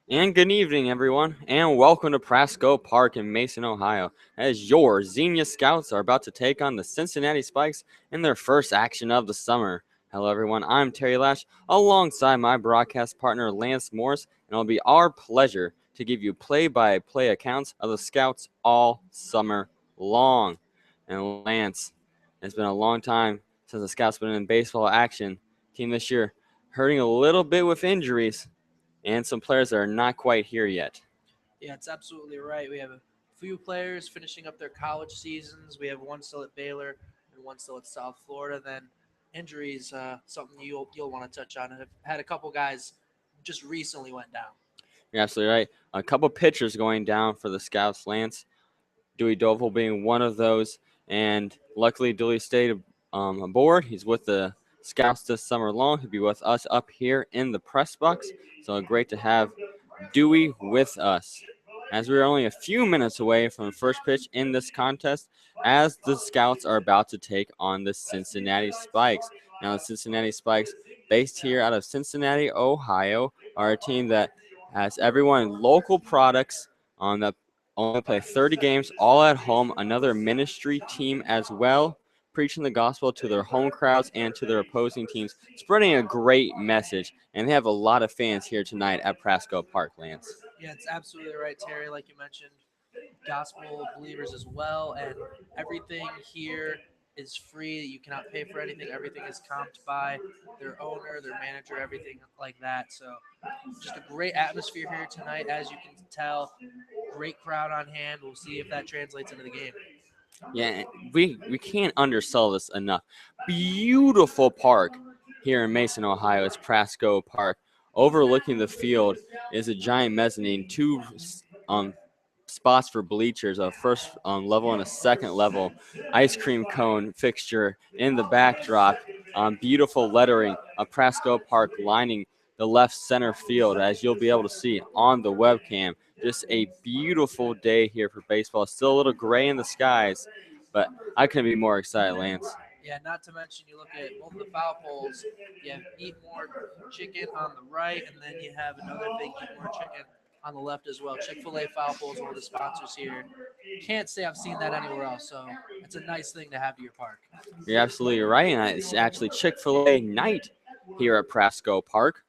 And good evening, everyone, and welcome to Prasco Park in Mason, Ohio, as your Xenia Scouts are about to take on the Cincinnati Spikes in their first action of the summer. Hello, everyone. I'm Terry Lash, alongside my broadcast partner, Lance Morris, and it'll be our pleasure to give you play-by-play accounts of the Scouts all summer long. And Lance, it's been a long time since the Scouts been in baseball action. Team this year hurting a little bit with injuries and some players that are not quite here yet. Yeah, it's absolutely right. We have a few players finishing up their college seasons. We have one still at Baylor and one still at South Florida. Then injuries, something you'll want to touch on. And I've had a couple guys just recently went down. You're absolutely right. A couple pitchers going down for the Scouts, Lance. Dewey Doval being one of those. And luckily, Dewey stayed aboard. He's with the Scouts this summer long. He'll be with us up here in the press box. So great to have Dewey with us. As we are only a few minutes away from the first pitch in this contest, as the Scouts are about to take on the Cincinnati Spikes. Now, the Cincinnati Spikes, based here out of Cincinnati, Ohio, are a team that has everyone local products on that only play 30 games all at home. Another ministry team as well, preaching the gospel to their home crowds and to their opposing teams, spreading a great message. And they have a lot of fans here tonight at Prasco Park, Lance. Yeah, it's absolutely right, Terry. Like you mentioned, gospel believers as well, and everything here is free. You cannot pay for anything. Everything is comped by their owner, their manager, everything like that. So, just a great atmosphere here tonight, as you can tell. Great crowd on hand. We'll see if that translates into the game. Yeah, we can't undersell this enough. Beautiful park here in Mason, Ohio. It's Prasco Park. Overlooking the field is a giant mezzanine, two um, spots for bleachers, a first level and a second level, ice cream cone fixture in the backdrop, beautiful lettering of Prasco Park lining the left center field, as you'll be able to see on the webcam. Just a beautiful day here for baseball. Still a little gray in the skies, but I couldn't be more excited, Lance. Yeah, not to mention you look at both of the foul poles. You have Eat More Chicken on the right, and then you have another big Eat More Chicken on the left as well. Chick-fil-A foul pole is one of the sponsors here. Can't say I've seen that anywhere else, so it's a nice thing to have to your park. You're absolutely right, and it's actually Chick-fil-A night here at Prasco Park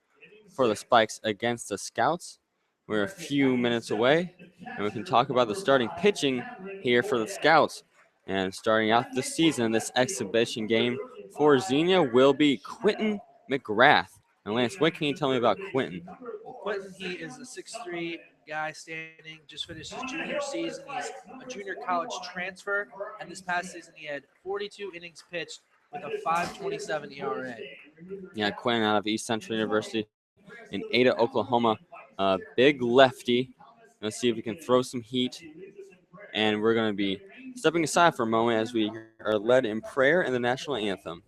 for the Spikes against the Scouts. We're a few minutes away, and we can talk about the starting pitching here for the Scouts. And starting out this season, this exhibition game for Xenia will be Quentin McGrath. And Lance, what can you tell me about Quentin? Well, Quentin, he is a 6'3" guy standing, just finished his junior season. He's a junior college transfer, and this past season he had 42 innings pitched with a 5.27 ERA. Yeah, Quentin out of East Central University in Ada, Oklahoma. Big lefty. Let's see if we can throw some heat. And we're going to be stepping aside for a moment as we are led in prayer in the national anthem.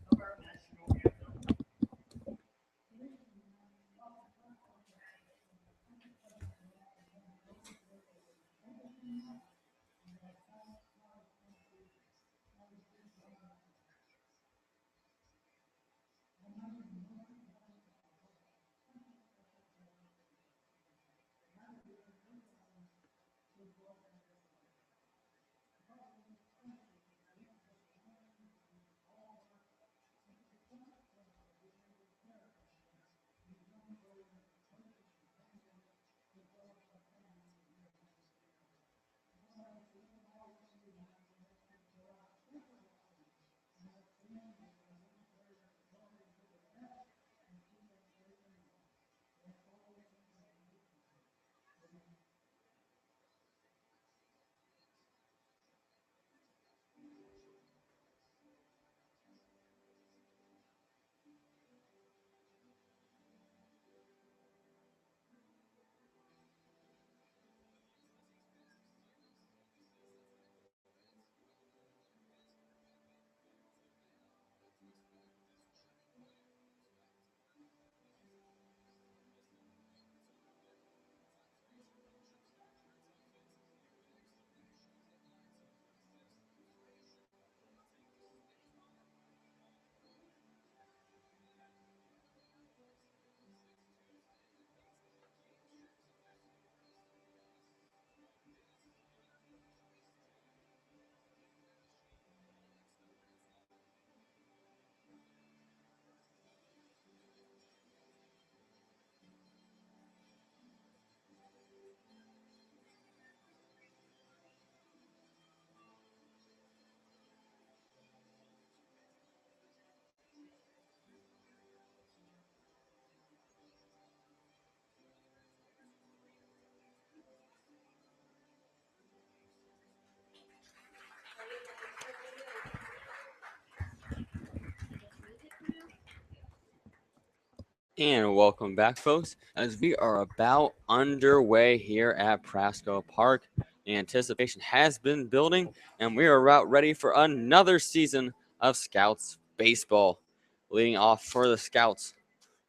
And welcome back, folks, as we are about underway here at Prasco Park. The anticipation has been building, and we are about ready for another season of Scouts baseball. Leading off for the Scouts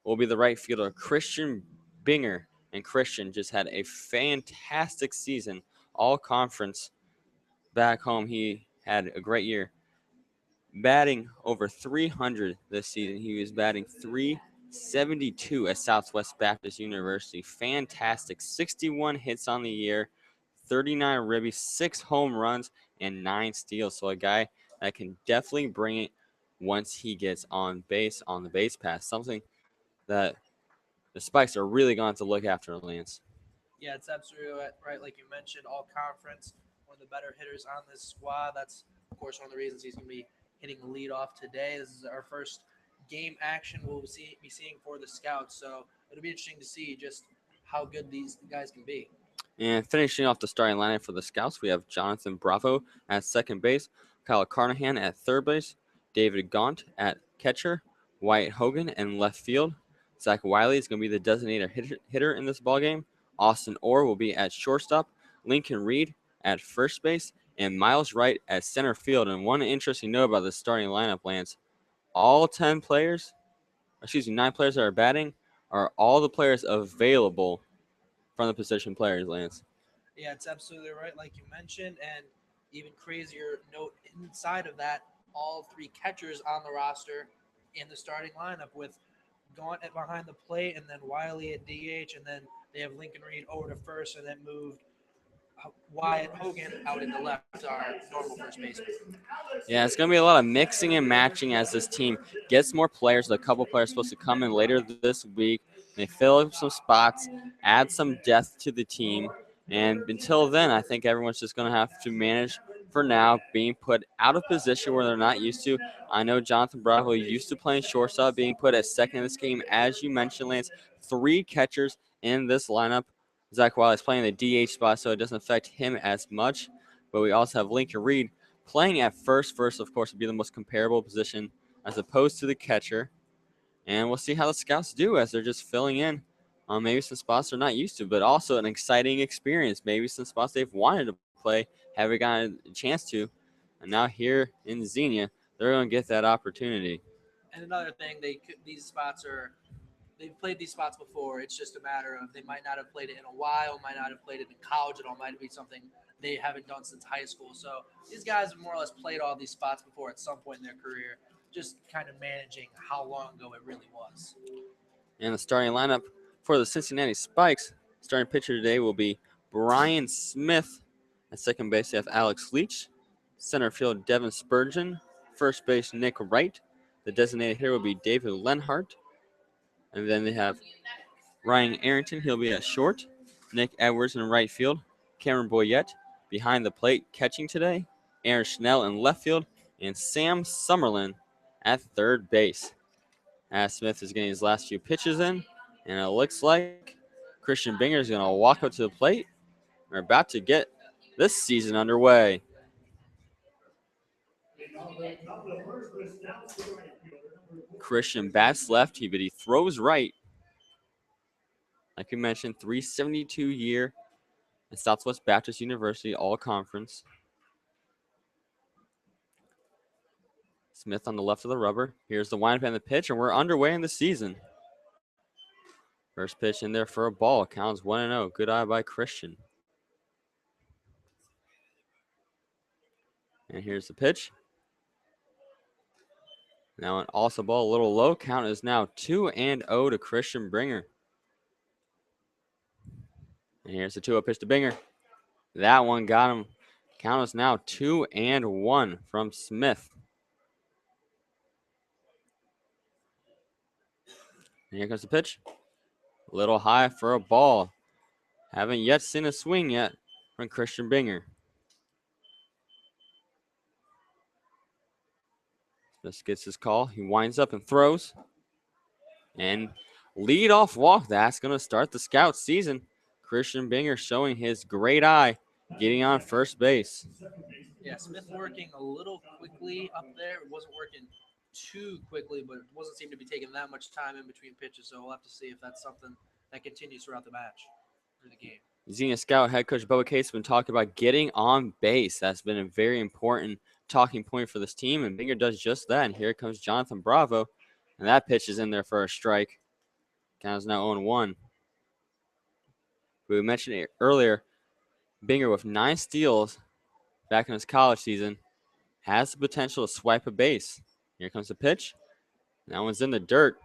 will be the right fielder, Christian Binger. And Christian just had a fantastic season, all conference. Back home, he had a great year, batting over 300 this season. He was batting 372 at Southwest Baptist University. Fantastic. 61 hits on the year, 39 ribbies, 6 home runs, and 9 steals. So a guy that can definitely bring it once he gets on base on the base pass. Something that the Spikes are really going to look after, Lance. Yeah, it's absolutely right. Like you mentioned, all conference, one of the better hitters on this squad. That's, of course, one of the reasons he's going to be hitting the lead off today. This is our first game action we'll be seeing for the Scouts. So it'll be interesting to see just how good these guys can be. And finishing off the starting lineup for the Scouts, we have Jonathan Bravo at second base, Kyle Carnahan at third base, David Gaunt at catcher, Wyatt Hogan in left field. Zach Wiley is going to be the designated hitter in this ballgame. Austin Orr will be at shortstop, Lincoln Reed at first base, and Miles Wright at center field. And one interesting note about the starting lineup, Lance, all 9 players that are batting are all the players available from the position players, Lance. Yeah, it's absolutely right, like you mentioned. And even crazier note inside of that, all 3 catchers on the roster in the starting lineup with Gaunt at behind the plate and then Wiley at DH. And then they have Lincoln Reed over to first and then moved Wyatt Hogan out in the left, our normal first baseman. Yeah, it's going to be a lot of mixing and matching as this team gets more players. A couple players supposed to come in later this week. They fill up some spots, add some depth to the team. And until then, I think everyone's just going to have to manage for now, being put out of position where they're not used to. I know Jonathan Bravo used to playing shortstop, being put at second in this game. As you mentioned, Lance, 3 catchers in this lineup. Zach Wiley is playing the DH spot, so it doesn't affect him as much. But we also have Lincoln Reed playing at first. First, of course, would be the most comparable position as opposed to the catcher. And we'll see how the Scouts do as they're just filling in on maybe some spots they're not used to, but also an exciting experience. Maybe some spots they've wanted to play, haven't gotten a chance to. And now here in Xenia, they're going to get that opportunity. And another thing, these spots are they've played these spots before. It's just a matter of they might not have played it in a while, might not have played it in college at all, might be something they haven't done since high school. So these guys have more or less played all these spots before at some point in their career, just kind of managing how long ago it really was. And the starting lineup for the Cincinnati Spikes, starting pitcher today will be Brian Smith. At second base, they have Alex Leach. Center field, Devin Spurgeon. First base, Nick Wright. The designated hitter will be David Lenhart. And then they have Ryan Arrington. He'll be at short. Nick Edwards in right field. Cameron Boyette behind the plate catching today. Aaron Schnell in left field. And Sam Summerlin at third base. As Smith is getting his last few pitches in. And it looks like Christian Binger is going to walk up to the plate. We're about to get this season underway. Christian bats left, but he throws right. Like we mentioned, 372 year at Southwest Baptist University, all conference. Smith on the left of the rubber. Here's the windup and the pitch, and we're underway in the season. First pitch in there for a ball. Counts 1-0. Good eye by Christian. And here's the pitch. Now an also ball, a little low. Count is now 2-0 to Christian Binger. And here's the 2-0 pitch to Binger. That one got him. Count is now 2-1 from Smith. And here comes the pitch. A little high for a ball. Haven't yet seen a swing yet from Christian Binger. Smith gets his call. He winds up and throws. And leadoff walk. That's going to start the Scout season. Christian Binger showing his great eye, getting on first base. Yeah, Smith working a little quickly up there. It wasn't working too quickly, but it wasn't seem to be taking that much time in between pitches. So we'll have to see if that's something that continues throughout the match or the game. Xenia Scout head coach Bubba Case has been talking about getting on base. That's been a very important talking point for this team, and Binger does just that. And here comes Jonathan Bravo, and that pitch is in there for a strike. Count is now 0-1. We mentioned it earlier, Binger with 9 steals back in his college season has the potential to swipe a base. Here comes the pitch. That one's in the dirt.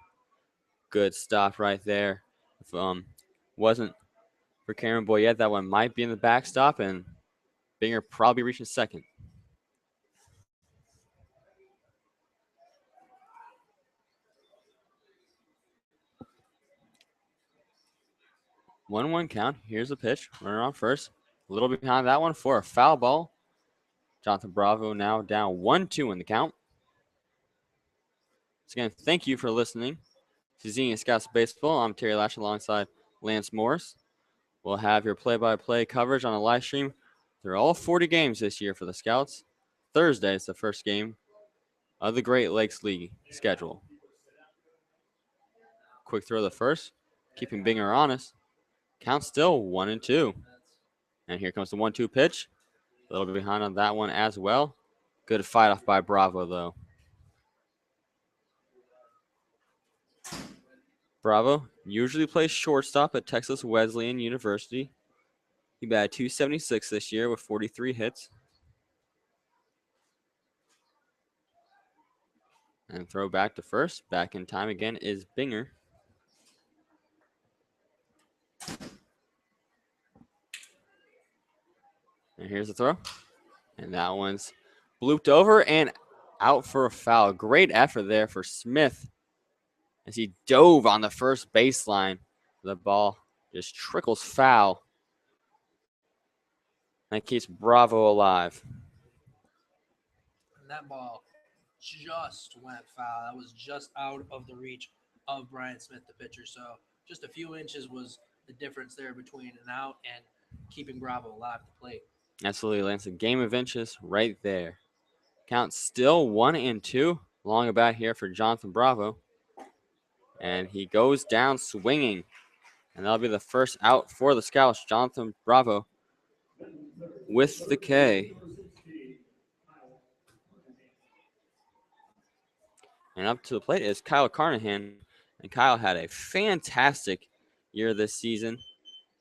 Good stop right there. If wasn't for Cameron Boyette, that one might be in the backstop, and Binger probably reaching second. One count. Here's the pitch. Runner on first. A little bit behind that one for a foul ball. Jonathan Bravo now down 1-2 in the count. So again, thank you for listening to Xenia Scouts Baseball. I'm Terry Lash alongside Lance Morris. We'll have your play-by-play coverage on a live stream through all 40 games this year for the Scouts. Thursday is the first game of the Great Lakes League schedule. Quick throw to the first, keeping Binger honest. Count still 1-2. And here comes the 1-2 pitch. A little bit behind on that one as well. Good fight off by Bravo, though. Bravo usually plays shortstop at Texas Wesleyan University. He batted .276 this year with 43 hits. And throw back to first. Back in time again is Binger. And here's the throw. And that one's blooped over and out for a foul. Great effort there for Smith as he dove on the first baseline. The ball just trickles foul. That keeps Bravo alive. And that ball just went foul. That was just out of the reach of Brian Smith, the pitcher. So just a few inches was the difference there between an out and keeping Bravo alive at the plate. Absolutely, Lance. A game of inches right there. Count still 1-2. Long about here for Jonathan Bravo. And he goes down swinging. And that'll be the first out for the Scouts. Jonathan Bravo with the K. And up to the plate is Kyle Carnahan. And Kyle had a fantastic year this season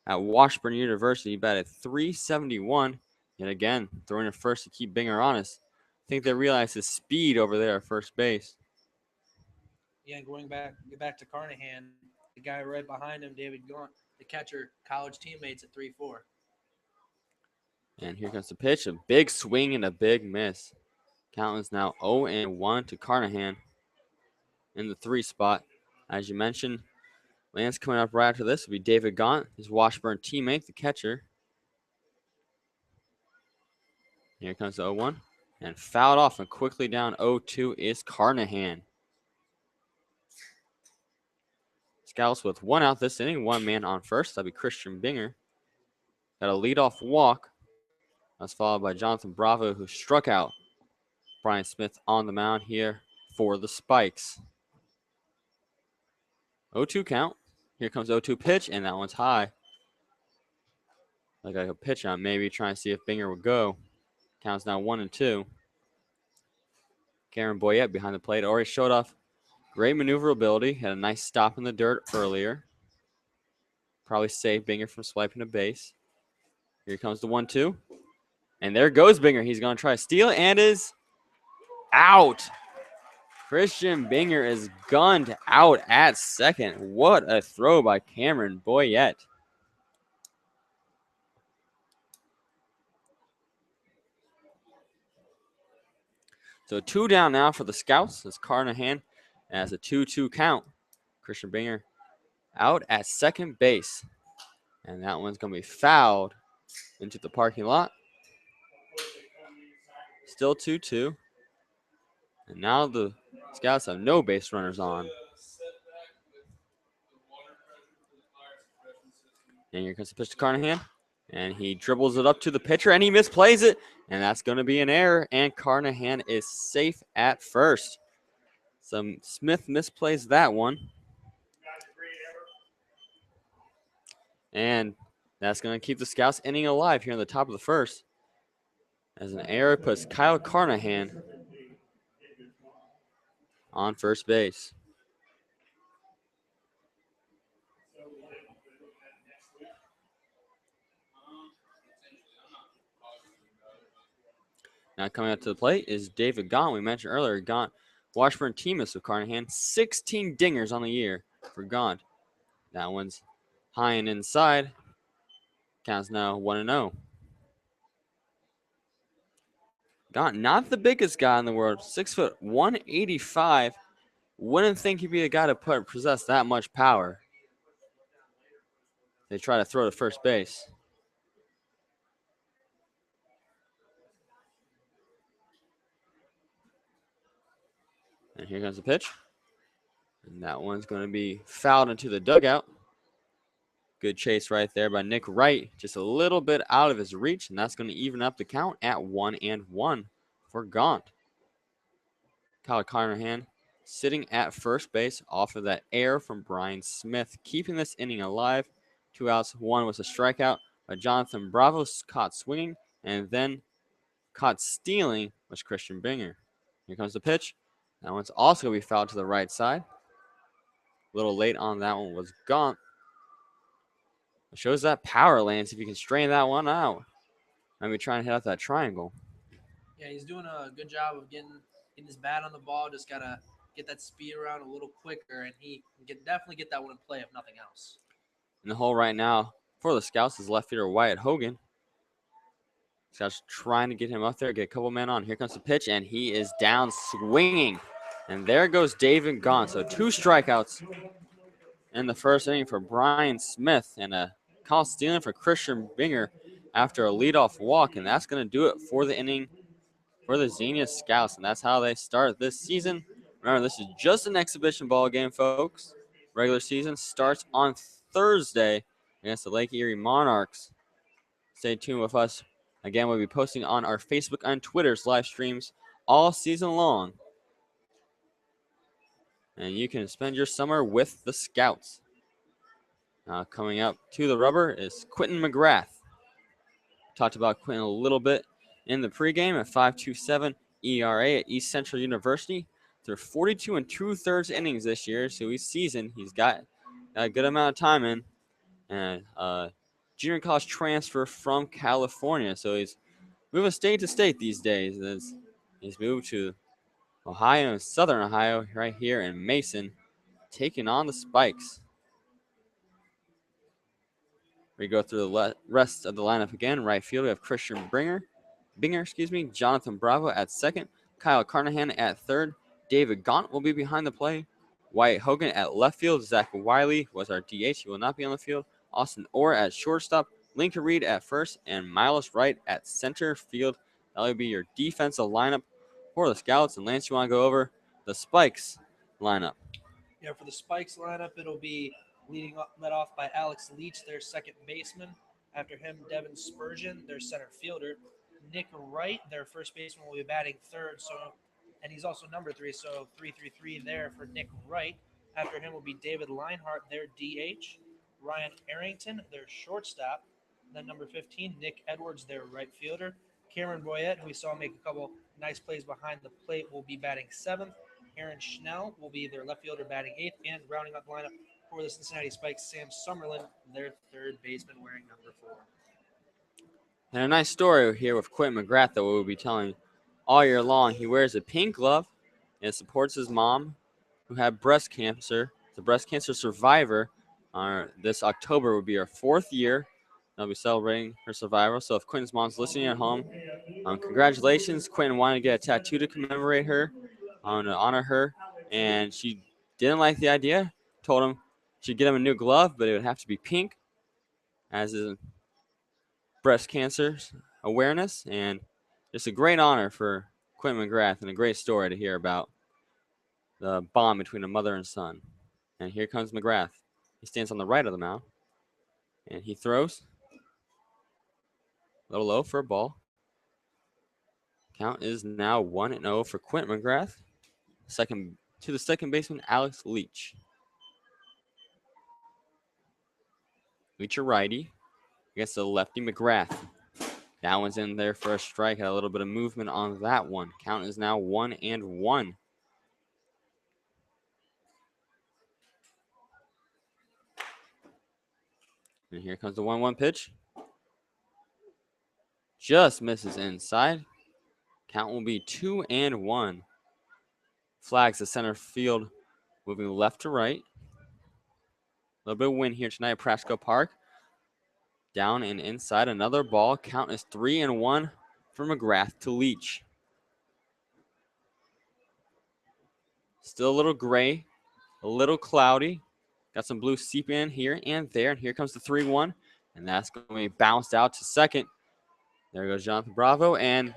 at Washburn University. He batted .371. And again, throwing it first to keep Binger honest. I think they realized his speed over there at first base. Yeah, going back to Carnahan, the guy right behind him, David Gaunt, the catcher, college teammates at 3-4. And here comes the pitch. A big swing and a big miss. Count is now 0-1 to Carnahan in the 3 spot. As you mentioned, Lance coming up right after this will be David Gaunt, his Washburn teammate, the catcher. Here comes the 0-1. And fouled off and quickly down 0-2 is Carnahan. Scouts with 1 out this inning, 1 man on first. That'll be Christian Binger. Got a leadoff walk. That's followed by Jonathan Bravo, who struck out Brian Smith on the mound here for the Spikes. 0-2 count. Here comes 0-2 pitch, and that one's high. Like a pitch on, maybe trying to see if Binger would go. Count's now 1-2. Cameron Boyette behind the plate already showed off great maneuverability. Had a nice stop in the dirt earlier. Probably saved Binger from swiping a base. Here comes the 1-2. And there goes Binger. He's going to try to steal and is out. Christian Binger is gunned out at second. What a throw by Cameron Boyette. So 2 down now for the Scouts. As Carnahan has a 2-2 count. Christian Binger out at second base. And that one's going to be fouled into the parking lot. Still 2-2. And now the Scouts have no base runners on. And here comes the pitch to Carnahan. And he dribbles it up to the pitcher, and he misplays it. And that's going to be an error, and Carnahan is safe at first. Some Smith misplays that one. And that's going to keep the Scouts inning alive here in the top of the first. As an error puts Kyle Carnahan on first base. Now coming up to the plate is David Gaunt. We mentioned earlier, Gaunt, Washburn teammates with Carnahan. 16 dingers on the year for Gaunt. That one's high and inside. Counts now 1-0. Gaunt, not the biggest guy in the world. 6 foot 185. Wouldn't think he'd be a guy to possess that much power. They try to throw to first base. And here comes the pitch. And that one's going to be fouled into the dugout. Good chase right there by Nick Wright. Just a little bit out of his reach, and that's going to even up the count at 1-1 for Gaunt. Kyle Carnahan sitting at first base off of that error from Brian Smith, keeping this inning alive. 2 outs, 1 was a strikeout, but Jonathan Bravo caught swinging, and then caught stealing was Christian Binger. Here comes the pitch. That one's also going to be fouled to the right side. A little late on that one was Gaunt. It shows that power, Lance, if you can strain that one out. Maybe trying to hit out that triangle. Yeah, he's doing a good job of getting his bat on the ball. Just got to get that speed around a little quicker, and he can definitely get that one in play, if nothing else. In the hole right now for the Scouts is left fielder Wyatt Hogan. Scouts trying to get him up there, get a couple men on. Here comes the pitch, and he is down swinging. And there goes David Gaunt. So 2 strikeouts in the first inning for Brian Smith, and a call stealing for Christian Binger after a leadoff walk. And that's going to do it for the inning for the Xenia Scouts. And that's how they start this season. Remember, this is just an exhibition ball game, folks. Regular season starts on Thursday against the Lake Erie Monarchs. Stay tuned with us. Again, we'll be posting on our Facebook and Twitter's live streams all season long. And you can spend your summer with the Scouts. Coming up to the rubber is Quentin McGrath. Talked about Quentin a little bit in the pregame at 5.27 ERA at East Central University. Through 42 2/3 innings this year, so he's seasoned. He's got a good amount of time in. And junior college transfer from California. So he's moving state to state these days. He's moved to Ohio and Southern Ohio right here in Mason, taking on the Spikes. We go through the rest of the lineup again. Right field, we have Christian Binger, Jonathan Bravo at second, Kyle Carnahan at third, David Gaunt will be behind the plate, Wyatt Hogan at left field, Zach Wiley was our DH, he will not be on the field, Austin Orr at shortstop, Lincoln Reed at first, and Miles Wright at center field. That will be your defensive lineup for the Scouts. And Lance, you want to go over the Spikes lineup? Yeah, for the Spikes lineup, it'll be led off by Alex Leach, their second baseman. After him, Devin Spurgeon, their center fielder. Nick Wright, their first baseman, will be batting third. And he's also number 3, so 3-3-3 there for Nick Wright. After him will be David Leinhart, their DH. Ryan Arrington, their shortstop. Then number 15, Nick Edwards, their right fielder. Cameron Boyette, who we saw make a couple nice plays behind the plate, will be batting 7th. Aaron Schnell will be their left fielder batting 8th. And rounding out the lineup for the Cincinnati Spikes, Sam Summerlin, their third baseman, wearing number 4. And a nice story here with Quentin McGrath that we'll be telling all year long. He wears a pink glove and supports his mom, who had breast cancer. The breast cancer survivor. This October will be her 4th year. They'll be celebrating her survival. So if Quentin's mom's listening at home, congratulations. Quentin wanted to get a tattoo to commemorate her, to honor her, and she didn't like the idea. Told him she'd get him a new glove, but it would have to be pink, as is breast cancer awareness. And just a great honor for Quentin McGrath and a great story to hear about the bond between a mother and son. And here comes McGrath. He stands on the right of the mound, and he throws. A little low for a ball. Count is now 1-0 for Quentin McGrath. Second to the second baseman, Alex Leach. Leach, a righty, against the lefty, McGrath. That one's in there for a strike. Had a little bit of movement on that one. Count is now 1-1. And here comes the 1-1 pitch. Just misses inside. Count will be 2-1. Flags the center field, moving left to right. A little bit of wind here tonight at Prasco Park. Down and inside, another ball. Count is 3-1 for McGrath to Leach. Still a little gray, a little cloudy. Got some blue seep in here and there. And here comes the 3-1. And that's going to be bounced out to second. There goes Jonathan Bravo. And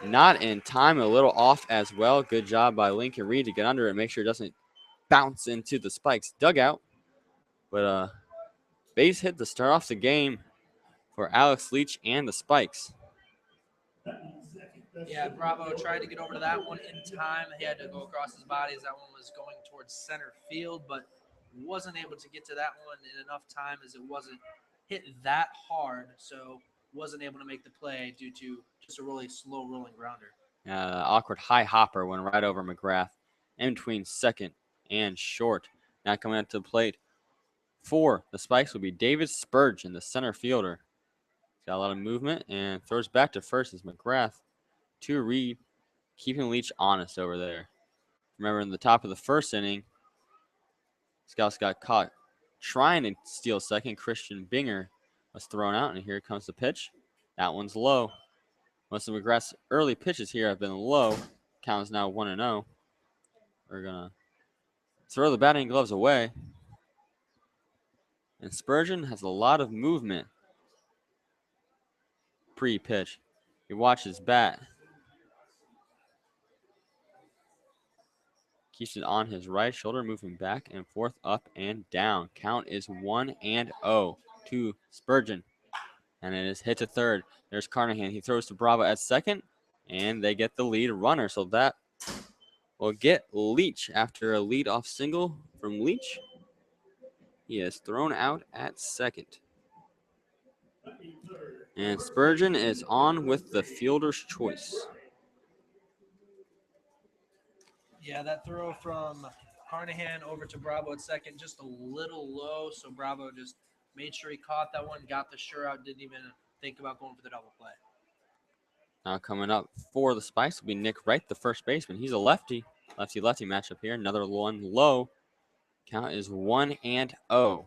not in time, a little off as well. Good job by Lincoln Reed to get under it, make sure it doesn't bounce into the Spikes dugout. But base hit to start off the game for Alex Leach and the Spikes. Yeah, Bravo tried to get over to that one in time. He had to go across his body as that one was going towards center field, but wasn't able to get to that one in enough time as it wasn't hit that hard, so wasn't able to make the play due to just a really slow rolling grounder. Awkward high hopper went right over McGrath in between second and short. Now coming out to the plate for the Spikes will be David Spurgeon, the center fielder. He's got a lot of movement and throws back to first as McGrath to Reed, keeping Leach honest over there. Remember, in the top of the first inning, Scouts got caught trying to steal second. Christian Binger was thrown out, and here comes the pitch. That one's low. Most of McGrath's early pitches here have been low. Count is now 1-0. We're going to throw the batting gloves away. And Spurgeon has a lot of movement pre-pitch. You watch his bat. Keeps it on his right shoulder, moving back and forth, up and down. Count is 1-0 to Spurgeon. And it is hit to third. There's Carnahan. He throws to Bravo at second, and they get the lead runner. So that will get Leach after a leadoff single from Leach. He is thrown out at second. And Spurgeon is on with the fielder's choice. Yeah, that throw from Carnahan over to Bravo at second, just a little low. So Bravo just made sure he caught that one, got the sure out, didn't even think about going for the double play. Now coming up for the Spikes will be Nick Wright, the first baseman. He's a lefty. Lefty-lefty matchup here. Another one low. Count is 1-0.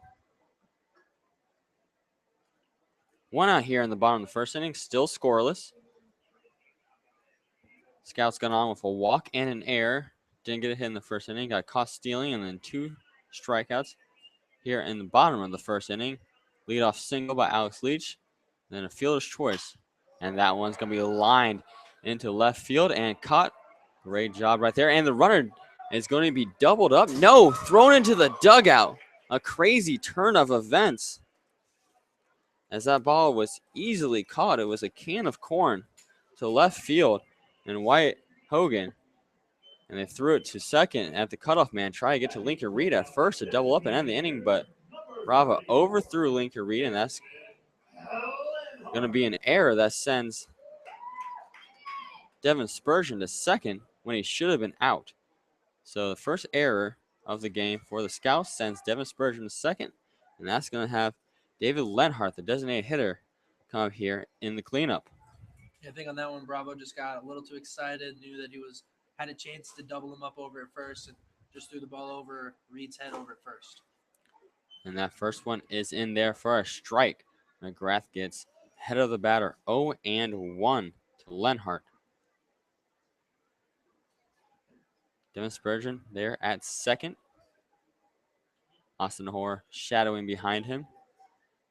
One out here in the bottom of the first inning, still scoreless. Scouts got on with a walk and an error. Didn't get a hit in the first inning. Got caught stealing and then 2 strikeouts here in the bottom of the first inning. Leadoff single by Alex Leach. Then a fielder's choice. And that one's going to be lined into left field and caught. Great job right there. And the runner is going to be doubled up. No, thrown into the dugout. A crazy turn of events. As that ball was easily caught. It was a can of corn to left field. And Wyatt Hogan. And they threw it to second at the cutoff man. Try to get to Lincoln Reed at first to double up and end the inning. But Bravo overthrew Lincoln Reed. And that's going to be an error that sends Devin Spurgeon to second when he should have been out. So the first error of the game for the Scouts sends Devin Spurgeon to second. And that's going to have David Lenhart, the designated hitter, come up here in the cleanup. I think on that one, Bravo just got a little too excited, knew that he had a chance to double him up over at first, and just threw the ball over Reed's head over at first. And that first one is in there for a strike. McGrath gets head of the batter, 0-1 to Lenhart. Devin Spurgeon there at second. Austin Hoare shadowing behind him.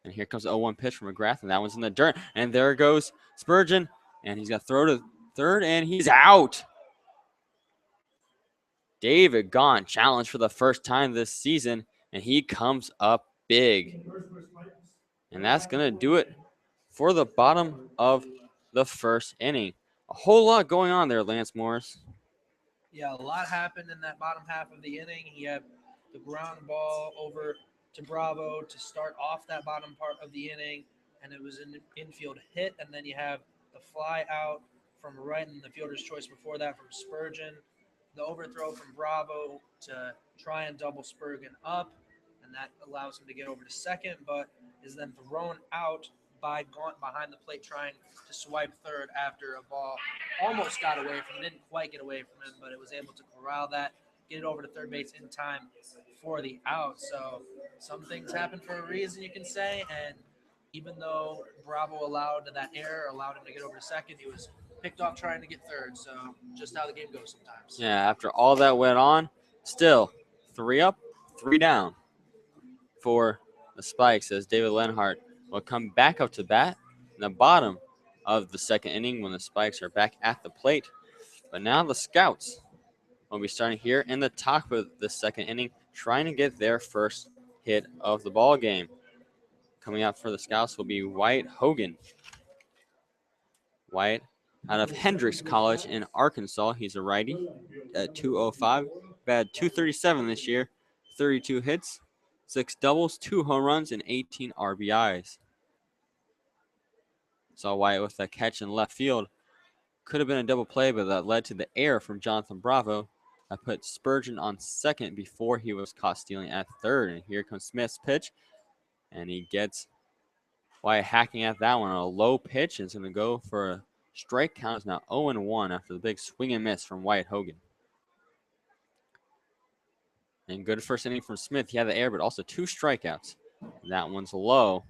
And here comes the 0-1 pitch from McGrath, and that one's in the dirt. And there goes Spurgeon, and he's going to throw to third, and he's out. David Gaunt challenged for the first time this season, and he comes up big. And that's going to do it for the bottom of the first inning. A whole lot going on there, Lance Morris. Yeah, a lot happened in that bottom half of the inning. He had the ground ball over to Bravo to start off that bottom part of the inning, and it was an infield hit. And then you have the fly out from right and the fielder's choice before that from Spurgeon, the overthrow from Bravo to try and double Spurgeon up, and that allows him to get over to second, but is then thrown out by Gaunt behind the plate trying to swipe third after a ball almost got away from him, didn't quite get away from him, but it was able to corral that, get it over to third base in time for the out. So some things happen for a reason, you can say, and even though Bravo allowed that error, allowed him to get over to second, he was picked off trying to get third. So just how the game goes sometimes. Yeah, after all that went on, still 3 up, 3 down for the Spikes as David Lenhart will come back up to bat in the bottom of the second inning when the Spikes are back at the plate. But now the Scouts will be starting here in the top of the second inning, trying to get their first hit of the ball game. Coming out for the Scouts will be Wyatt Hogan. Wyatt out of Hendrix College in Arkansas. He's a righty at 205. Batted 237 this year, 32 hits, 6 doubles, 2 home runs, and 18 RBIs. Saw Wyatt with that catch in left field. Could have been a double play, but that led to the error from Jonathan Bravo. I put Spurgeon on second before he was caught stealing at third. And here comes Smith's pitch, and he gets Wyatt hacking at that one on a low pitch. It's going to go for a strike. Count is now 0-1 after the big swing and miss from Wyatt Hogan. And good first inning from Smith. He had the air, but also 2 strikeouts. That one's low.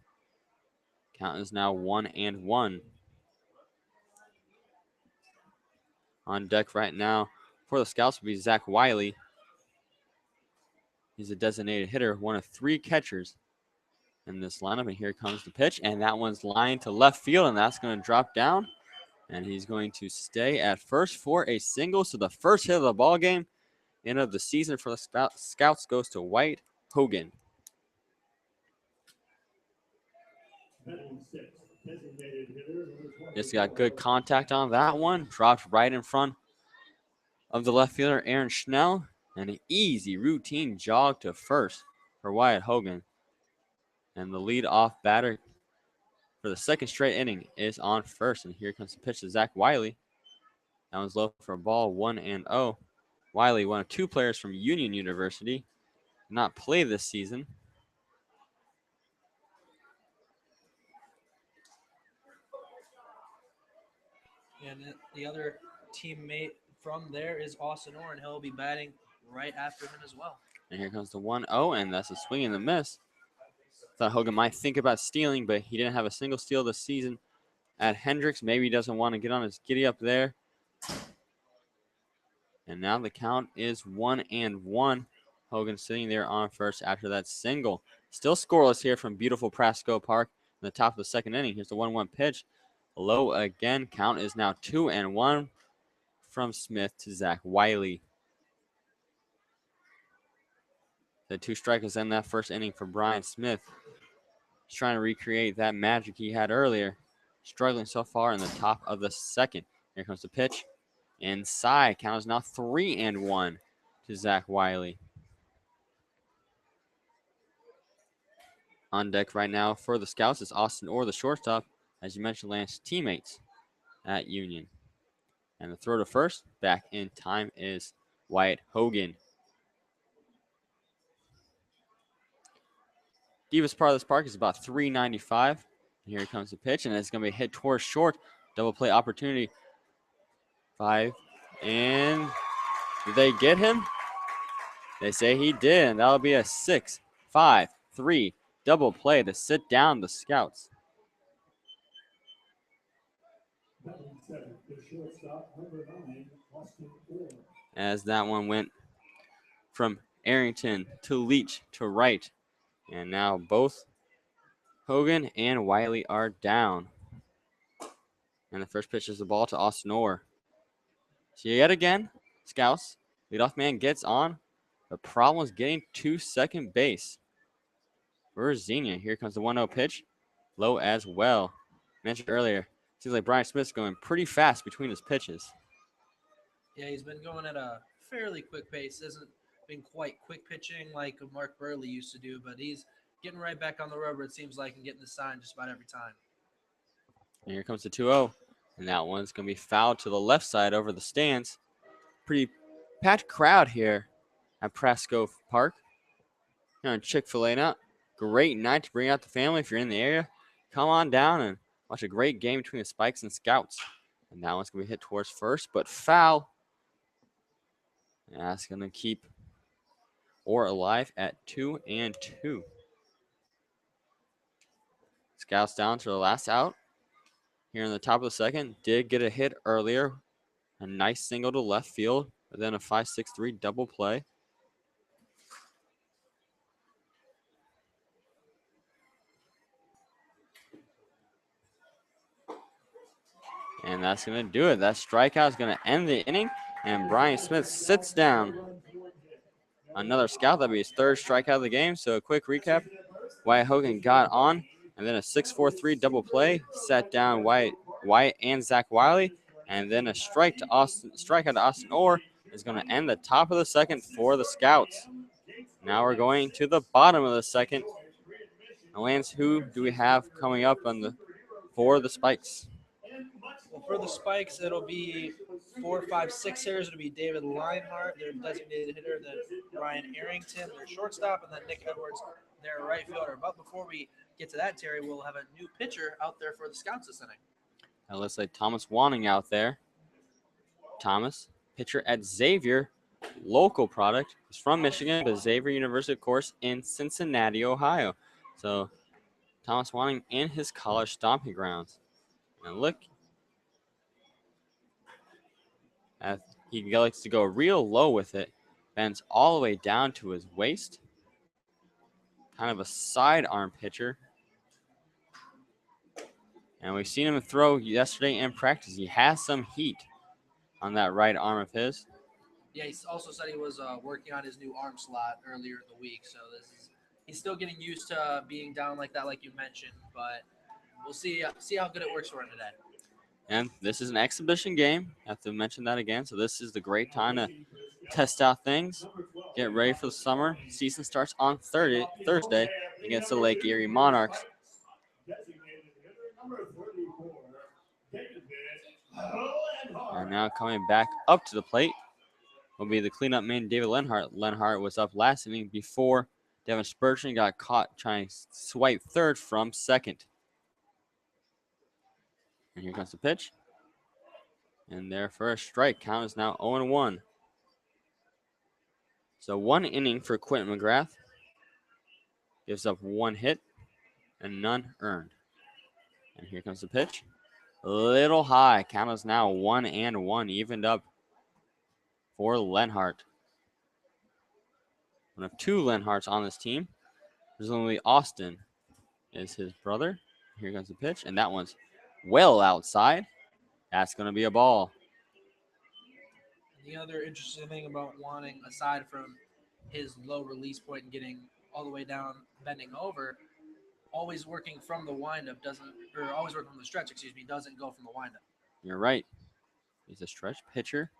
Count is now 1-1. On deck right now for the Scouts will be Zach Wiley. He's a designated hitter, one of 3 catchers in this lineup. And here comes the pitch, and that one's lined to left field, and that's going to drop down. And he's going to stay at first for a single. So the first hit of the ball game and of the season for the Scouts goes to Wyatt Hogan. Just got good contact on that one. Dropped right in front of the left fielder, Aaron Schnell. And an easy routine jog to first for Wyatt Hogan. And the lead-off batter for the second straight inning is on first. And here comes the pitch to Zach Wiley. That one's low for a ball, 1-0. Wiley, one of 2 players from Union University, did not play this season. And the other teammate from there is Austin Orr, and he'll be batting right after him as well. And here comes the 1-0, and that's a swing and a miss. Thought Hogan might think about stealing, but he didn't have a single steal this season at Hendrix. Maybe he doesn't want to get on his giddy up there. And now the count is 1-1. Hogan sitting there on first after that single. Still scoreless here from beautiful Prasco Park in the top of the second inning. Here's the 1-1 pitch. Low again. Count is now 2-1 from Smith to Zach Wiley. The 2 strikers in that first inning for Brian Smith. He's trying to recreate that magic he had earlier. Struggling so far in the top of the second. Here comes the pitch. Inside. Count is now 3-1 to Zach Wiley. On deck right now for the Scouts is Austin Orr, the shortstop. As you mentioned, Lance, teammates at Union. And the throw to first, back in time, is Wyatt Hogan. Deepest part of this park is about 395. And here comes the pitch, and it's going to be hit towards short. Double play opportunity. 5. And did they get him? They say he did, and that'll be a 6-5-3 double play to sit down the Scouts. As that one went from Arrington to Leach to right. And now both Hogan and Wiley are down. And the first pitch is the ball to Austin Orr. So yet again, Scouts, leadoff man gets on. The problem is getting to second base. For Xenia, here comes the 1-0 pitch. Low as well. Mentioned earlier, seems like Brian Smith's going pretty fast between his pitches. Yeah, he's been going at a fairly quick pace. Hasn't been quite quick pitching like Mark Burley used to do, but he's getting right back on the rubber, it seems like, and getting the sign just about every time. And here comes the 2-0. And that one's going to be fouled to the left side over the stands. Pretty packed crowd here at Prasco Park. Here on Chick-fil-A now. Great night to bring out the family if you're in the area. Come on down and watch a great game between the Spikes and Scouts. And that one's going to be hit towards first, but foul. And that's going to keep Orr alive at 2-2. Scouts down to the last out. Here in the top of the second, did get a hit earlier. A nice single to left field, but then a 5-6-3 double play. And that's going to do it. That strikeout is going to end the inning, and Brian Smith sits down. Another scout. That'll be his third strikeout of the game. So a quick recap. Wyatt Hogan got on, and then a 6-4-3 double play. Sat down Wyatt and Zach Wiley, and then a strikeout to Austin Orr is going to end the top of the second for the Scouts. Now we're going to the bottom of the second. And Lance, who do we have coming up for the Spikes? Well, for the Spikes, it'll be 4, 5, 6 hitters. It'll be David Leinhart, their designated hitter, then Ryan Arrington, their shortstop, and then Nick Edwards, their right fielder. But before we get to that, Terry, we'll have a new pitcher out there for the Scouts this inning. Now let's say Thomas Wanning out there. Thomas, pitcher at Xavier, local product. He's from Michigan, but Xavier University, of course, in Cincinnati, Ohio. So Thomas Wanning in his college stomping grounds. And look, he likes to go real low with it. Bends all the way down to his waist. Kind of a sidearm pitcher. And we've seen him throw yesterday in practice. He has some heat on that right arm of his. Yeah, he also said he was working on his new arm slot earlier in the week. So he's still getting used to being down like that, like you mentioned. But we'll see how good it works for him today. And this is an exhibition game. I have to mention that again. So this is the great time to test out things, get ready for the summer. Season starts on Thursday against the Lake Erie Monarchs. And now coming back up to the plate will be the cleanup man, David Lenhart. Lenhart was up last inning before Devin Spurgeon got caught trying to swipe third from second. And here comes the pitch. And their first strike count is now 0-1. So one inning for Quentin McGrath. Gives up one hit and none earned. And here comes the pitch. A little high. Count is now 1-1, evened up for Lenhart. One of two Lenharts on this team. Presumably Austin is his brother. Here comes the pitch, and that one's well outside. That's going to be a ball. The other interesting thing about Wanting, aside from his low release point and getting all the way down, bending over, always working from the windup always working from the stretch, doesn't go from the windup. You're right. He's a stretch pitcher.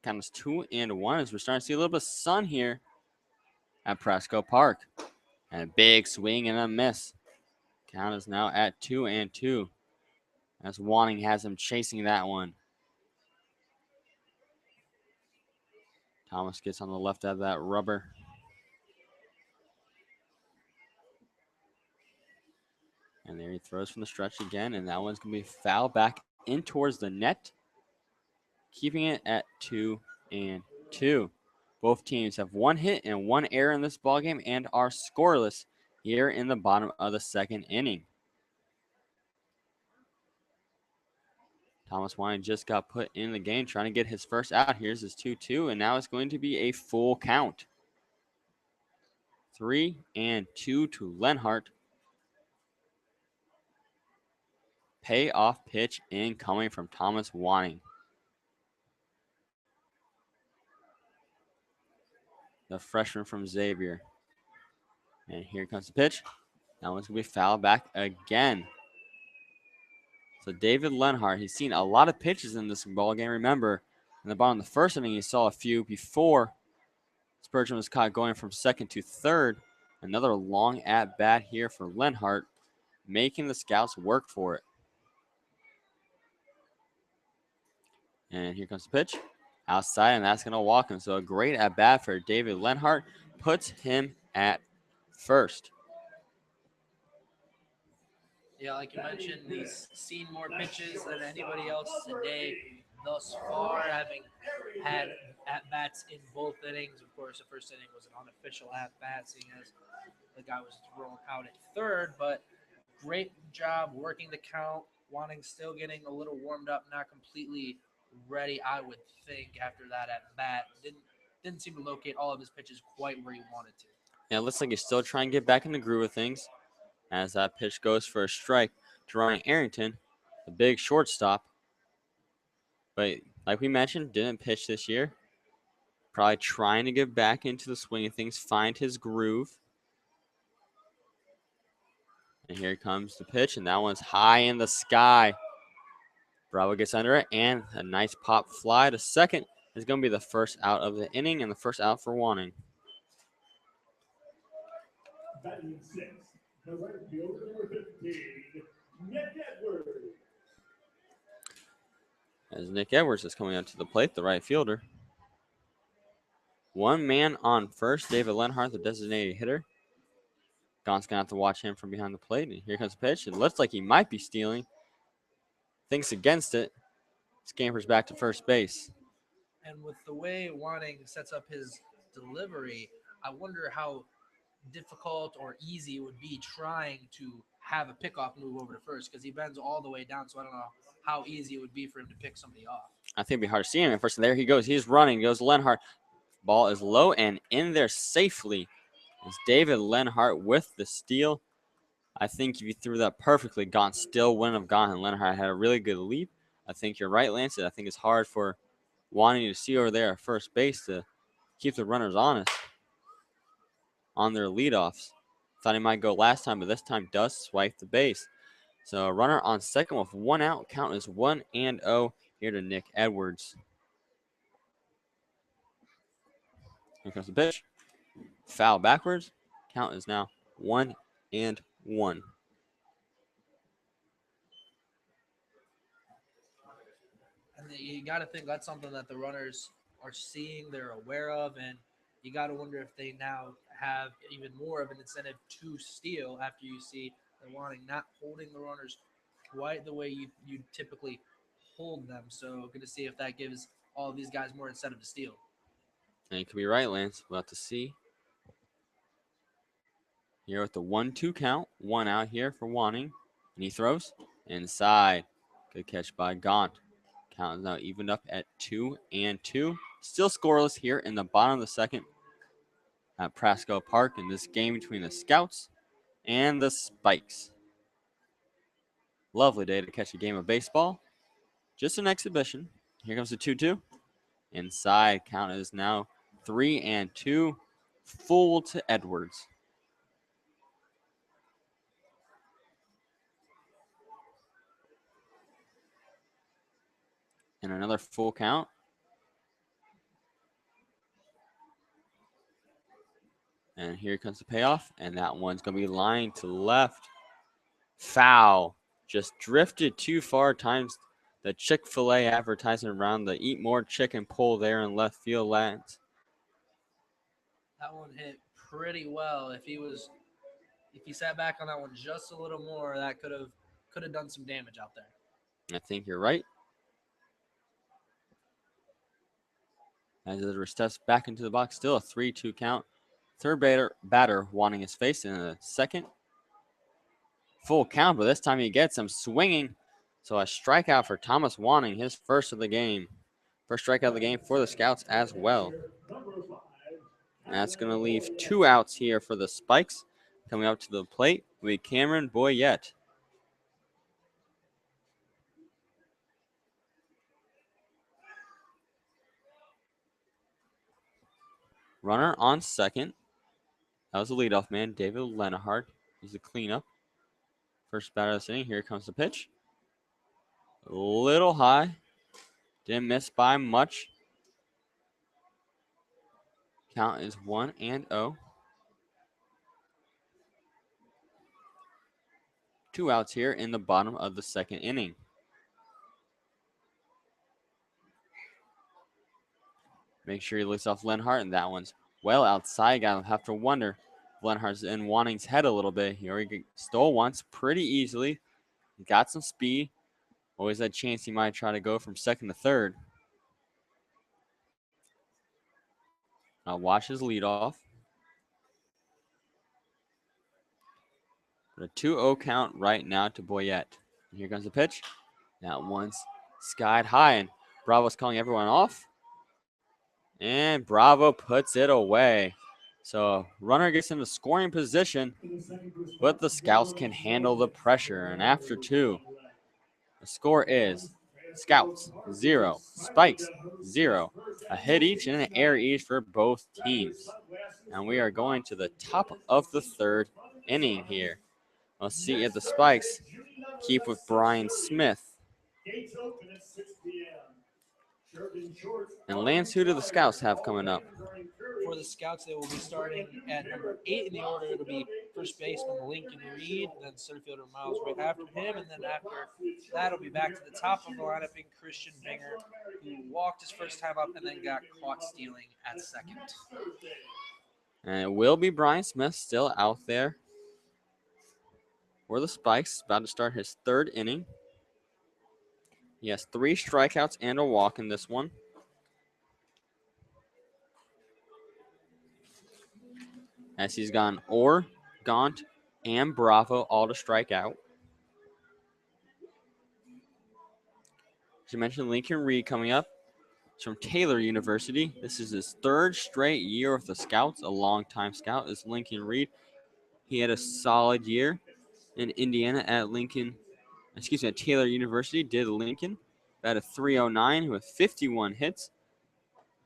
Count is 2-1 as we're starting to see a little bit of sun here at Prasco Park. And a big swing and a miss. Count is now at 2-2. As Wanting has him chasing that one. Thomas gets on the left of that rubber. And there he throws from the stretch again, and that one's going to be fouled back in towards the net, keeping it at 2-2. Both teams have one hit and one error in this ballgame and are scoreless here in the bottom of the second inning. Thomas Wanning just got put in the game trying to get his first out. Here's his 2-2, and now it's going to be a full count. 3-2 to Lenhart. Payoff pitch incoming from Thomas Wanning. The freshman from Xavier. And here comes the pitch. That one's going to be fouled back again. So David Lenhart, he's seen a lot of pitches in this ball game. Remember, In the bottom of the first inning, you saw a few before Spurgeon was caught going from second to third. Another long at bat here for Lenhart, making the Scouts work for it. And here comes the pitch. Outside, and that's going to walk him. So a great at bat for David Lenhart puts him at first. Yeah, like you mentioned, he's seen more pitches than anybody else today thus far, having had at-bats in both innings. Of course, the first inning was an unofficial at-bat, seeing as the guy was thrown out at third, but great job working the count. Wanting still getting a little warmed up, not completely ready, I would think, after that at-bat. Didn't seem to locate all of his pitches quite where he wanted to. Yeah, it looks like he's still trying to get back in the groove of things. As that pitch goes for a strike to Ryan Arrington, the big shortstop. But like we mentioned, didn't pitch this year. Probably trying to get back into the swing of things, find his groove. And here comes the pitch, and that one's high in the sky. Bravo gets under it, and a nice pop fly to second is going to be the first out of the inning and the first out for Wanning. Batting six, the right fielder, number 15, Nick Edwards. As Nick Edwards is coming out to the plate, the right fielder. One man on first, David Lenhart, the designated hitter. Gaunt's going to have to watch him from behind the plate. And here comes the pitch. It looks like he might be stealing. Thinks against it. Scampers back to first base. And with the way Wanning sets up his delivery, I wonder how difficult or easy it would be trying to have a pickoff move over to first, because he bends all the way down, so I don't know how easy it would be for him to pick somebody off. I think it'd be hard to see him at first. And there he goes. He's running. Goes Lenhart. Ball is low and in there safely. It's David Lenhart with the steal. I think if you threw that perfectly, Gaunt still wouldn't have gone. And Lenhart had a really good leap. I think you're right, Lance. I think it's hard for Wanting to see over there at first base to keep the runners honest on their leadoffs. Thought he might go last time, but this time does swipe the base. So a runner on second with one out. Count is 1-0 here to Nick Edwards. Here comes the pitch. Foul backwards. Count is now 1-1. And you got to think that's something that the runners are seeing, they're aware of, and you got to wonder if they now have even more of an incentive to steal after you see the Wanting not holding the runners quite the way you typically hold them. So good to see if that gives all of these guys more incentive to steal. And you could be right, Lance. We'll have to see. Here with the 1-2 count. One out here for Wanting. And he throws inside. Good catch by Gaunt. Count is now evened up at 2-2. Still scoreless here in the bottom of the second at Prasco Park in this game between the Scouts and the Spikes. Lovely day to catch a game of baseball. Just an exhibition. Here comes the 2-2. Inside, count is now 3-2. Full to Edwards. And another full count. And here comes the payoff. And that one's going to be lined to left. Foul. Just drifted too far. Times the Chick-fil-A advertisement around the Eat More Chicken pole there in left field lands. That one hit pretty well. If he sat back on that one just a little more, that could have done some damage out there. I think you're right. As it steps back into the box, still a 3-2 count. Third batter Wanting his face in the second. Full count, but this time he gets him swinging. So a strikeout for Thomas Wanting, his first of the game. First strikeout of the game for the Scouts as well. And that's going to leave 2 outs here for the Spikes. Coming up to the plate will be Cameron Boyette. Runner on second. That was the leadoff man, David Lenhart. He's the cleanup. First batter of this inning. Here comes the pitch. A little high. Didn't miss by much. Count is 1-0. 2 outs here in the bottom of the second inning. Make sure he looks off Lenhart, and that one's well outside. Gotta have to wonder if Lenhart's in Wanning's head a little bit. He already stole once pretty easily. He got some speed. Always had a chance he might try to go from second to third. Now watch his leadoff. But a 2-0 count right now to Boyette. And here comes the pitch. That one's skied high, and Bravo's calling everyone off. And Bravo puts it away. So runner gets into scoring position, but the Scouts can handle the pressure. And after 2, the score is Scouts 0, Spikes 0. A hit each and an error each for both teams. And we are going to the top of the third inning here. Let's see if the Spikes keep with Brian Smith. And Lance, who do the Scouts have coming up? For the Scouts, they will be starting at number 8 in the order. It'll be first baseman Lincoln Reed, then center fielder Miles right after him, and then after that, it'll be back to the top of the lineup in Christian Binger, who walked his first time up and then got caught stealing at second. And it will be Brian Smith still out there for the Spikes, about to start his third inning. He has 3 strikeouts and a walk in this one. As he's gone Orr, Gaunt, and Bravo all to strike out. As you mentioned, Lincoln Reed coming up. He's from Taylor University. This is his 3rd straight year with the Scouts. A longtime Scout is Lincoln Reed. He had a solid year in Indiana at Taylor University. Did Lincoln. Batted .309 with 51 hits,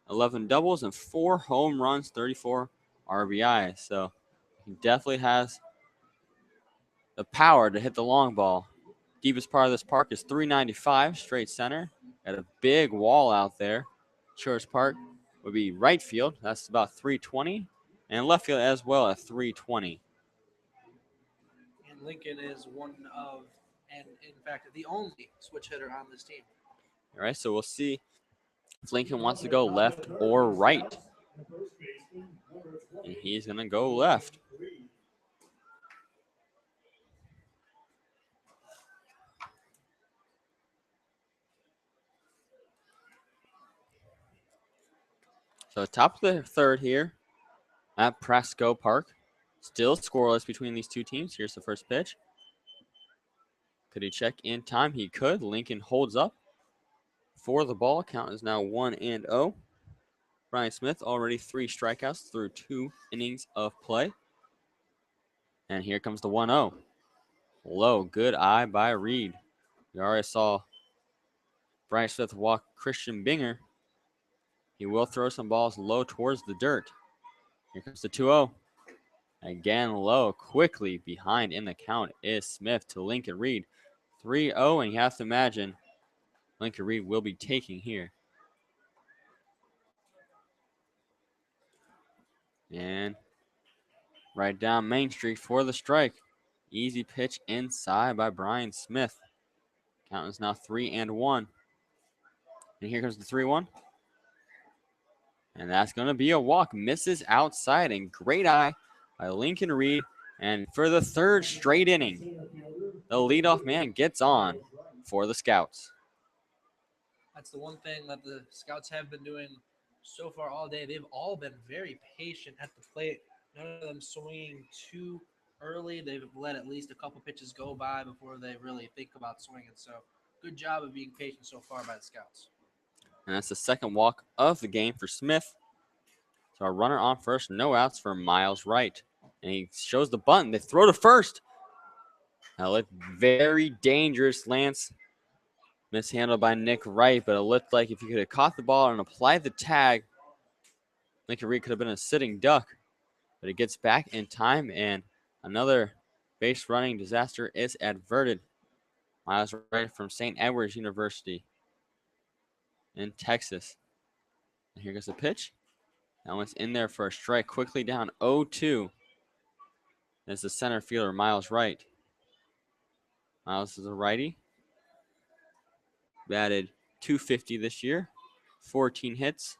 11 doubles, and 4 home runs, 34 RBI. So he definitely has the power to hit the long ball. Deepest part of this park is 395, straight center. Got a big wall out there. Shortest part would be right field. That's about 320. And left field as well at 320. And Lincoln is one of, and in fact, the only switch hitter on this team. All right, so we'll see if Lincoln wants to go left or right. And he's going to go left. So top of the third here at Prasco Park. Still scoreless between these two teams. Here's the first pitch. Could he check in time? He could. Lincoln holds up for the ball. Count is now 1-0. Brian Smith already 3 strikeouts through 2 innings of play. And here comes the 1-0. Low, good eye by Reed. We already saw Brian Smith walk Christian Binger. He will throw some balls low towards the dirt. Here comes the 2-0. Again low, quickly behind in the count is Smith to Lincoln Reed. 3-0, and you have to imagine Lincoln Reed will be taking here. And right down Main Street for the strike. Easy pitch inside by Brian Smith. Count is now 3-1. And here comes the 3-1. And that's going to be a walk. Misses outside, and great eye by Lincoln Reed. And for the 3rd straight inning, the leadoff man gets on for the Scouts. That's the one thing that the Scouts have been doing so far all day. They've all been very patient at the plate. None of them swinging too early. They've let at least a couple pitches go by before they really think about swinging. So good job of being patient so far by the Scouts. And that's the 2nd walk of the game for Smith. So a runner on first, no outs for Miles Wright. And he shows the bunt. They throw to first. That looked very dangerous, Lance. Mishandled by Nick Wright, but it looked like if he could have caught the ball and applied the tag, Lincoln Reed could have been a sitting duck. But it gets back in time, and another base running disaster is averted. Miles Wright from St. Edward's University in Texas. And here goes the pitch. That one's in there for a strike. Quickly down 0-2. As the center fielder, Miles Wright. Miles is a righty. Batted .250 this year. 14 hits.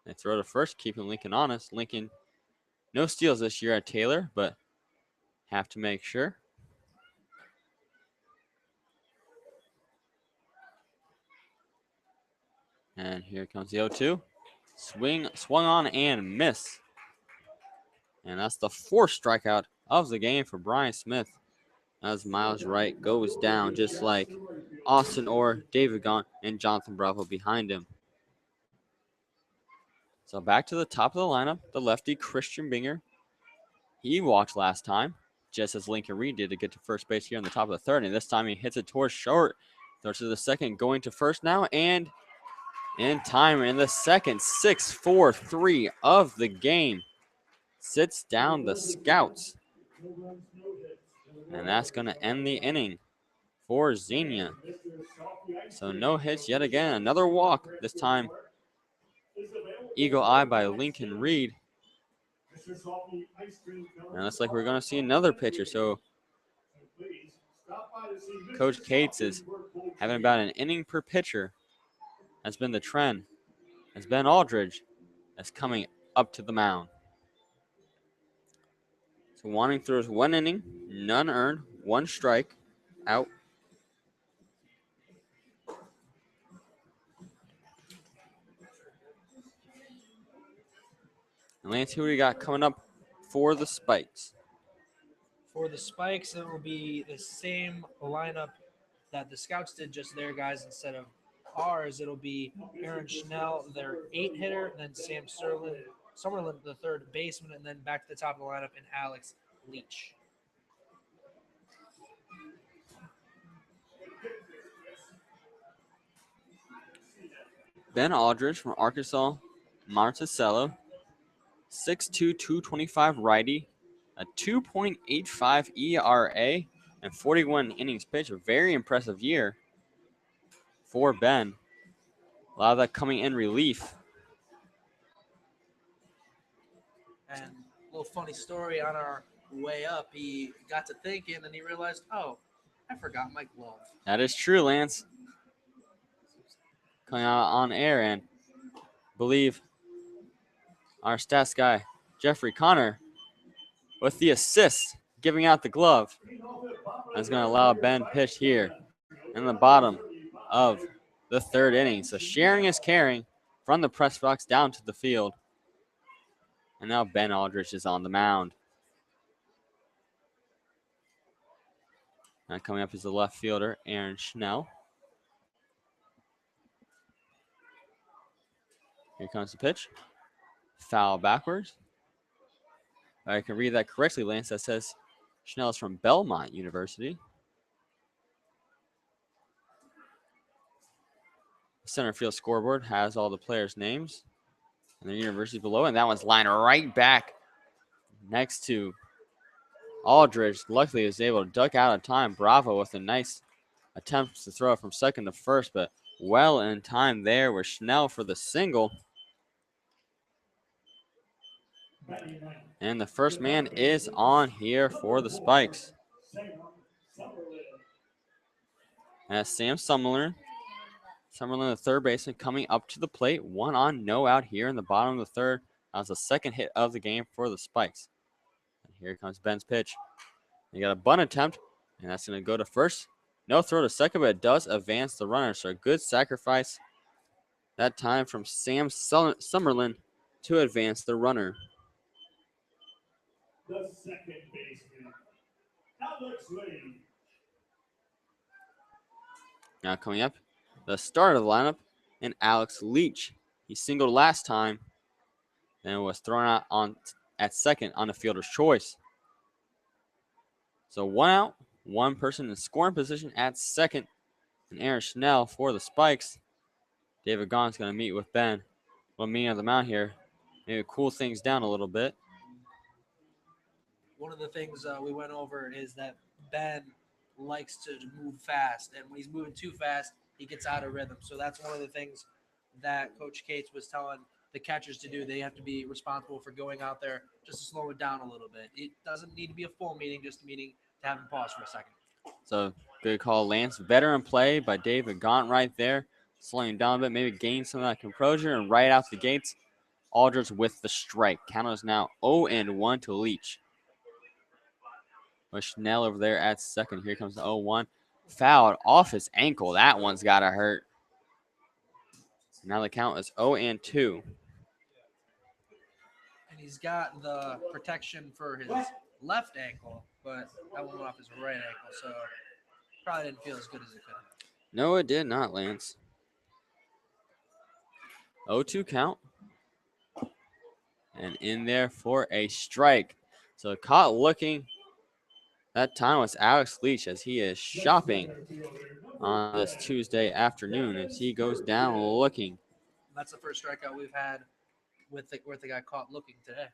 They throw to first, keeping Lincoln honest. Lincoln, no steals this year at Taylor, but have to make sure. And here comes the 0-2. Swung on and miss. And that's the fourth strikeout of the game for Brian Smith. As Miles Wright goes down, just like Austin Orr, David Gaunt, and Jonathan Bravo behind him. So back to the top of the lineup, the lefty Christian Binger. He walked last time, just as Lincoln Reed did to get to first base here in the top of the third. And this time he hits it towards short. Throws to the second, going to first now, and in time in the second, 6-4-3 of the game. Sits down the Scouts. And that's going to end the inning for Xenia. So no hits yet again. Another walk, this time eagle eye by Lincoln Reed. And looks like we're going to see another pitcher. So Coach Cates is having about an inning per pitcher. That's been the trend. As Ben Aldridge is coming up to the mound. So Wanting throws 1 inning, none earned, 1 strike, out. And Lance, who we got coming up for the Spikes? For the Spikes, it will be the same lineup that the Scouts did, just their guys instead of ours. It'll be Aaron Schnell, their 8-hitter, then Sam Summerlin, the third baseman, and then back to the top of the lineup in Alex Leach. Ben Aldridge from Arkansas Monticello, 6'2", 225 righty, a 2.85 ERA, and 41 innings pitched. A very impressive year for Ben. A lot of that coming in relief. And a little funny story, on our way up, he got to thinking and he realized, oh, I forgot my glove. That is true, Lance. Coming out on air, and believe our stats guy, Jeffrey Connor, with the assist, giving out the glove. That's going to allow Ben pitch here in the bottom of the third inning. So sharing is caring from the press box down to the field. And now Ben Aldridge is on the mound. Now coming up is the left fielder, Aaron Schnell. Here comes the pitch. Foul backwards. I can read that correctly, Lance. That says Schnell is from Belmont University. The center field scoreboard has all the players' names and their university below, and that one's lined right back next to Aldridge. Luckily, he was able to duck out of time. Bravo with a nice attempt to throw it from second to first, but well in time there with Schnell for the single. And the first man is on here for the Spikes. That's Sam Summerlin. Summerlin, the third baseman, coming up to the plate. 1 on, no out here in the bottom of the third. That was the second hit of the game for the Spikes. And here comes Ben's pitch. They got a bunt attempt, and that's going to go to first. No throw to second, but it does advance the runner. So a good sacrifice that time from Sam Summerlin to advance the runner. The second baseman, Alex Leach. Now coming up, the start of the lineup, and Alex Leach. He singled last time, and was thrown out at second on the fielder's choice. So 1 out, 1 person in scoring position at second, and Aaron Schnell for the Spikes. David Gaughan's going to meet with Ben. Well, me on the mound here, maybe cool things down a little bit. One of the things we went over is that Ben likes to move fast, and when he's moving too fast, he gets out of rhythm. So that's one of the things that Coach Cates was telling the catchers to do. They have to be responsible for going out there just to slow it down a little bit. It doesn't need to be a full meeting, just a meeting to have them pause for a second. So good call, Lance. Veteran play by David Gaunt right there. Slowing down a bit, maybe gain some of that composure, and right out the gates, Aldridge with the strike. Count is now 0-1 to Leach. With Schnell over there at second. Here comes the 0-1. Fouled off his ankle. That one's got to hurt. Now the count is 0-2. And he's got the protection for his left ankle, but that one went off his right ankle, so probably didn't feel as good as it could have. No, it did not, Lance. 0-2 count. And in there for a strike. So caught looking. That time was Alex Leach as he is shopping on this Tuesday afternoon as he goes down looking. That's the first strikeout we've had with the guy caught looking today.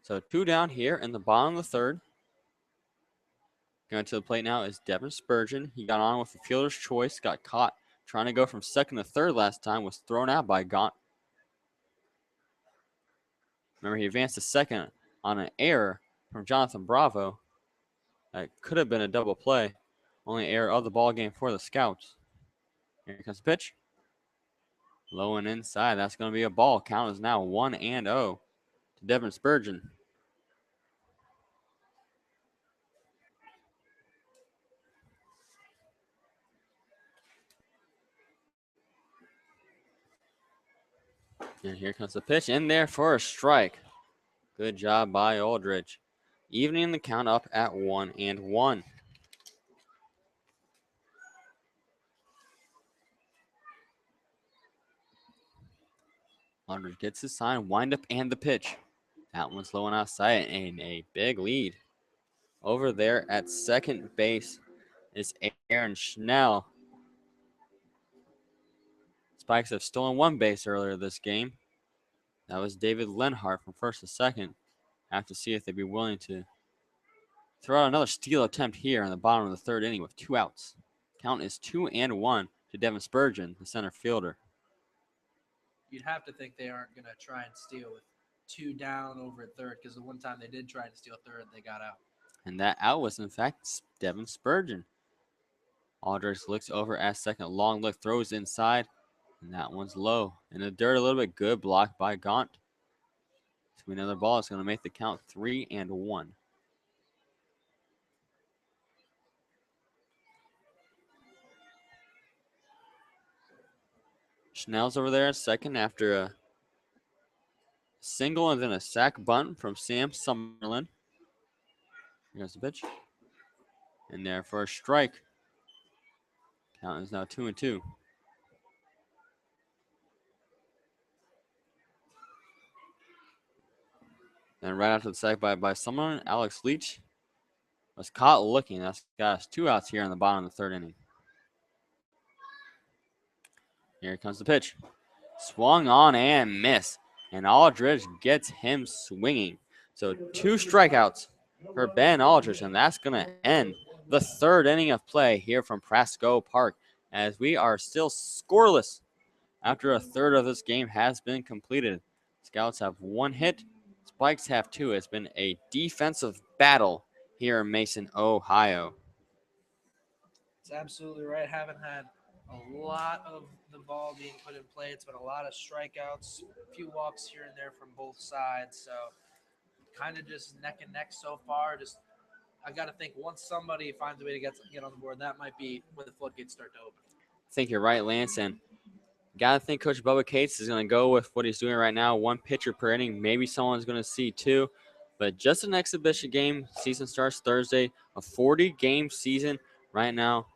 So 2 down here in the bottom of the third. Going to the plate now is Devin Spurgeon. He got on with the fielder's choice, got caught trying to go from second to third last time, was thrown out by Gaunt. Remember, he advanced to second on an error from Jonathan Bravo. That could have been a double play. Only error of the ball game for the Scouts. Here comes the pitch. Low and inside. That's going to be a ball. Count is now 1-0 to Devin Spurgeon. And here comes the pitch in there for a strike. Good job by Aldridge. Evening the count up at 1-1. Aldridge gets his sign, wind up, and the pitch. That one's low and outside, and a big lead. Over there at second base is Aaron Schnell. Spikes have stolen one base earlier this game. That was David Lenhart from first to second. Have to see if they'd be willing to throw out another steal attempt here in the bottom of the third inning with 2 outs. Count is 2-1 to Devin Spurgeon, the center fielder. You'd have to think they aren't going to try and steal with 2 down over at third, because the one time they did try to steal third, they got out. And that out was, in fact, Devin Spurgeon. Aldridge looks over at second. Long look, throws inside. And that one's low. In the dirt a little bit. Good block by Gaunt. To another ball. It's going to make the count 3-1. Schnell's over there at second after a single and then a sac bunt from Sam Summerlin. Here's the pitch. In there for a strike. Count is now 2-2. And right after the sac by Summerlin, Alex Leach was caught looking. That's got us 2 outs here in the bottom of the third inning. Here comes the pitch. Swung on and missed. And Aldridge gets him swinging. So 2 strikeouts for Ben Aldridge. And that's going to end the third inning of play here from Prasco Park, as we are still scoreless after a third of this game has been completed. Scouts have 1 hit. Spikes have 2. It's been a defensive battle here in Mason, Ohio. It's absolutely right. Haven't had a lot of the ball being put in play. It's been a lot of strikeouts, a few walks here and there from both sides. So kind of just neck and neck so far. Just I got to think once somebody finds a way to get on the board, that might be where the floodgates start to open. I think you're right, Lance. And got to think Coach Bubba Cates is going to go with what he's doing right now, 1 pitcher per inning. Maybe someone's going to see 2. But just an exhibition game. Season starts Thursday. A 40-game season right now.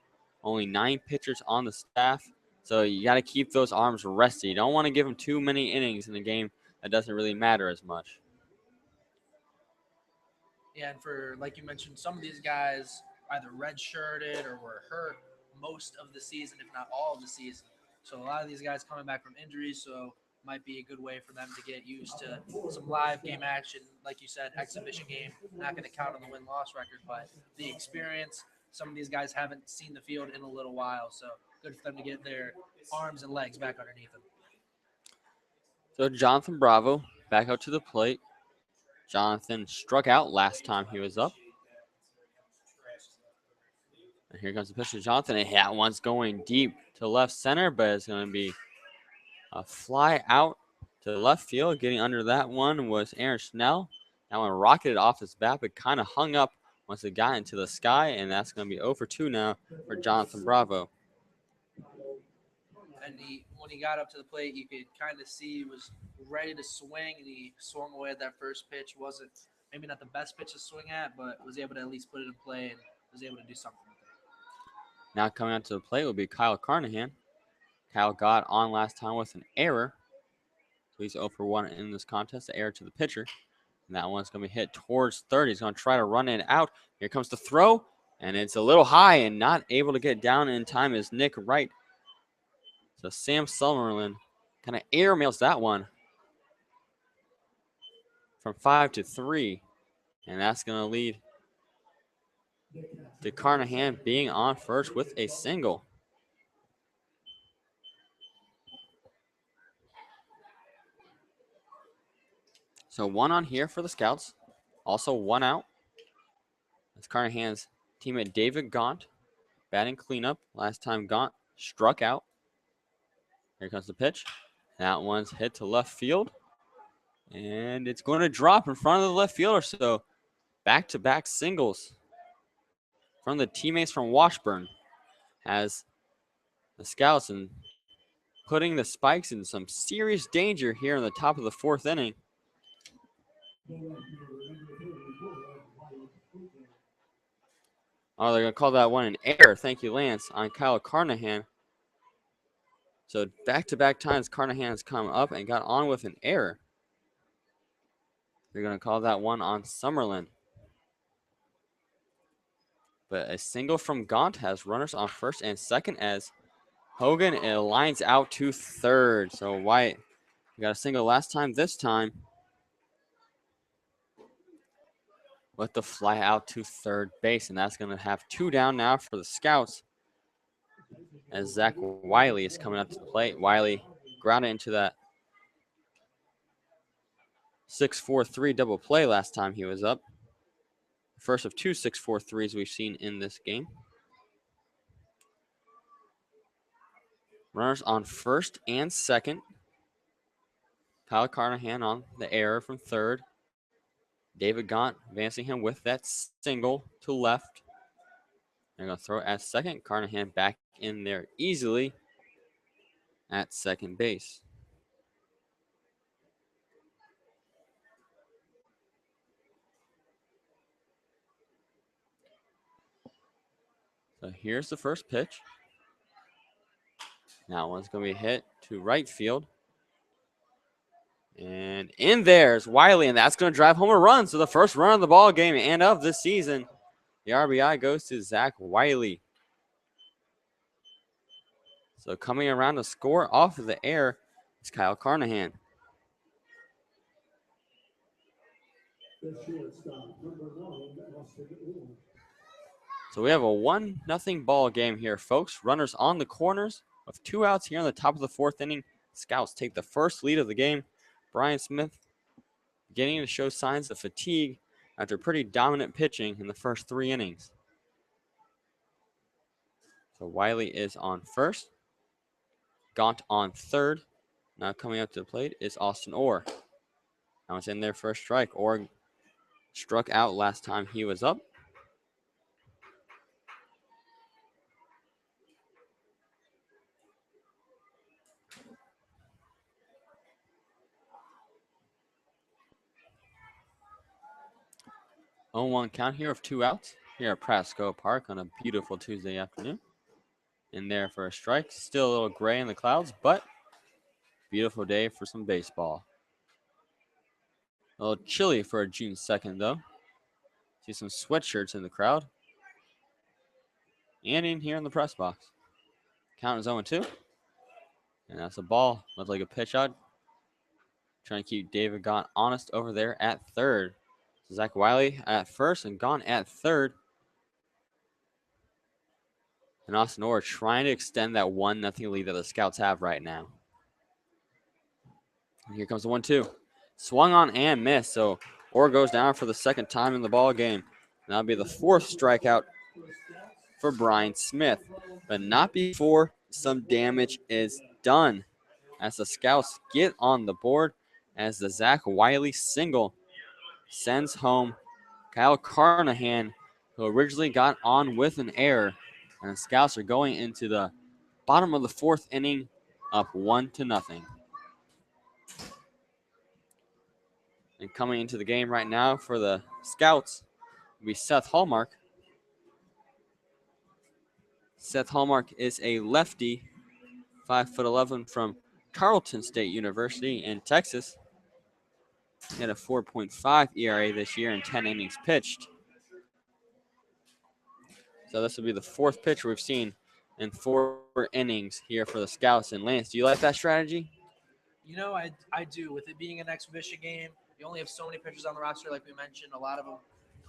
Only 9 pitchers on the staff. So you got to keep those arms rested. You don't want to give them too many innings in a game that doesn't really matter as much. Yeah, and for, like you mentioned, some of these guys either redshirted or were hurt most of the season, if not all of the season. So a lot of these guys coming back from injuries, so might be a good way for them to get used to some live game action. Like you said, exhibition game, not going to count on the win-loss record, but the experience, some of these guys haven't seen the field in a little while, so good for them to get their arms and legs back underneath them. So Jonathan Bravo back out to the plate. Jonathan struck out last time he was up. And here comes the pitch to Jonathan. And that one's going deep to left center, but it's going to be a fly out to left field. Getting under that one was Aaron Schnell. That one rocketed off his bat, but kind of hung up once it got into the sky, and that's going to be 0 for 2 now for Jonathan Bravo. And when he got up to the plate, you could kind of see he was ready to swing, and he swung away at that first pitch. Wasn't maybe not the best pitch to swing at, but was able to at least put it in play and was able to do something with it. Now coming out to the plate will be Kyle Carnahan. Kyle got on last time with an error. So he's 0 for 1 in this contest, the error to the pitcher. And that one's going to be hit towards third. He's going to try to run it out. Here comes the throw, and it's a little high and not able to get down in time is Nick Wright. So Sam Summerlin kind of airmails that one from 5 to 3. And that's going to lead to Carnahan being on first with a single. So 1 on here for the Scouts. Also 1 out. That's Carnahan's teammate David Gaunt batting cleanup. Last time Gaunt struck out. Here comes the pitch. That one's hit to left field. And it's going to drop in front of the left fielder. So back-to-back singles from the teammates from Washburn as the Scouts and putting the Spikes in some serious danger here in the top of the 4th inning. Oh, they're going to call that one an error. Thank you, Lance, on Kyle Carnahan. So back-to-back times Carnahan has come up and got on with an error. They're going to call that one on Summerlin. But a single from Gaunt has runners on first and second as Hogan lines out to third. So White got a single last time. This time with the fly out to third base. And that's going to have 2 down now for the Scouts as Zach Wiley is coming up to the plate. Wiley grounded into that 6-4-3 double play last time he was up. First of 2 6-4-3s we've seen in this game. Runners on first and second. Kyle Carnahan on the error from third. David Gaunt advancing him with that single to left. They're going to throw it at second. Carnahan back in there easily at second base. So here's the first pitch. Now one's going to be hit to right field. And in there's Wiley, and that's going to drive home a run. So the first run of the ball game and of the season, the RBI goes to Zach Wiley. So coming around to score off of the air is Kyle Carnahan. So we have a 1-0 ball game here, folks. Runners on the corners with 2 outs here in the top of the 4th inning. Scouts take the first lead of the game. Brian Smith beginning to show signs of fatigue after pretty dominant pitching in the first 3 innings. So Wiley is on first. Gaunt on third. Now coming up to the plate is Austin Orr. Now it's in there for a strike. Orr struck out last time he was up. Oh, 1 count here of 2 outs here at Prasco Park on a beautiful Tuesday afternoon. In there for a strike. Still a little gray in the clouds, but beautiful day for some baseball. A little chilly for a June 2nd, though. See some sweatshirts in the crowd. And in here in the press box. Count is 0-2. And that's a ball. Looks like a pitch out. Trying to keep David Gaunt honest over there at third. So Zach Wiley at first and Gaunt at third. And Austin Orr trying to extend that 1-0 lead that the Scouts have right now. And here comes the 1-2. Swung on and missed, so Orr goes down for the second time in the ball game. That'll be the 4th strikeout for Brian Smith, but not before some damage is done, as the Scouts get on the board as the Zach Wiley single sends home Kyle Carnahan, who originally got on with an error. And the Scouts are going into the bottom of the 4th inning up 1-0. And coming into the game right now for the Scouts will be Seth Hallmark. Seth Hallmark is a lefty, 5'11" from Tarleton State University in Texas. He had a 4.5 ERA this year in 10 innings pitched. So this will be the 4th pitcher we've seen in 4 innings here for the Scouts. And Lance, do you like that strategy? You know, I do. With it being an exhibition game, you only have so many pitchers on the roster, like we mentioned. A lot of them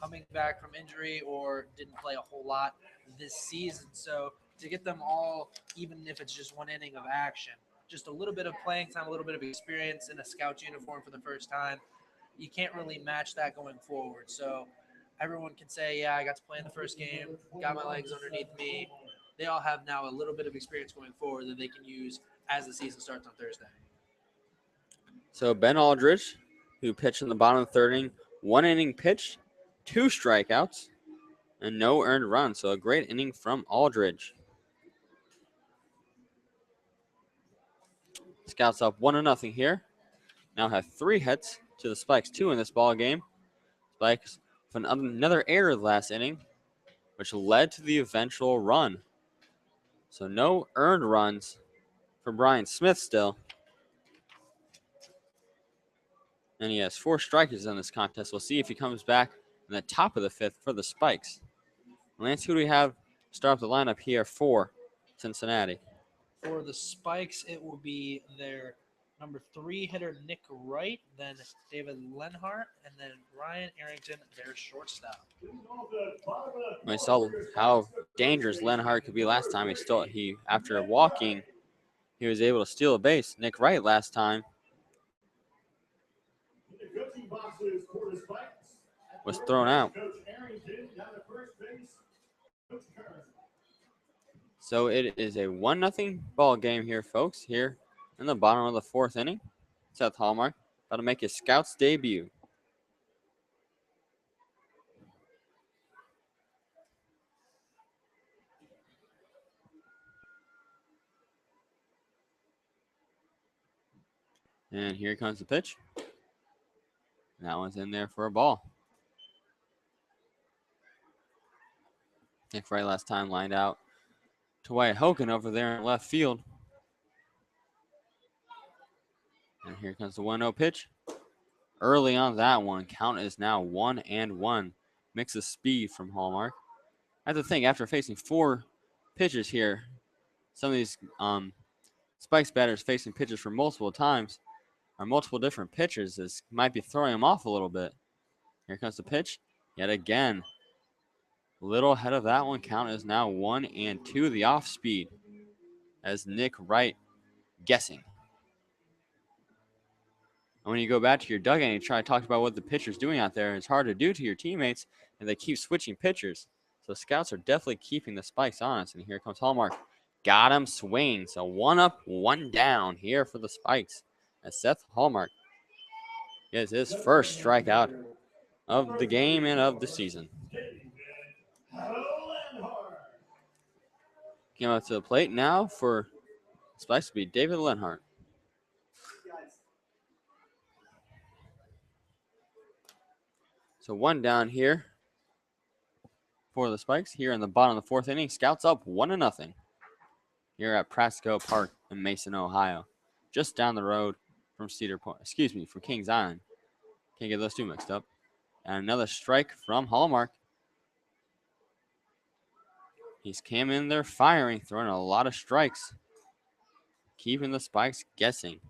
coming back from injury or didn't play a whole lot this season. So to get them all, even if it's just 1 inning of action, just a little bit of playing time, a little bit of experience in a Scout uniform for the first time, you can't really match that going forward. So everyone can say, yeah, I got to play in the first game, got my legs underneath me. They all have now a little bit of experience going forward that they can use as the season starts on Thursday. So Ben Aldridge, who pitched in the bottom of the 3rd inning, 1 inning pitched, 2 strikeouts, and no earned runs. So a great inning from Aldridge. Scouts up 1-0 here. Now have 3 hits to the Spikes 2 in this ball game. Spikes with another error last inning, which led to the eventual run. So no earned runs for Brian Smith still. And he has 4 strikeouts in this contest. We'll see if he comes back in the top of the 5th for the Spikes. Lance, who do we have start up the lineup here for Cincinnati? For the Spikes, it will be their number 3 hitter, Nick Wright, then David Lenhart, and then Ryan Arrington, their shortstop. We saw how dangerous Lenhart could be last time. He after walking, he was able to steal a base. Nick Wright last time was thrown out. So it is a 1-0 ball game here, folks, here in the bottom of the 4th inning. Seth Hallmark about to make his Scouts debut. And here comes the pitch. That one's in there for a ball. Nick Wright last time lined out to Wyatt Hogan over there in left field. And here comes the 1-0 pitch. Early on that one, count is now 1-1. Mix of speed from Hallmark. I have to think, after facing 4 pitches here, some of these Spikes batters facing pitches for multiple times or multiple different pitchers, this might be throwing them off a little bit. Here comes the pitch. Yet again, little ahead of that one. Count is now 1-2. The off speed as Nick Wright guessing. And when you go back to your dugout and you try to talk about what the pitcher's doing out there, it's hard to do to your teammates, and they keep switching pitchers. So Scouts are definitely keeping the Spikes honest. And here comes Hallmark. Got him swinging. So 1 up, 1 down here for the Spikes. As Seth Hallmark gets his first strikeout of the game and of the season. Came up to the plate now for Spikes to be David Lenhart. So 1 down here for the Spikes here in the bottom of the 4th inning. Scouts up 1-0 here at Prasco Park in Mason, Ohio. Just down the road from from Kings Island. Can't get those 2 mixed up. And another strike from Hallmark. He's came in there firing, throwing a lot of strikes, keeping the Spikes guessing.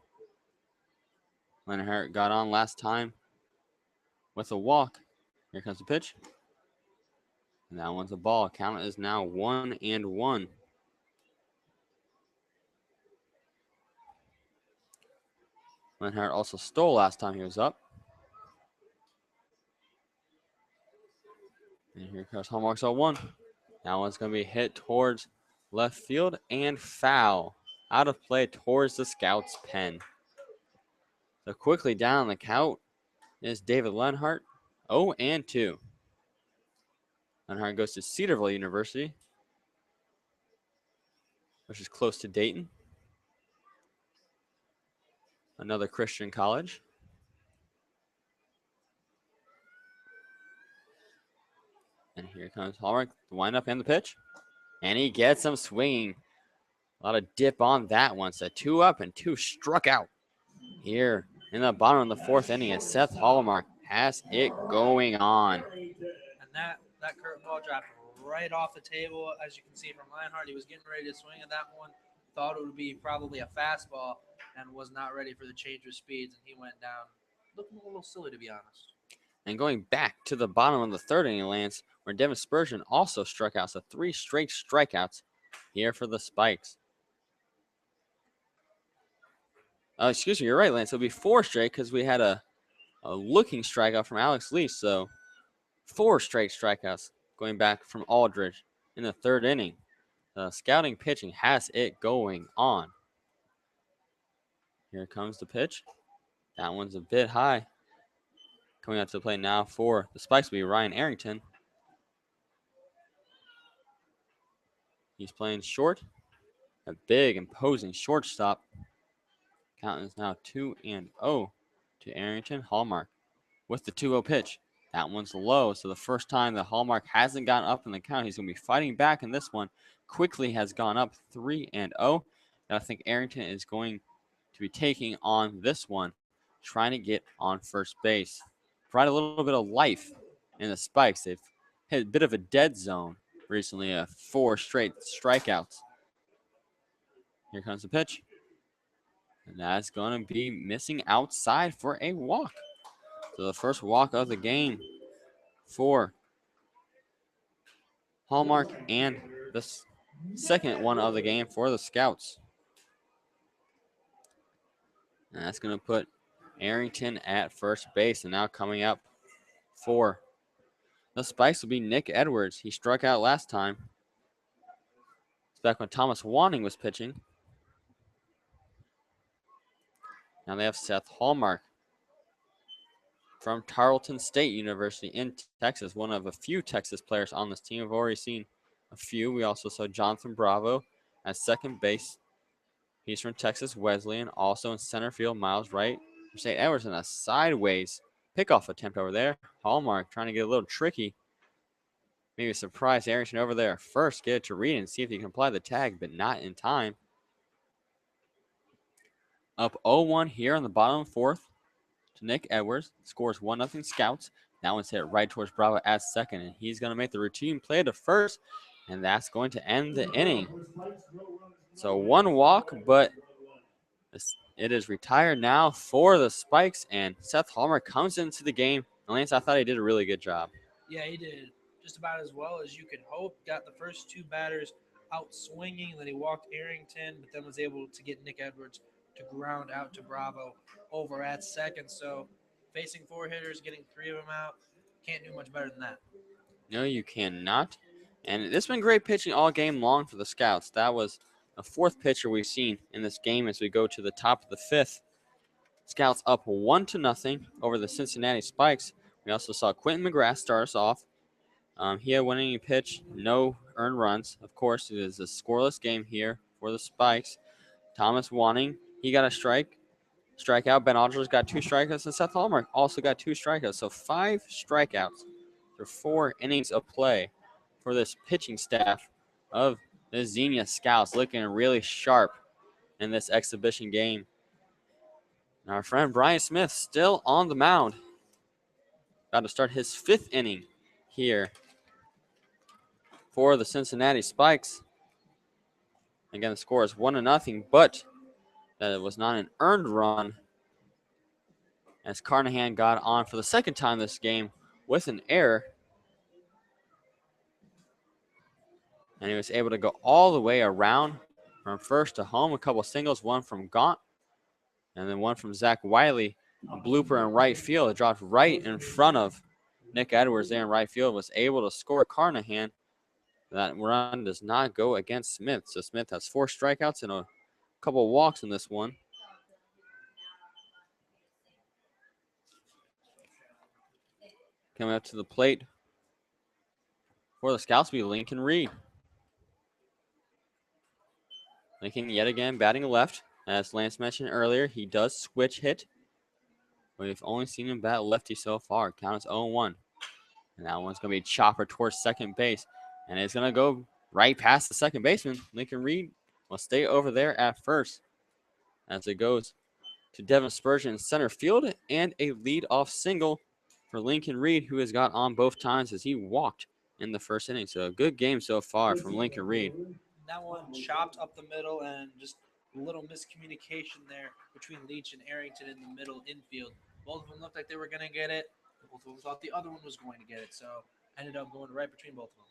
Lenhart got on last time with a walk. Here comes the pitch. And that one's a ball. Count is now 1-1. Lenhart also stole last time he was up. And here comes Hallmark's 0-1. That one's going to be hit towards left field and foul. Out of play towards the Scouts' pen. So quickly down the count is David Lenhart. 0-2. Lenhart goes to Cedarville University, which is close to Dayton. Another Christian college. And here comes Hallmark, the windup and the pitch. And he gets him swinging. A lot of dip on that one. So 2 up and 2 struck out. Here in the bottom of the 4th inning, as Seth Hallmark has it going on. And that curveball dropped right off the table. As you can see from Lionheart, he was getting ready to swing at that one. Thought it would be probably a fastball and was not ready for the change of speeds. And he went down looking a little silly, to be honest. And going back to the bottom of the 3rd inning, Lance, where Devin Spurgeon also struck out. So 3 straight strikeouts here for the Spikes. Excuse me, you're right, Lance. It'll be 4 straight because we had a looking strikeout from Alex Lee. So 4 straight strikeouts going back from Aldridge in the 3rd inning. The scouting pitching has it going on. Here comes the pitch. That one's a bit high. Coming out to the plate now for the Spikes will be Ryan Arrington. He's playing short. A big, imposing shortstop. Count is now 2-0 to Arrington. Hallmark with the 2-0 pitch. That one's low, so the first time that Hallmark hasn't gotten up in the count, he's going to be fighting back in this one. Quickly has gone up 3-0. And I think Arrington is going to be taking on this one, trying to get on first base. Provide a little bit of life in the Spikes. They've hit a bit of a dead zone recently, 4 straight strikeouts. Here comes the pitch. And that's going to be missing outside for a walk. So the first walk of the game for Hallmark and the second one of the game for the Scouts. And that's going to put Arrington at first base. And now coming up for the Spikes will be Nick Edwards. He struck out last time. It's back when Thomas Wanning was pitching. Now they have Seth Hallmark from Tarleton State University in Texas, one of a few Texas players on this team. We've already seen a few. We also saw Jonathan Bravo at second base. He's from Texas Wesleyan. Also in center field, Miles Wright. St. Edwards in a sideways pickoff attempt over there. Hallmark trying to get a little tricky. Maybe surprise Arrington over there first. Get it to Reed and see if he can apply the tag, but not in time. Up 0-1 here in the bottom 4th to Nick Edwards. Scores 1-0 Scouts. That one's hit right towards Bravo at second, and he's going to make the routine play to first, and that's going to end the inning. So 1 walk, but it is retired now for the Spikes, and Seth Hallmark comes into the game. And Lance, I thought he did a really good job. Yeah, he did just about as well as you could hope. Got the first 2 batters out swinging, then he walked Arrington, but then was able to get Nick Edwards to ground out to Bravo over at second. So facing 4 hitters, getting 3 of them out, can't do much better than that. No, you cannot. And it's been great pitching all game long for the Scouts. That was the 4th pitcher we've seen in this game as we go to the top of the 5th. Scouts up 1-0 over the Cincinnati Spikes. We also saw Quentin McGrath start us off. He had winning pitch, no earned runs. Of course, it is a scoreless game here for the Spikes. Thomas Wanning, he got a strikeout. Ben Aldridge got 2 strikeouts, and Seth Hallmark also got 2 strikeouts. So 5 strikeouts for 4 innings of play for this pitching staff of the Xenia Scouts, looking really sharp in this exhibition game. Now our friend Brian Smith still on the mound. About to start his 5th inning here for the Cincinnati Spikes. Again, the score is 1-0, but that was not an earned run as Carnahan got on for the second time this game with an error. And he was able to go all the way around from first to home. A couple singles, one from Gaunt. And then one from Zach Wiley, a blooper in right field. It dropped right in front of Nick Edwards there in right field. Was able to score Carnahan. That run does not go against Smith. So Smith has 4 strikeouts and a couple walks in this one. Coming up to the plate for the Scouts will be Lincoln Reed. Lincoln yet again batting left. As Lance mentioned earlier, he does switch hit. We've only seen him bat lefty so far. Count is 0-1. And that one's going to be a chopper towards second base. And it's going to go right past the second baseman. Lincoln Reed will stay over there at first as it goes to Devin Spurgeon in center field and a leadoff single for Lincoln Reed, who has got on both times as he walked in the first inning. So a good game so far from Lincoln Reed. That one chopped up the middle and just a little miscommunication there between Leach and Arrington in the middle infield. Both of them looked like they were going to get it. Both of them thought the other one was going to get it. So ended up going right between both of them.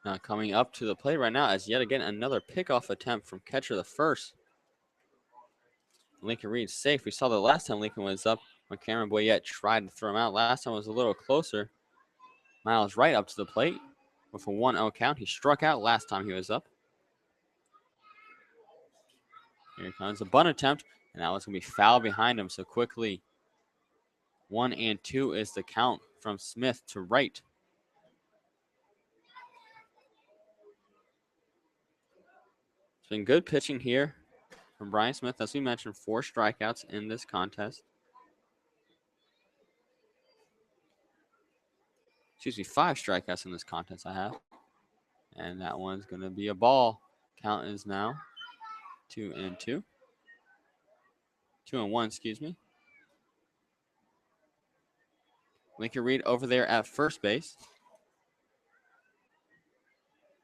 Now coming up to the plate right now is yet again another pickoff attempt from catcher the first. Lincoln Reed's safe. We saw the last time Lincoln was up when Cameron Boyette tried to throw him out. Last time was a little closer. Miles right up to the plate with a 1-0 count. He struck out last time he was up. Here comes a bunt attempt, and that was going to be foul behind him. So quickly, 1-2 is the count from Smith to right. It's been good pitching here from Brian Smith. As we mentioned, 4 strikeouts in this contest. Excuse me, 5 strikeouts in this contest I have. And that one's going to be a ball. Count is now 2-2. 2-1, excuse me. Lincoln Reed over there at first base.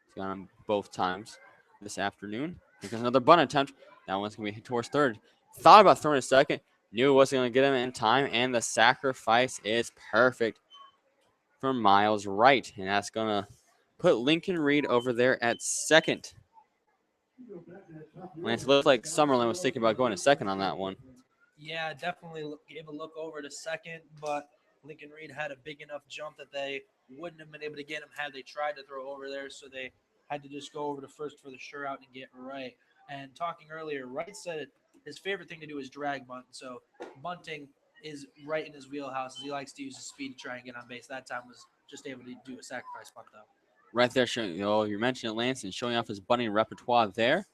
He's got him both times this afternoon. Here comes another bunt attempt. That one's going to be towards third. Thought about throwing a second. Knew it wasn't going to get him in time. And the sacrifice is perfect from Miles right. And that's going to put Lincoln Reed over there at second. Lance, looked like Summerlin was thinking about going to second on that one. Yeah, definitely gave a look over to second, but Lincoln Reed had a big enough jump that they wouldn't have been able to get him had they tried to throw over there, so they had to just go over to first for the sure out and get right. And talking earlier, Wright said his favorite thing to do is drag bunt, so bunting is right in his wheelhouse as he likes to use his speed to try and get on base. That time was just able to do a sacrifice bunt, though. Right there, showing, you mentioned it, Lance, and showing off his bunting repertoire there.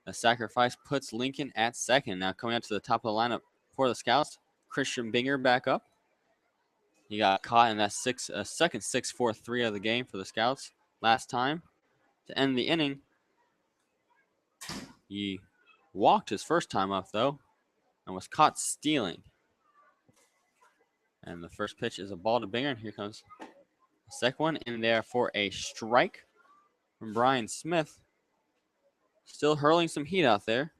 The sacrifice puts Lincoln at second. Now coming up to the top of the lineup for the Scouts, Christian Binger back up. He got caught in that second 6-4-3 of the game for the Scouts last time. To end the inning, he walked his first time up, though, and was caught stealing. And the first pitch is a ball to Binger, and here comes the second one in there for a strike from Brian Smith. Still hurling some heat out there.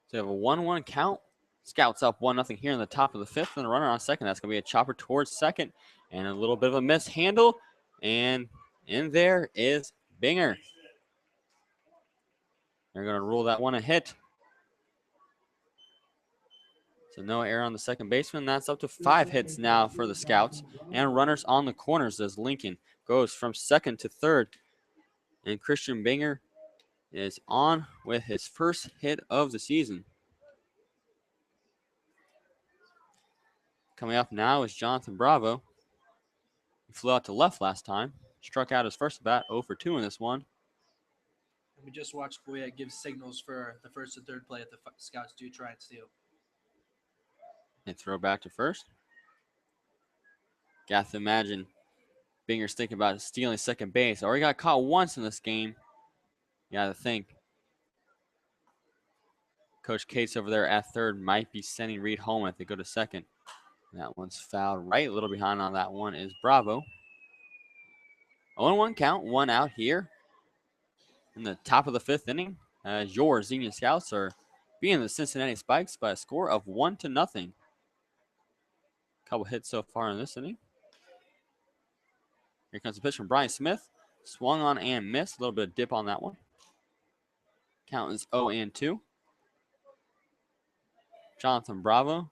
So you have a 1-1 count. Scouts up 1-0 here in the top of the fifth, and a runner on second. That's going to be a chopper towards second, and a little bit of a mishandle. And in there is Binger. They're going to rule that one a hit. So no error on the second baseman. That's up to 5 hits now for the Scouts. And runners on the corners as Lincoln goes from second to third. And Christian Binger is on with his first hit of the season. Coming up now is Jonathan Bravo. He flew out to left last time. Struck out his first at bat, 0 for 2 in this one. And we just watched Boyette give signals for the first and third play that the Scouts do try and steal. And throw back to first. Got to imagine Binger's thinking about stealing second base. Already got caught once in this game. You got to think. Coach Cates over there at third might be sending Reed home if they go to second. That one's fouled right. A little behind on that one is Bravo. 0-1 count, 1 out here in the top of the fifth inning. As your Xenia Scouts are beating the Cincinnati Spikes by a score of 1-0. Couple hits so far in this inning. Here comes the pitch from Brian Smith. Swung on and missed. A little bit of dip on that one. Count is 0-2. Jonathan Bravo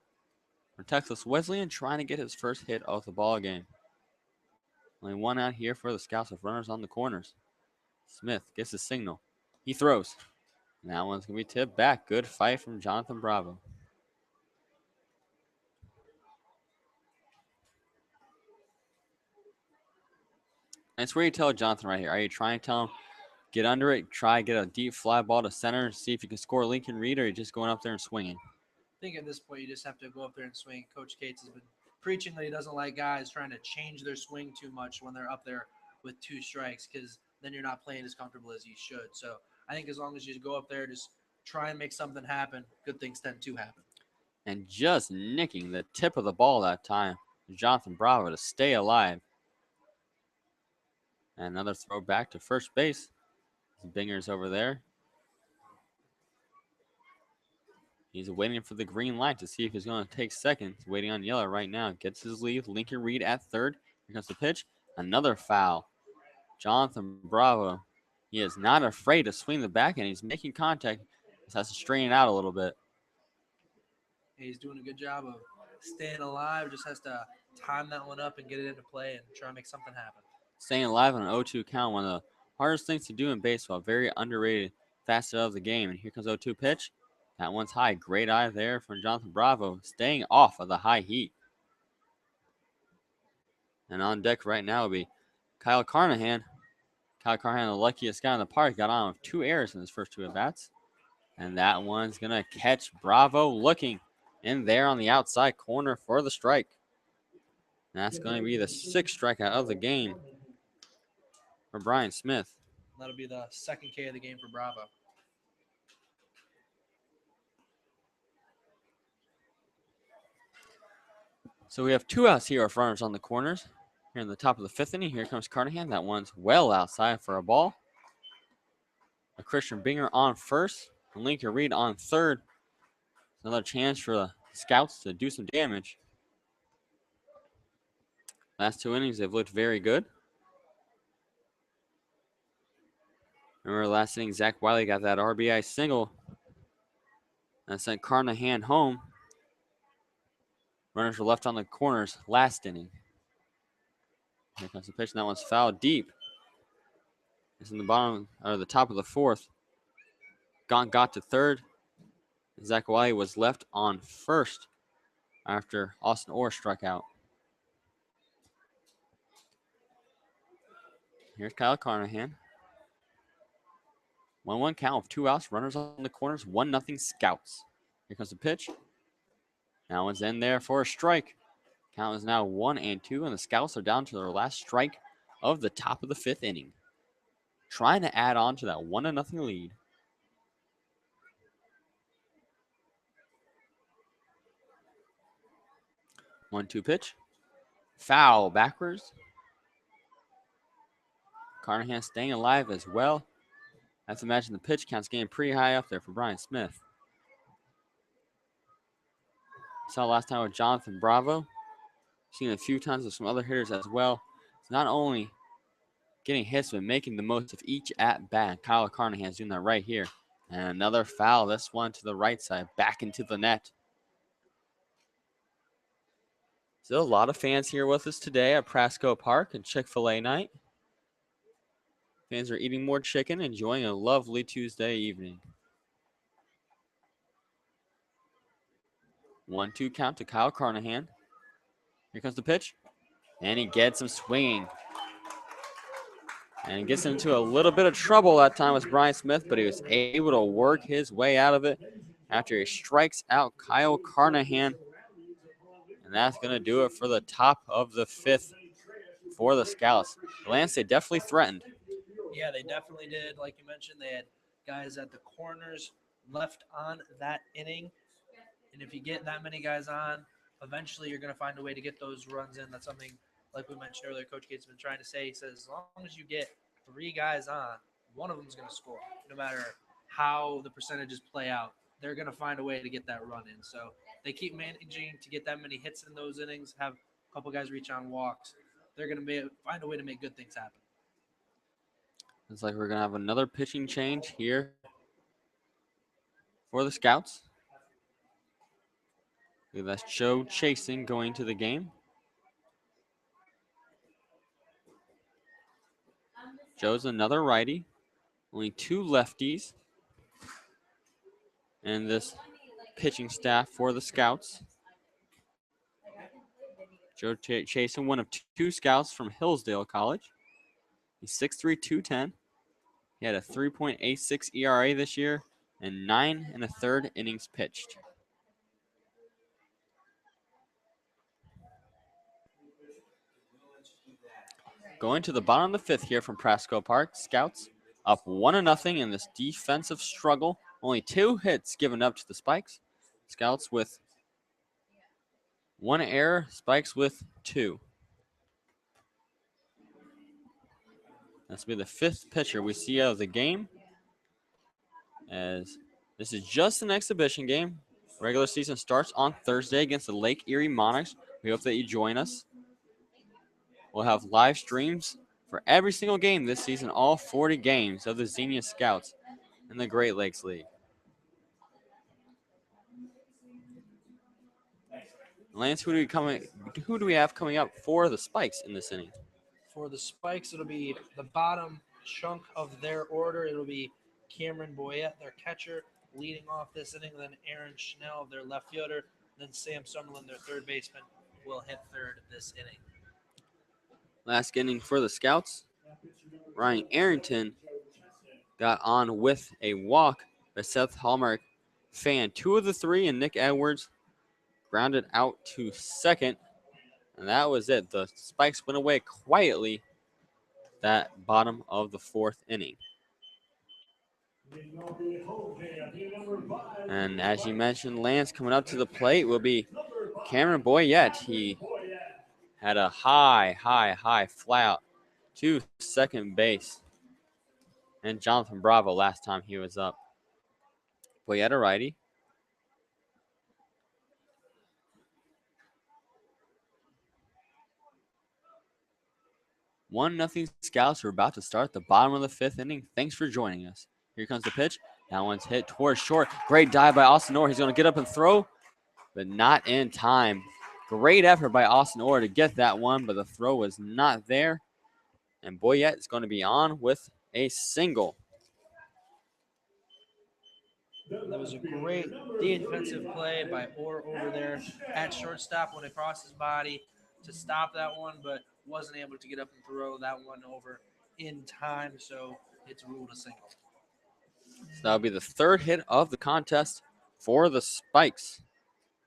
from Texas Wesleyan trying to get his first hit of the ball game. Only one out here for the Scouts with runners on the corners. Smith gets his signal. He throws. And that one's going to be tipped back. Good fight from Jonathan Bravo. That's where you tell Jonathan right here. Are you trying to tell him, get under it, try get a deep fly ball to center and see if you can score Lincoln Reed, or are you just going up there and swinging? I think at this point you just have to go up there and swing. Coach Cates has been preaching that he doesn't like guys trying to change their swing too much when they're up there with 2 strikes, because then you're not playing as comfortable as you should. So I think as long as you go up there, just try and make something happen, good things tend to happen. And just nicking the tip of the ball that time, Jonathan Bravo to stay alive. And another throw back to first base. Binger's over there. He's waiting for the green light to see if he's going to take second. He's waiting on yellow right now. Gets his lead. Lincoln Reed at third. Here comes the pitch. Another foul. Jonathan Bravo. He is not afraid to swing the back end. He's making contact. Just has to straighten it out a little bit. He's doing a good job of staying alive. Just has to time that one up and get it into play and try and make something happen. Staying alive on an 0-2 count, one of the hardest things to do in baseball. Very underrated facet of the game. And here comes 0-2 pitch. That one's high. Great eye there from Jonathan Bravo, staying off of the high heat. And on deck right now will be Kyle Carnahan. Kyle Carnahan, the luckiest guy in the park, got on with 2 errors in his first 2 at-bats. And that one's going to catch Bravo looking in there on the outside corner for the strike. And that's going to be the 6th strikeout of the game for Brian Smith. That'll be the 2nd K of the game for Bravo. So we have 2 outs here with runners on the corners. Here in the top of the 5th inning, here comes Carnahan. That one's well outside for a ball. A Christian Binger on first. And Lincoln Reed on third. Another chance for the Scouts to do some damage. Last 2 innings, they've looked very good. Remember last inning, Zach Wiley got that RBI single and sent Carnahan home. Runners were left on the corners last inning. Here comes the pitch, and that one's fouled deep. It's in the bottom, or the top of the 4th. Gaunt got to third. Zach Wiley was left on first after Austin Orr struck out. Here's Kyle Carnahan. 1-1 count with 2 outs. Runners on the corners. 1-0 Scouts. Here comes the pitch. That one's in there for a strike. Count is now 1-2, and the Scouts are down to their last strike of the top of the 5th inning. Trying to add on to that 1-0 lead. One-two pitch. Foul backwards. Carnahan staying alive as well. I have to imagine the pitch count's getting pretty high up there for Brian Smith. Saw last time with Jonathan Bravo. Seen a few times with some other hitters as well. It's not only getting hits, but making the most of each at-bat. Kyle Carnahan's doing that right here. And another foul. This one to the right side, back into the net. Still a lot of fans here with us today at Prasco Park and Chick-fil-A night. Fans are eating more chicken, enjoying a lovely Tuesday evening. 1-2 count to Kyle Carnahan. Here comes the pitch. And he gets him swinging. And gets into a little bit of trouble that time with Brian Smith, but he was able to work his way out of it after he strikes out Kyle Carnahan. And that's going to do it for the top of the 5th for the Scouts. Lance, they definitely threatened. Yeah, they definitely did. Like you mentioned, they had guys at the corners left on that inning. And if you get that many guys on, eventually you're going to find a way to get those runs in. That's something, like we mentioned earlier, Coach Gates has been trying to say. He says, as long as you get 3 guys on, one of them is going to score. No matter how the percentages play out, they're going to find a way to get that run in. So they keep managing to get that many hits in those innings, have a couple guys reach on walks. they're going to find a way to make good things happen. Looks like we're going to have another pitching change here for the Scouts. That's Joe Chasen going to the game. Joe's another righty. Only 2 lefties in this pitching staff for the Scouts. Joe Chasen, one of 2 Scouts from Hillsdale College. He's 6'3", 210. He had a 3.86 ERA this year and 9 1/3 innings pitched. Going to the bottom of the 5th here from Prasco Park. Scouts up 1-0 in this defensive struggle. Only 2 hits given up to the Spikes. Scouts with 1 error, Spikes with 2. This will be the 5th pitcher we see out of the game, as this is just an exhibition game. Regular season starts on Thursday against the Lake Erie Monarchs. We hope that you join us. We'll have live streams for every single game this season, all 40 games of the Xenia Scouts in the Great Lakes League. Lance, who do we have coming up for the Spikes in this inning? For the Spikes, it'll be the bottom chunk of their order. It'll be Cameron Boyette, their catcher, leading off this inning. Then Aaron Schnell, their left fielder. Then Sam Summerlin, their third baseman, will hit third this inning. Last inning for the Scouts. Ryan Arrington got on with a walk, but Seth Hallmark fanned 2 of the 3, and Nick Edwards grounded out to second. And that was it. The Spikes went away quietly that bottom of the 4th inning. And as you mentioned, Lance, coming up to the plate will be Cameron Boyette. He had a high fly out to second base. And Jonathan Bravo last time he was up. Boyette a righty. One nothing Scouts are about to start the bottom of the 5th inning. Thanks for joining us. Here comes the pitch. That one's hit towards short. Great dive by Austin Orr. He's going to get up and throw, but not in time. Great effort by Austin Orr to get that one, but the throw was not there. And Boyette is going to be on with a single. That was a great defensive play by Orr over there at shortstop when it crossed his body to stop that one, but wasn't able to get up and throw that one over in time, so it's ruled a single. So that'll be the 3rd hit of the contest for the Spikes.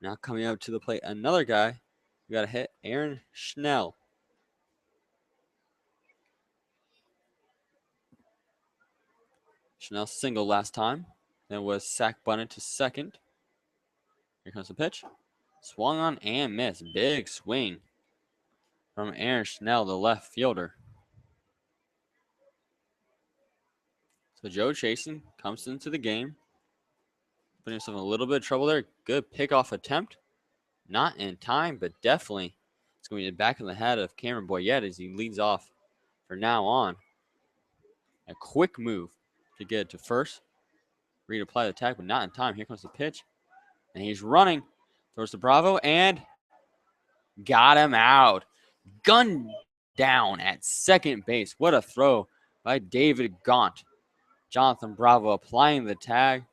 Now coming up to the plate, another guy. We got a hit, Aaron Schnell. Schnell single last time. Then was sack bunted to second. Here comes the pitch. Swung on and missed. Big swing from Aaron Schnell, the left fielder. So Joe Chasen comes into the game, putting himself in a little bit of trouble there. Good pickoff attempt. Not in time, but definitely it's going to be the back of the head of Cameron Boyette as he leads off for now on. A quick move to get it to first. Reapply the tag, but not in time. Here comes the pitch. And he's running. Throws to Bravo and got him out. Gunned down at second base. What a throw by David Gaunt. Jonathan Bravo applying the tag.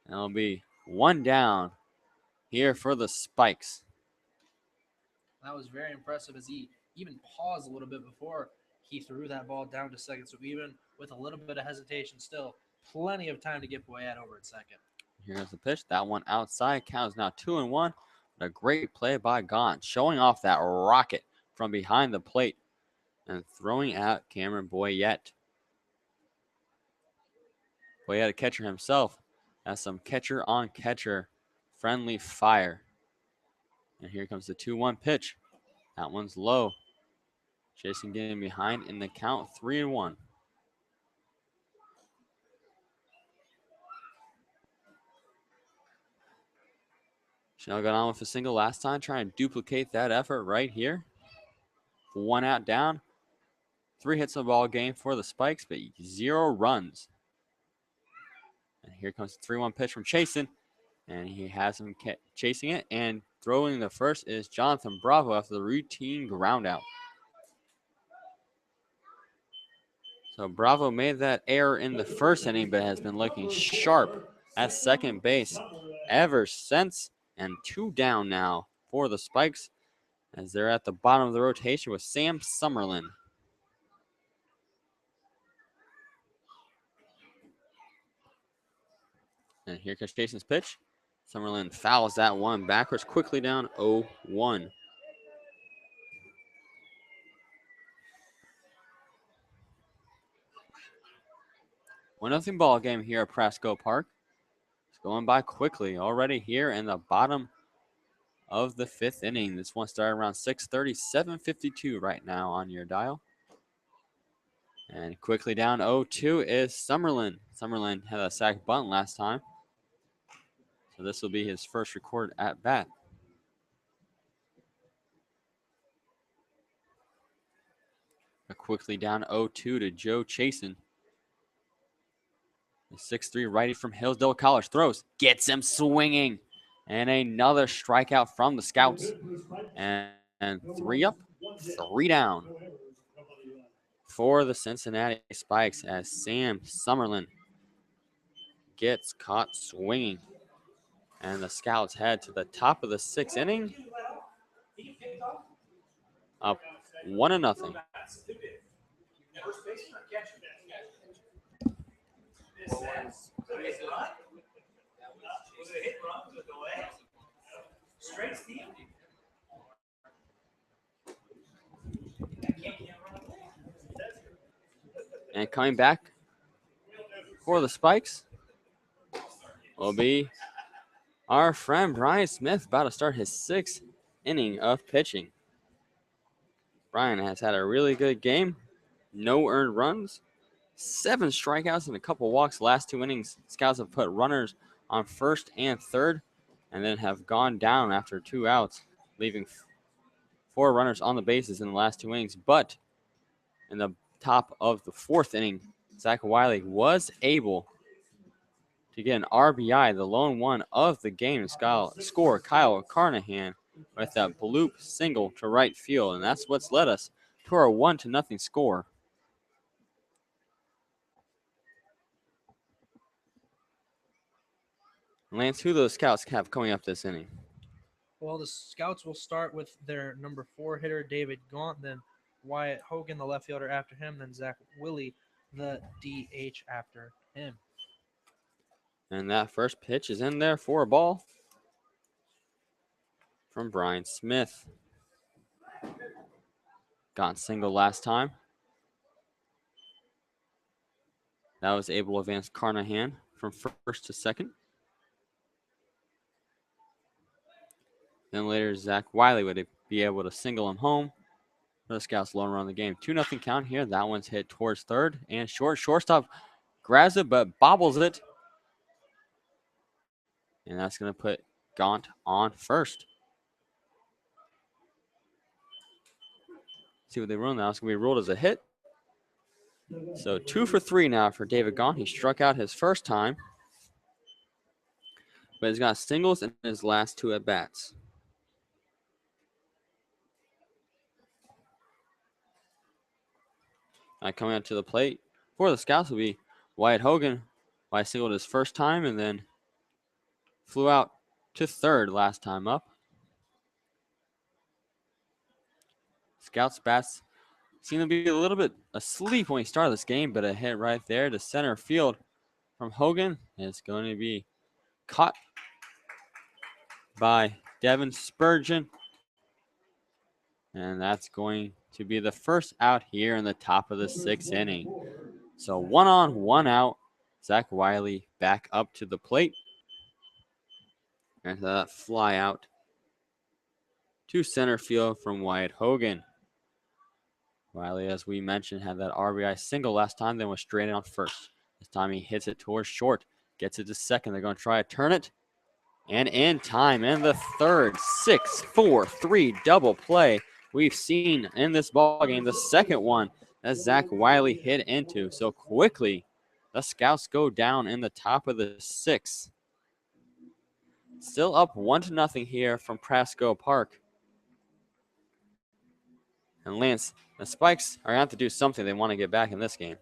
And it'll be 1 down here for the Spikes. That was very impressive as he even paused a little bit before he threw that ball down to second. So even with a little bit of hesitation still, plenty of time to get Boyette over at second. Here's the pitch. That one outside. Count is now 2-1. But a great play by Gaunt, showing off that rocket from behind the plate and throwing out Cameron Boyette. Boyette, a catcher himself, has some catcher-on-catcher friendly fire. And here comes the 2-1 pitch. That one's low. Jason getting behind in the count, 3-1. Schnell got on with a single last time, trying to duplicate that effort right here. 1 out down. 3 hits in the ball game for the Spikes, but 0 runs. And here comes the 3-1 pitch from Chasen. And he has him chasing it. And throwing the first is Jonathan Bravo after the routine ground out. So Bravo made that error in the first inning, but has been looking sharp at second base ever since. And 2 down now for the Spikes as they're at the bottom of the rotation with Sam Summerlin. And here comes Jason's pitch. Summerlin fouls that one backwards quickly down 0-1. One nothing ball game here at Prasco Park. It's going by quickly already here in the bottom of the 5th inning. This one started around 6:30, 7:52 right now on your dial. And quickly down 0-2 is Summerlin. Summerlin had a sac bunt last time. So this will be his first record at bat. Quickly down 0-2 to Joe Chasen. The 6'3 righty from Hillsdale College throws, gets him swinging. And another strikeout from the Scouts. And 3 up, 3 down for the Cincinnati Spikes as Sam Summerlin gets caught swinging. And the Scouts head to the top of the 6th inning, up 1-0. And coming back for the Spikes will be our friend Brian Smith, about to start his 6th inning of pitching. Brian has had a really good game. No earned runs, 7 strikeouts and a couple walks. Last 2 innings, Scouts have put runners on first and third and then have gone down after 2 outs, leaving 4 runners on the bases in the last 2 innings. But in the top of the 4th inning, Zach Wiley was able to get an RBI, the lone one of the game, to score Kyle Carnahan with that bloop single to right field. And that's what's led us to our 1-0 score. Lance, who those Scouts have coming up this inning? Well, the Scouts will start with their number 4 hitter, David Gaunt, then Wyatt Hogan, the left fielder, after him, then Zach Willie, the DH, after him. And that first pitch is in there for a ball from Brian Smith. Got single last time. That was able to advance Carnahan from first to second. Then later, Zach Wiley would be able to single him home. The Scouts lone run the game. 2-0 count here. That one's hit towards third and short. Shortstop grabs it but bobbles it. And that's going to put Gaunt on first. See what they rule now. It's going to be ruled as a hit. So 2 for 3 now for David Gaunt. He struck out his first time, but he's got singles in his last 2 at-bats. Coming out to the plate for the Scouts will be Wyatt Hogan. Wyatt singled his first time and then flew out to third last time up. Scouts bats seem to be a little bit asleep when we started this game, but a hit right there to center field from Hogan is going to be caught by Devin Spurgeon. And that's going to be the first out here in the top of the 6th inning. So 1 on, 1 out. Zach Wiley back up to the plate. And that fly out to center field from Wyatt Hogan. Wiley, as we mentioned, had that RBI single last time, then was straight on first. This time he hits it towards short, gets it to second. They're going to try to turn it. And in time, in the third, 6-4-3 double play we've seen in this ball game. The second one that Zach Wiley hit into. So quickly, the Scouts go down in the top of the 6th. Still up 1-0 here from Prasco Park. And Lance, the Spikes are going to have to do something. They want to get back in this game.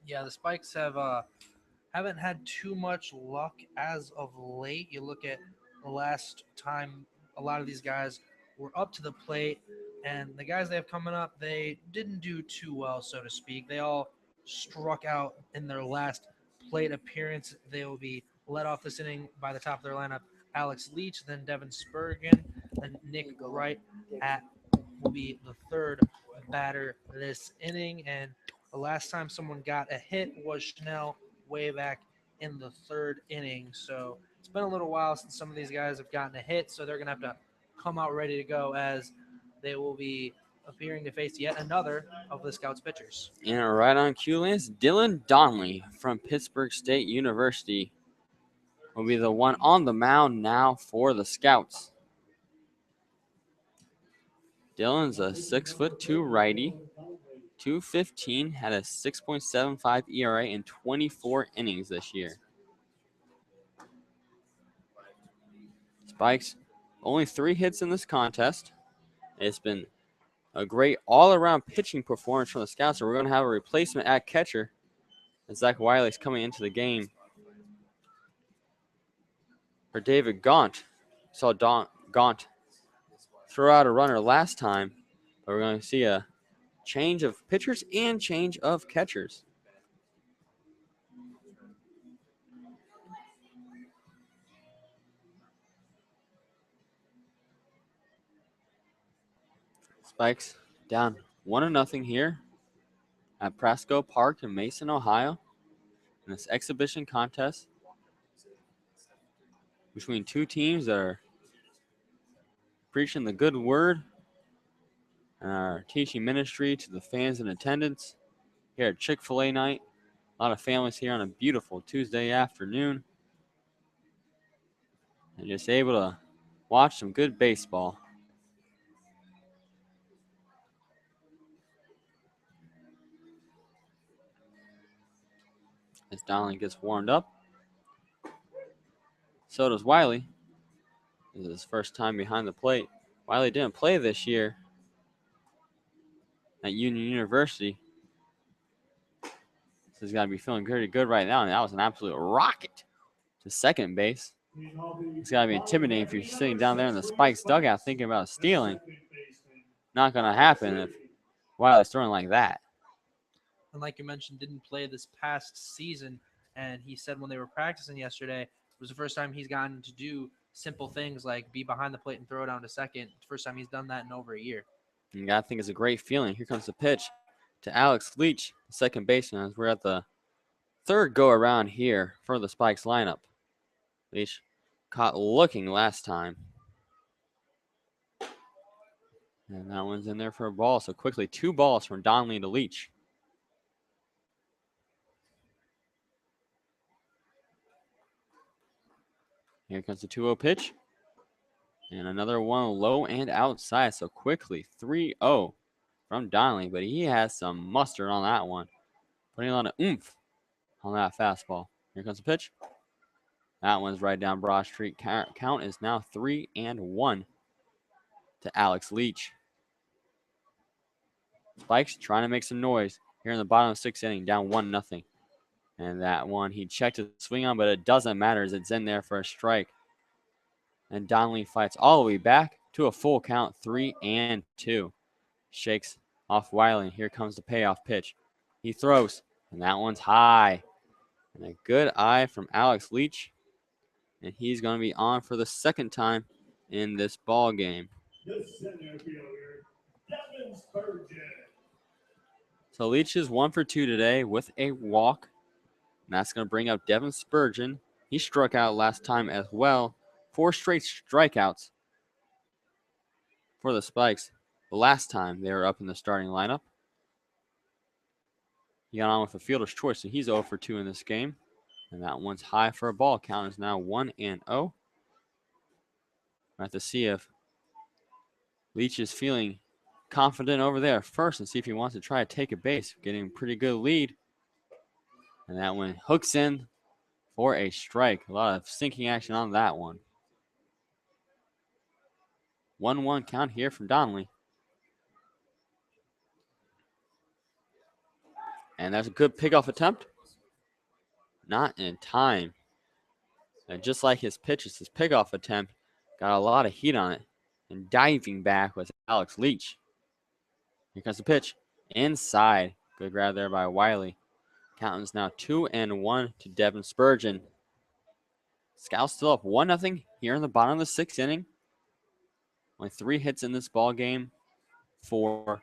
Yeah, the Spikes haven't had too much luck as of late. You look at the last time a lot of these guys were up to the plate, and the guys they have coming up, they didn't do too well, so to speak. They all struck out in their last plate appearance. They will be led off this inning by the top of their lineup, Alex Leach, then Devin Spurgeon, then Nick Wright will be the third batter this inning. And the last time someone got a hit was Chanel way back in the 3rd inning. So it's been a little while since some of these guys have gotten a hit, so they're going to have to come out ready to go as they will be appearing to face yet another of the Scouts pitchers. And right on cue, Lance, Dylan Donnelly from Pittsburgh State University will be the one on the mound now for the Scouts. Dylan's a 6'2" righty, 215, had a 6.75 ERA in 24 innings this year. Spikes, only 3 hits in this contest. It's been a great all-around pitching performance from the Scouts, so we're going to have a replacement at catcher as Zach Wiley's coming into the game for David Gaunt. Saw Gaunt throw out a runner last time, but we're going to see a change of pitchers and change of catchers. Spikes down 1-0 here at Prasco Park in Mason, Ohio, in this exhibition contest between 2 teams that are preaching the good word and are teaching ministry to the fans in attendance here at Chick-fil-A night. A lot of families here on a beautiful Tuesday afternoon and just able to watch some good baseball. As Donnelly gets warmed up, so does Wiley. This is his first time behind the plate. Wiley didn't play this year at Union University. So he's got to be feeling pretty good right now, and that was an absolute rocket to second base. It's got to be intimidating if you're sitting down there in the Spikes dugout thinking about stealing. Not going to happen if Wiley's throwing like that. And like you mentioned, didn't play this past season. And he said when they were practicing yesterday, it was the first time he's gotten to do simple things like be behind the plate and throw down to second. It's the first time he's done that in over a year. You got to think it's a great feeling. Here comes the pitch to Alex Leach, second baseman, as we're at the 3rd go-around here for the Spikes lineup. Leach caught looking last time. And that one's in there for a ball. So quickly, 2 balls from Donnelly to Leach. Here comes the 2-0 pitch. And another one low and outside. So quickly, 3-0 from Donnelly. But he has some mustard on that one. Putting a lot of oomph on that fastball. Here comes the pitch. That one's right down Broad Street. Count is now 3-1 to Alex Leach. Spikes trying to make some noise here in the bottom of the 6th inning, down 1-0. And that one he checked to swing on, but it doesn't matter as it's in there for a strike. And Donnelly fights all the way back to a full count, 3-2. Shakes off Wiley, and here comes the payoff pitch. He throws, and that one's high. And a good eye from Alex Leach. And he's going to be on for the 2nd time in this ball game. The center fielder, Devin Spurgeon. So Leach is 1 for 2 today with a walk. And that's going to bring up Devin Spurgeon. He struck out last time as well. 4 straight strikeouts for the Spikes. The last time they were up in the starting lineup. He got on with a fielder's choice, so he's 0 for 2 in this game. And that one's high for a ball. Count is now 1-0. We'll have to see if Leach is feeling confident over there first and see if he wants to try to take a base. Getting a pretty good lead. And that one hooks in for a strike. A lot of sinking action on that one. 1-1 count here from Donnelly. And that's a good pickoff attempt. Not in time. And just like his pitches, his pickoff attempt got a lot of heat on it. And diving back was Alex Leach. Here comes the pitch. Inside. Good grab there by Wiley. Count is now 2-1 to Devin Spurgeon. Scouts still up 1-0 here in the bottom of the 6th inning. Only 3 hits in this ball game for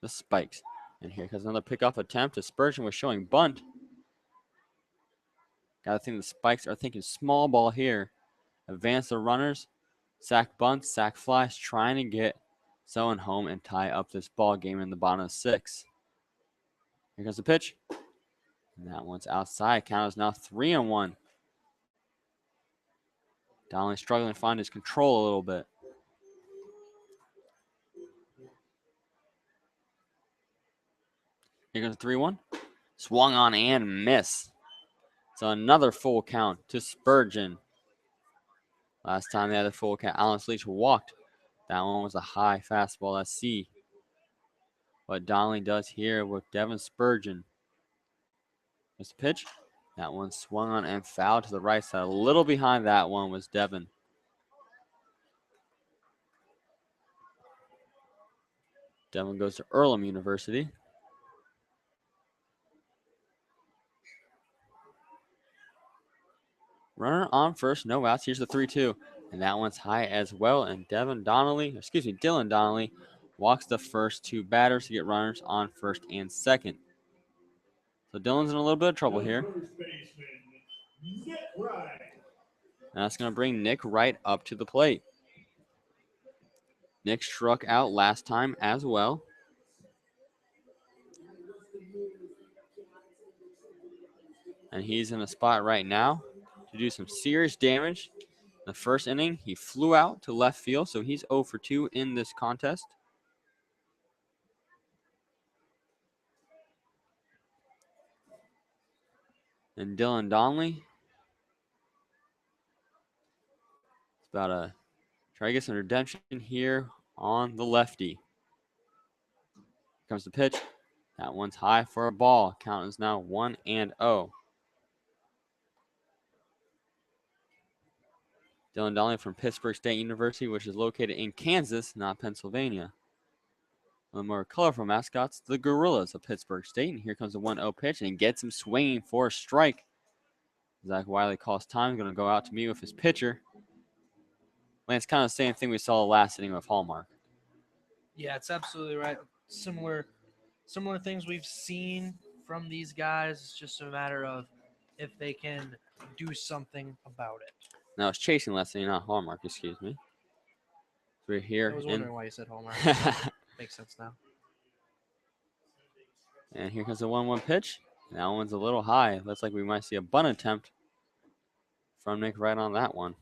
the Spikes. And here comes another pickoff attempt. As Spurgeon was showing bunt. Gotta think the Spikes are thinking small ball here. Advance the runners. Sack bunts, sack flies, trying to get someone home and tie up this ball game in the bottom of 6. Here comes the pitch. And that one's outside. Count is now 3-1. Donnelly struggling to find his control a little bit. Here goes 3-1. Swung on and miss. So another full count to Spurgeon. Last time they had a full count, Alex Leach walked. That one was a high fastball. Let's see what Donnelly does here with Devin Spurgeon. Here's the pitch. That one swung on and fouled to the right side. A little behind that one was Devin. Devin goes to Earlham University. Runner on first, no outs. Here's the 3-2. And that one's high as well. And Dylan Donnelly walks the first 2 batters to get runners on first and second. So Dylan's in a little bit of trouble here. And that's going to bring Nick Wright up to the plate. Nick struck out last time as well. And he's in a spot right now to do some serious damage. The first inning, he flew out to left field, so he's 0 for 2 in this contest. And Dylan Donnelly is about to try to get some redemption here on the lefty. Here comes the pitch. That one's high for a ball. Count is now 1-0. Dylan Donnelly from Pittsburgh State University, which is located in Kansas, not Pennsylvania. One of the more colorful mascots, the Gorillas of Pittsburgh State. And here comes the 1-0 pitch, and gets him swinging for a strike. Zach Wiley calls time, going to go out to meet with his pitcher. Lance, kind of the same thing we saw last inning with Hallmark. Yeah, it's absolutely right. Similar things we've seen from these guys. It's just a matter of if they can do something about it. Now it's chasing last inning, not Hallmark, excuse me. We're here. I was wondering why you said Hallmark. Makes sense now. And here comes the 1-1 pitch. That one's a little high. Looks like we might see a bunt attempt from Nick Wright on that one.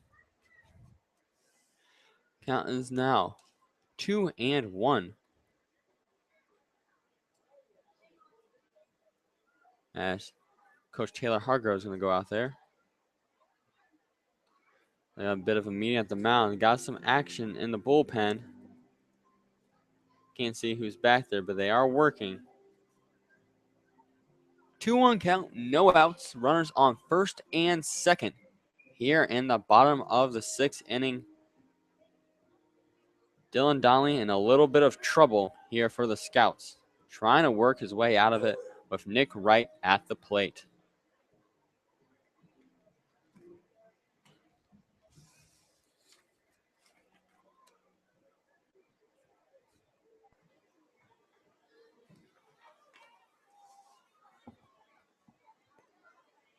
Count is now 2-1. As Coach Taylor Hargrove is going to go out there. They got a bit of a meeting at the mound. Got some action in the bullpen. Can't see who's back there, but they are working. 2-1 count, no outs. Runners on first and second here in the bottom of the 6th inning. Dylan Donnelly in a little bit of trouble here for the Scouts. Trying to work his way out of it with Nick Wright at the plate.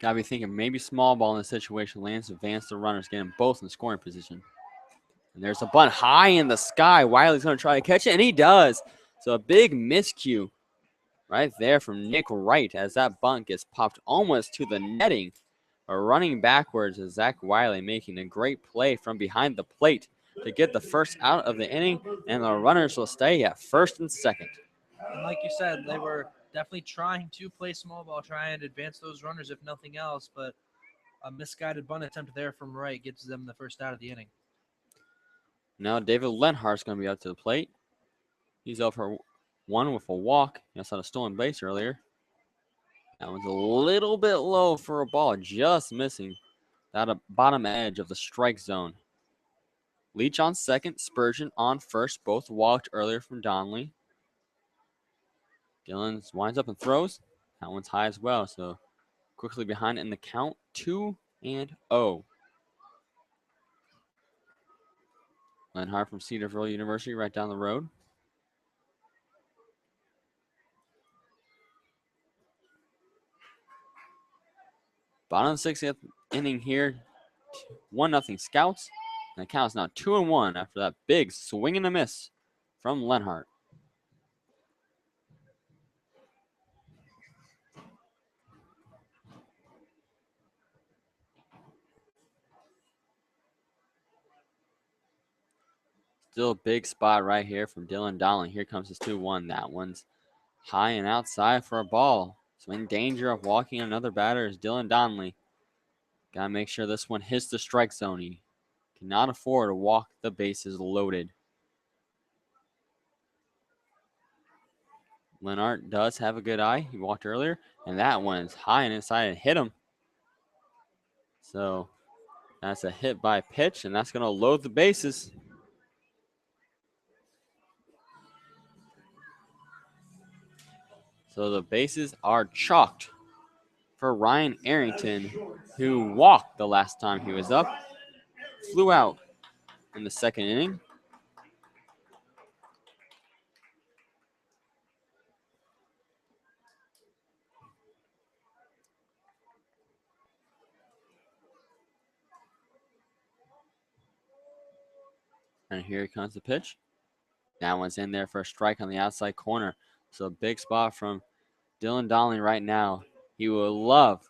Gotta be thinking maybe small ball in this situation. Lance advance the runners, get them both in scoring position. And there's a bunt high in the sky. Wiley's going to try to catch it, and he does. So a big miscue right there from Nick Wright as that bunt gets popped almost to the netting. But running backwards is Zach Wiley making a great play from behind the plate. to get the first out of the inning, and the runners will stay at first and second. And like you said, they were definitely trying to play small ball, try and advance those runners if nothing else, but a misguided bunt attempt there from right gets them the first out of the inning. Now David Lenhart's going to be up to the plate. He's up for 1 with a walk. He also had a stolen base earlier. That one's a little bit low for a ball, just missing that bottom edge of the strike zone. Leach on second, Spurgeon on first. Both walked earlier from Donnelly. Dillon winds up and throws. That one's high as well, so quickly behind in the count, 2-0. Lenhart from Cedarville University right down the road. Bottom of the 6th inning here, 1-0 Scouts. And the count is now 2-1 after that big swing and a miss from Lenhart. Still a big spot right here from Dylan Donnelly. Here comes his 2-1. That one's high and outside for a ball. So in danger of walking another batter is Dylan Donnelly. Got to make sure this one hits the strike zone. He cannot afford to walk the bases loaded. Lenhart does have a good eye. He walked earlier, and that one's high and inside and hit him. So that's a hit by pitch, and that's going to load the bases. So the bases are chalked for Ryan Arrington, who walked the last time he was up, flew out in the second inning. And here comes the pitch. That one's in there for a strike on the outside corner. So a big spot from Dylan Donnelly right now. He would love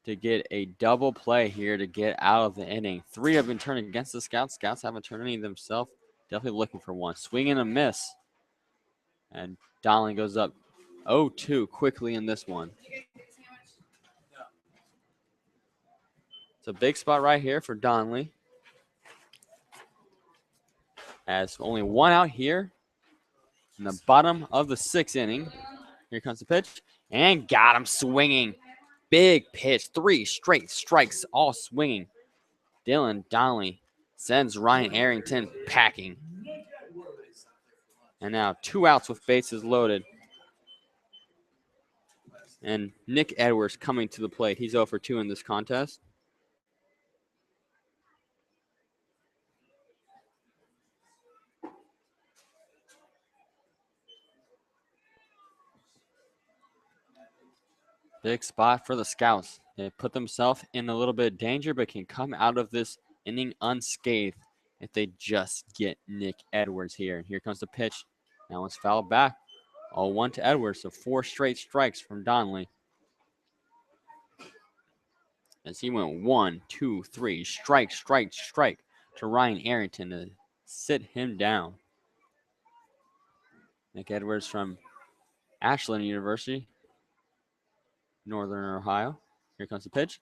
to get a double play here to get out of the inning. 3 have been turned against the Scouts. Scouts haven't turned any themselves. Definitely looking for one. Swing and a miss. And Donnelly goes up 0-2 quickly in this one. It's a big spot right here for Donnelly. As only 1 out here in the bottom of the 6th inning. Here comes the pitch. And got him swinging. Big pitch. 3 straight strikes, all swinging. Dylan Donnelly sends Ryan Arrington packing. And now 2 outs with bases loaded. And Nick Edwards coming to the plate. He's 0 for 2 in this contest. Big spot for the Scouts. They put themselves in a little bit of danger, but can come out of this inning unscathed if they just get Nick Edwards here. And here comes the pitch. That one's fouled back. 0-1 to Edwards, so 4 straight strikes from Donnelly. As he went 1, 2, 3, strike, strike, strike to Ryan Arrington to sit him down. Nick Edwards from Ashland University, Northern Ohio. Here comes the pitch.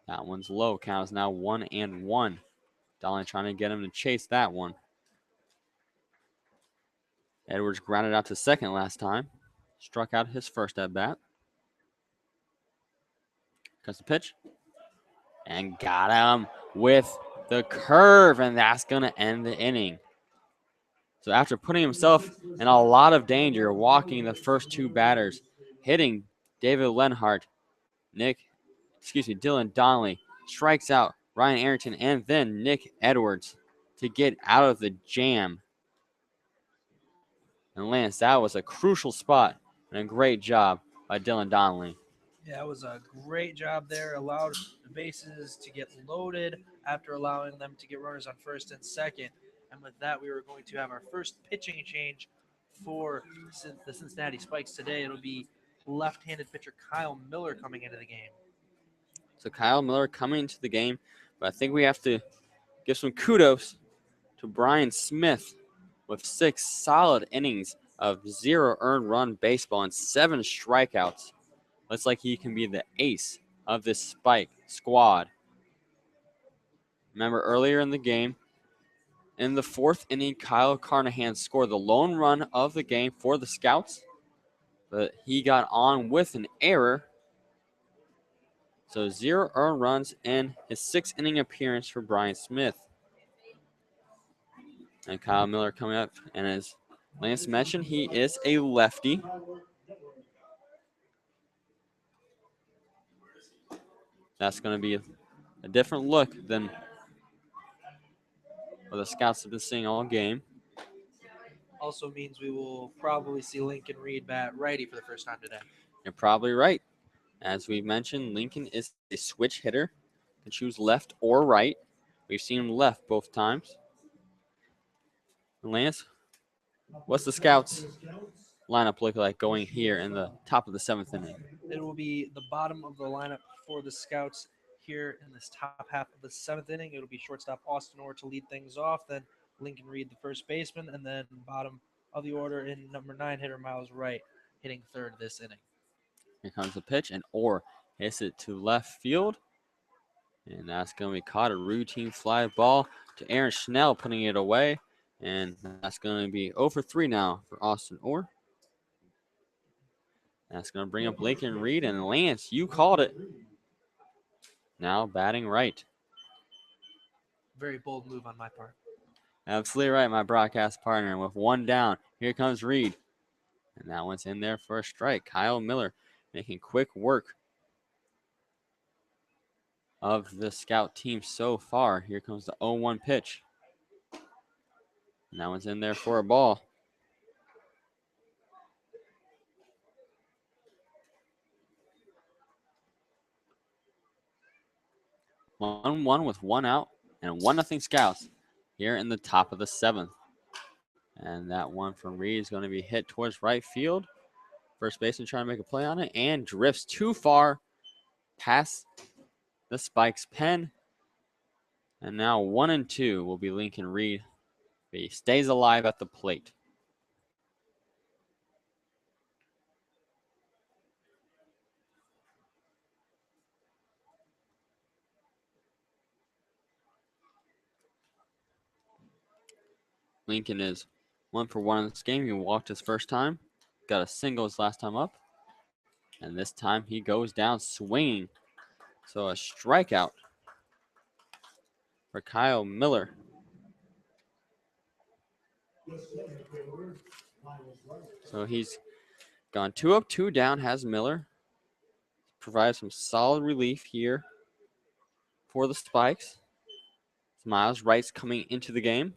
That one's low. Count is now 1-1. Donnelly trying to get him to chase that one. Edwards grounded out to second last time. Struck out his first at bat. Comes the pitch. And got him with the curve. And that's going to end the inning. So after putting himself in a lot of danger, walking the first 2 batters, hitting David Lenhart, Dylan Donnelly strikes out Ryan Arrington and then Nick Edwards to get out of the jam. And Lance, that was a crucial spot and a great job by Dylan Donnelly. Yeah, it was a great job there. Allowed the bases to get loaded after allowing them to get runners on first and second. And with that, we were going to have our first pitching change for the Cincinnati Spikes today. It'll be left-handed pitcher Kyle Miller coming into the game. So Kyle Miller coming into the game, but I think we have to give some kudos to Brian Smith with 6 solid innings of 0 earned run baseball and 7 strikeouts. Looks like he can be the ace of this Spike squad. Remember earlier in the game, in the 4th inning, Kyle Carnahan scored the lone run of the game for the Scouts, but he got on with an error. So 0 earned runs in his 6th inning appearance for Brian Smith. And Kyle Miller coming up, and as Lance mentioned, he is a lefty. That's going to be a different look than what the Scouts have been seeing all game. Also means we will probably see Lincoln Reed bat righty for the first time today. You're probably right. As we mentioned, Lincoln is a switch hitter, can choose left or right. We've seen him left both times. Lance, what's the Scouts lineup look like going here in the top of the 7th inning? It will be the bottom of the lineup for the Scouts here in this top half of the 7th inning. It'll be shortstop Austin Orr to lead things off, then Lincoln Reed, the first baseman, and then bottom of the order in number 9 hitter Miles Wright, hitting 3rd this inning. Here comes the pitch, and Orr hits it to left field. And that's going to be caught, a routine fly ball to Aaron Schnell, putting it away. And that's going to be 0 for 3 now for Austin Orr. That's going to bring up Lincoln Reed, and Lance, you called it. Now batting right. Very bold move on my part. Absolutely right, my broadcast partner. And with 1 down, here comes Reed. And that one's in there for a strike. Kyle Miller making quick work of the Scout team so far. Here comes the 0-1 pitch. And that one's in there for a ball. One with 1 out and 1-0 Scouts here in the top of the 7th. And that one from Reed is going to be hit towards right field. First baseman trying to make a play on it and drifts too far past the Spikes pen. And now 1-2 will be Lincoln Reed. But he stays alive at the plate. Lincoln is 1 for 1 in this game. He walked his first time, got a single his last time up, and this time he goes down swinging. So a strikeout for Kyle Miller. So he's gone 2 up, 2 down, has Miller. Provides some solid relief here for the Spikes. Miles Wright's coming into the game.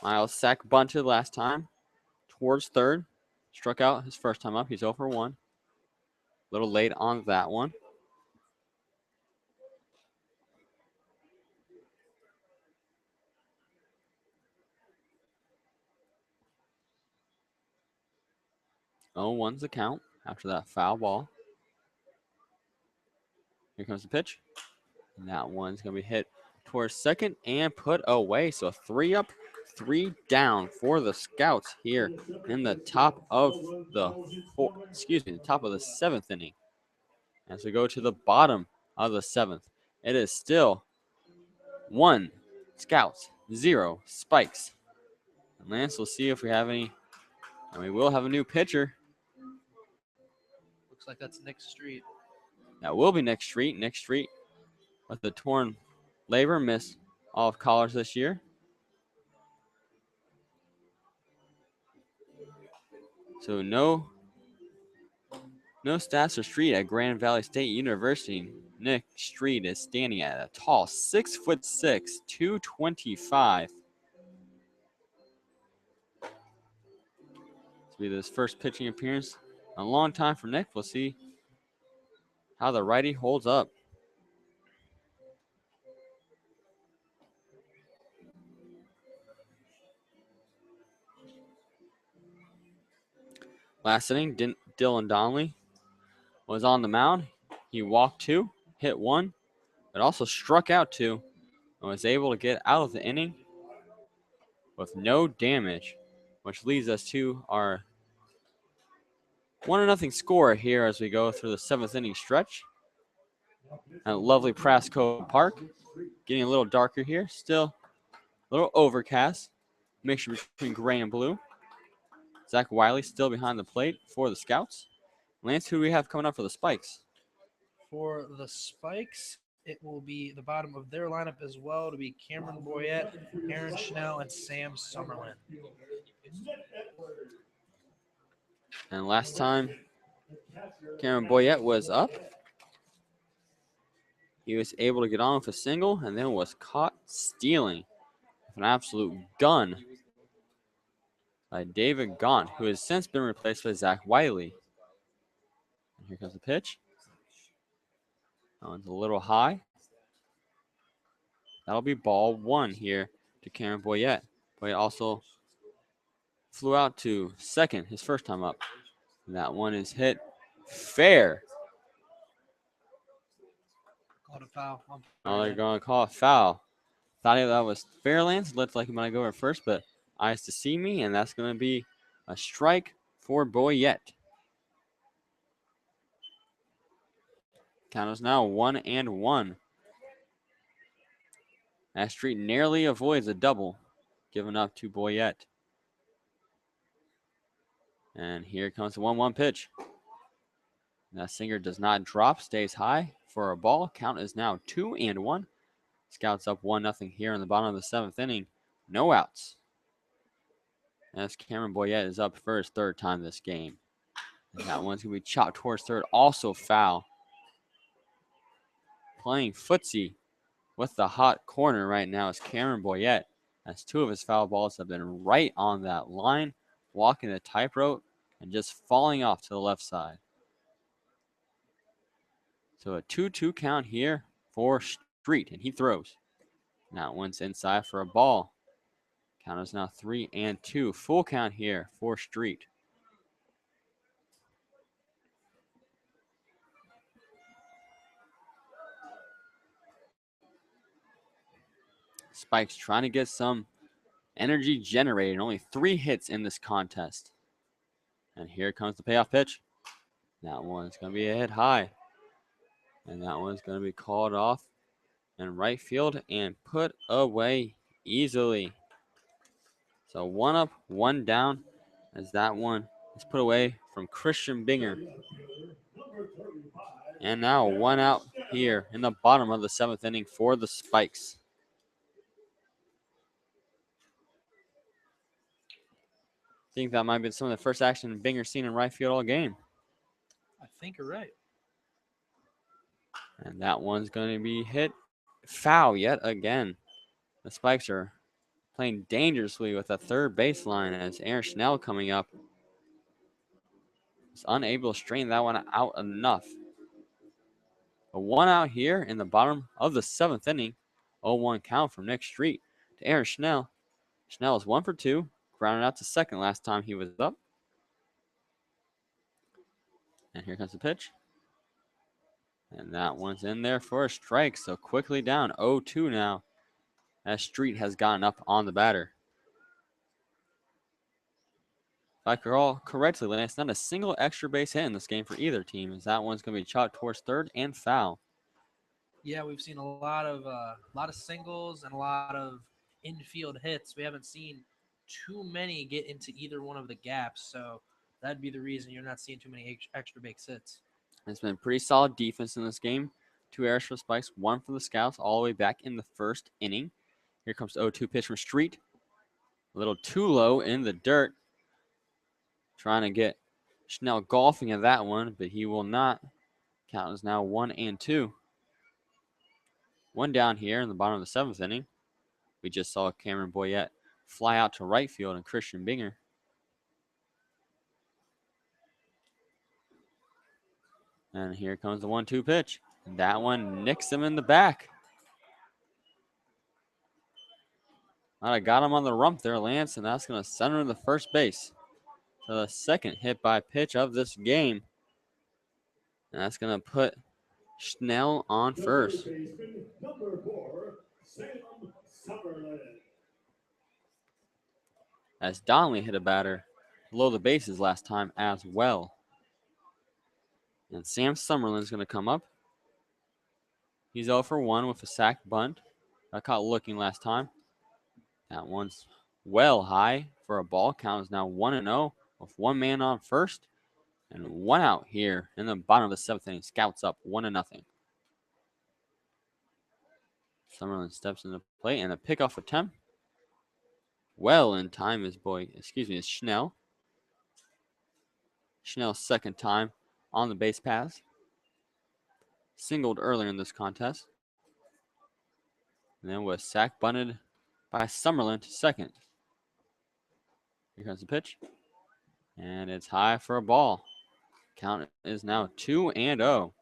Miles sack bunted last time towards 3rd. Struck out his first time up. He's 0 for 1. A little late on that one. Oh, 1's the count after that foul ball. Here comes the pitch. And that one's going to be hit towards 2nd and put away. So 3 up, 3 down for the Scouts here in the top of the top of the 7th inning. As we go to the bottom of the 7th, it is still 1 Scouts, 0 Spikes. And Lance, will see if we have any, and we will have a new pitcher. Looks like that's Nick Street. That will be Nick Street. Nick Street with the torn labor, missed all of college this year. So no stats for Street at Grand Valley State University. Nick Street is standing at a tall 6'6", 225. This will be his first pitching appearance in a long time for Nick. We'll see how the righty holds up. Last inning, Dylan Donnelly was on the mound. He walked 2, hit 1, but also struck out 2, and was able to get out of the inning with no damage, which leads us to our 1-0 score here as we go through the 7th inning stretch at lovely Prasco Park. Getting a little darker here, still a little overcast, mixture between gray and blue. Zach Wiley still behind the plate for the Scouts. Lance, who do we have coming up for the Spikes? For the Spikes, it will be the bottom of their lineup as well to be Cameron Boyette, Aaron Schnell, and Sam Summerlin. And last time Cameron Boyette was up, he was able to get on with a single and then was caught stealing with an absolute gun by David Gaunt, who has since been replaced by Zach Wiley. And here comes the pitch. That one's a little high. That'll be ball 1 here to Cameron Boyette. Boyette also flew out to second his first time up. And that one is hit fair. Called a foul. Oh, they're going to call a foul. Thought that was fair, Lance. Looked like he might go over first, but eyes to see me, and that's going to be a strike for Boyette. Count is now 1-1. That Street narrowly avoids a double given up to Boyette. And here comes the 1-1 pitch. That Singer does not drop, stays high for a ball. Count is now 2-1. Scouts up 1-0 here in the bottom of the 7th inning. No outs. As Cameron Boyette is up for his 3rd time this game. And that one's going to be chopped towards third, also foul. Playing footsie with the hot corner right now is Cameron Boyette, as 2 of his foul balls have been right on that line, walking the tightrope and just falling off to the left side. So a 2-2 count here for Street, and he throws. Now one's inside for a ball. Count is now 3-2. Full count here for Street. Spikes trying to get some energy generated. Only 3 hits in this contest. And here comes the payoff pitch. That one's going to be a hit high. And that one's going to be called off in right field and put away easily. So 1 up, 1 down, as that one is put away from Christian Binger. And now 1 out here in the bottom of the 7th inning for the Spikes. I think that might be some of the first action Binger's seen in right field all game. I think you're right. And that one's going to be hit foul yet again. The Spikes are playing dangerously with a third baseline as Aaron Schnell coming up is unable to straighten that one out enough. A 1 out here in the bottom of the 7th inning. 0-1 count from Nick Street to Aaron Schnell. Schnell is 1 for 2, grounded out to second last time he was up. And here comes the pitch. And that one's in there for a strike. So quickly down 0-2 now, as Street has gotten up on the batter. If I recall correctly, Lance, not a single extra base hit in this game for either team, as that one's going to be chopped towards third and foul. Yeah, we've seen a lot of singles and a lot of infield hits. We haven't seen too many get into either one of the gaps, so that'd be the reason you're not seeing too many extra base hits. It's been pretty solid defense in this game. 2 errors for the Spikes, 1 for the Scouts, all the way back in the 1st inning. Here comes the 0-2 pitch from Street. A little too low in the dirt. Trying to get Schnell golfing at that one, but he will not. Count is now 1-2. 1 down here in the bottom of the 7th inning. We just saw Cameron Boyette fly out to right field and Christian Binger. And here comes the 1-2 pitch. And that one nicks him in the back. I got him on the rump there, Lance, and that's going to send him to the first base. So the second hit by pitch of this game. And that's going to put Schnell on first. Number 4, Sam Summerlin. as Donnelly hit a batter below the bases last time as well. And Sam Summerlin's going to come up. He's 0 for 1 with a sac bunt. Got caught looking last time. That one's well high for a ball. Count is now 1-0 with one man on first and one out here in the bottom of the 7th inning. Scouts up 1-0. Summerlin steps into play and a pickoff attempt. Well in time is Schnell. Schnell's second time on the base pass. Singled earlier in this contest. And then was sac bunted by Summerlin to second. Here comes the pitch. And it's high for a ball. Count is now 2-0.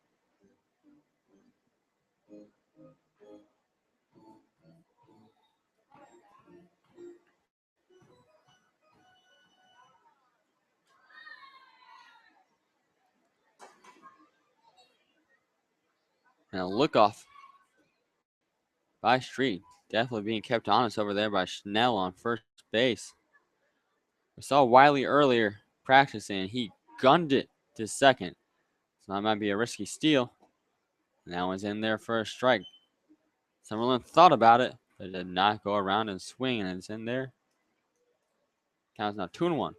And a look off by Street. Definitely being kept honest over there by Schnell on first base. We saw Wiley earlier practicing. He gunned it to second. So that might be a risky steal. And that one's in there for a strike. Summerlin thought about it, but did not go around and swing, and it's in there. Count's now 2-1.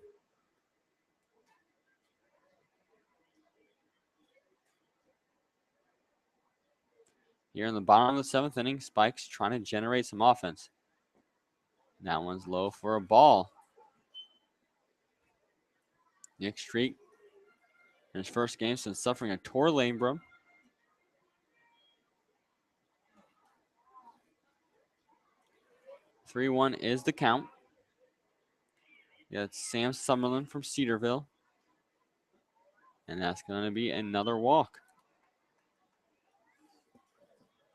Here in the bottom of the 7th inning, Spikes trying to generate some offense. That one's low for a ball. Nick Street, in his first game since suffering a torn labrum. (3-1) is the count. You got Sam Summerlin from Cedarville. And that's going to be another walk.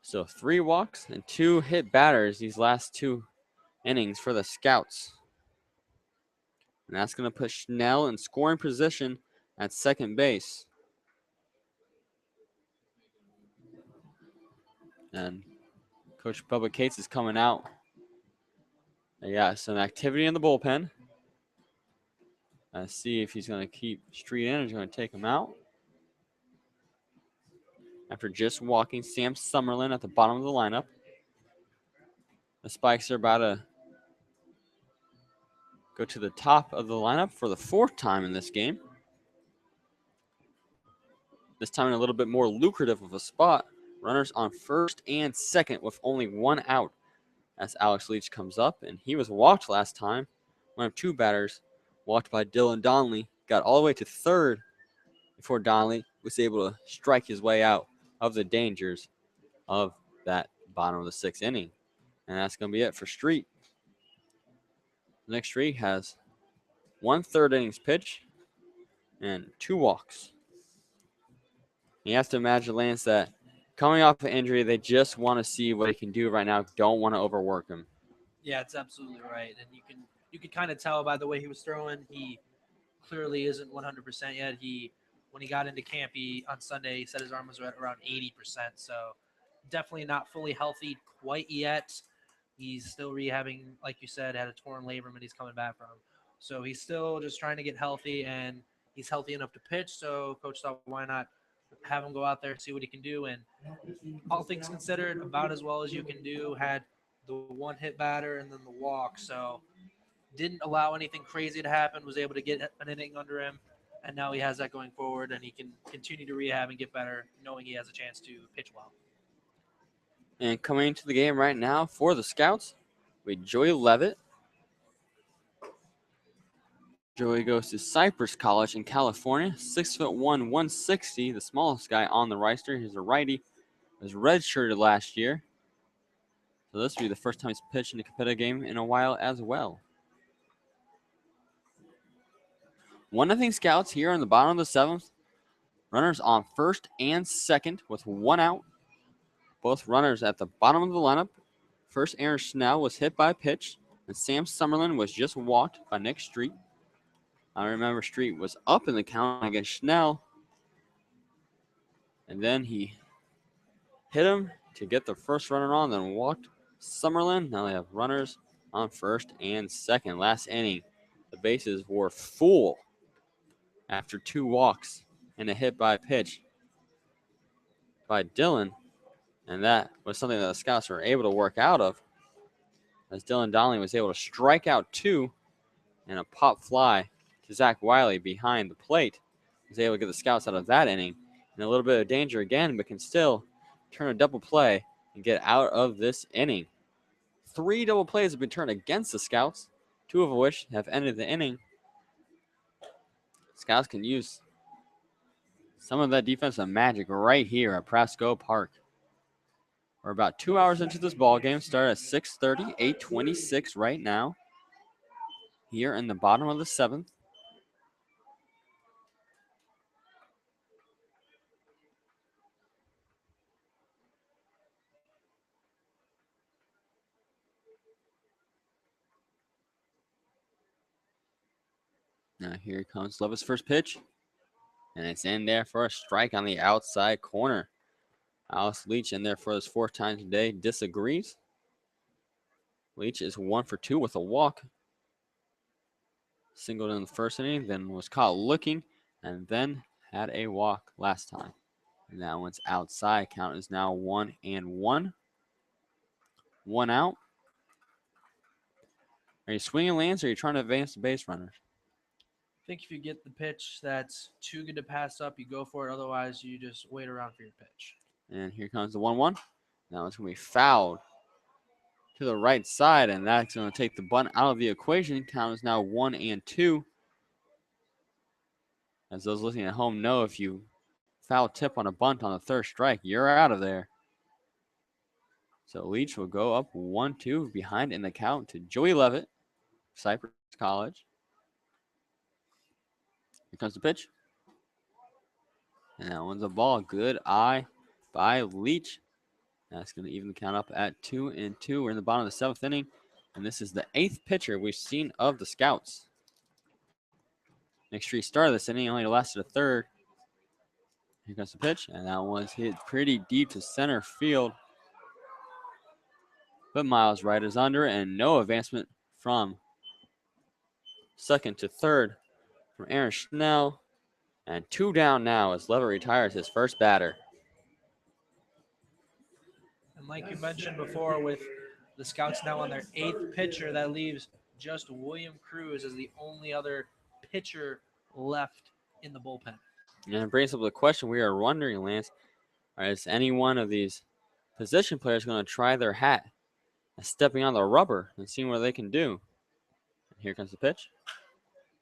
So 3 walks and 2 hit batters these last 2 innings for the Scouts. And that's going to put Schnell in scoring position at second base. And Coach Bubba Cates is coming out. Yeah, some activity in the bullpen. Let's see if he's going to keep Street in or he's going to take him out. After just walking Sam Summerlin at the bottom of the lineup. The Spikes are about to go to the top of the lineup for the 4th time in this game. This time in a little bit more lucrative of a spot. Runners on first and second with only 1 out as Alex Leach comes up. And he was walked last time. One of 2 batters walked by Dylan Donnelly. Got all the way to third before Donnelly was able to strike his way out of the dangers of that bottom of the 6th inning. And that's going to be it for Street. Nick Street has 1 third innings pitch and 2 walks. You have to imagine, Lance, that coming off an injury, they just want to see what he can do right now. Don't want to overwork him. Yeah, it's absolutely right. And you can kind of tell by the way he was throwing, he clearly isn't 100% yet. When he got into camp, on Sunday, he said his arm was at around 80%. So definitely not fully healthy quite yet. He's still rehabbing, like you said, had a torn labrum and he's coming back from. So he's still just trying to get healthy, and he's healthy enough to pitch. So Coach thought, why not have him go out there and see what he can do? And all things considered, about as well as you can do. Had the 1 hit batter and then the walk. So didn't allow anything crazy to happen, was able to get an inning under him. And now he has that going forward, and he can continue to rehab and get better, knowing he has a chance to pitch well. And coming into the game right now for the Scouts, we Joey Levitt. Joey goes to Cypress College in California. 6'1", 160, the smallest guy on the roster. He's a righty. Was redshirted last year. So this will be the first time he's pitched in a competitive game in a while as well. 1-0 Scouts here in the bottom of the 7th. Runners on first and second with 1 out. Both runners at the bottom of the lineup. First, Aaron Schnell was hit by a pitch, and Sam Summerlin was just walked by Nick Street. I remember Street was up in the count against Schnell, and then he hit him to get the first runner on, then walked Summerlin. Now they have runners on first and second. Last inning bases were full after 2 walks and a hit by pitch by Dylan. And that was something that the Scouts were able to work out of, as Dylan Donnelly was able to strike out 2 and a pop fly to Zach Wiley behind the plate. He was able to get the Scouts out of that inning. In a little bit of danger again, but can still turn a double play and get out of this inning. 3 double plays have been turned against the Scouts, 2 of which have ended the inning. Scouts can use some of that defensive magic right here at Prasco Park. We're about 2 hours into this ball game. Started at 6:30, 8:26 right now. Here in the bottom of the 7th. Now here comes Levis' first pitch. And it's in there for a strike on the outside corner. Alex Leach in there for his 4th time today disagrees. Leach is 1 for 2 with a walk. Singled in the first inning, then was caught looking, and then had a walk last time. And that one's outside. Count is now 1-1. 1 out. Are you swinging, Lance, or are you trying to advance the base runners? I think if you get the pitch that's too good to pass up, you go for it. Otherwise, you just wait around for your pitch. And here comes the 1-1. Now it's going to be fouled to the right side, and that's going to take the bunt out of the equation. Count is now 1-2. As those listening at home know, if you foul tip on a bunt on the 3rd strike, you're out of there. So Leach will go up 1-2 behind in the count to Joey Levitt, Cypress College. Here comes the pitch. And that one's a ball. Good eye by Leach. That's going to even the count up at 2-2. We're in the bottom of the 7th inning. And this is the 8th pitcher we've seen of the Scouts. Next three started this inning, only lasted a 3rd. Here comes the pitch. And that one's hit pretty deep to center field. But Miles Wright is under, and no advancement from 2nd to 3rd from Aaron Schnell. And 2 down now as Levitt retires his first batter. And like you mentioned before, with the Scouts now on their 8th pitcher, that leaves just William Cruz as the only other pitcher left in the bullpen. And it brings up the question we are wondering, Lance, is any one of these position players going to try their hat at stepping on the rubber and seeing what they can do? And here comes the pitch.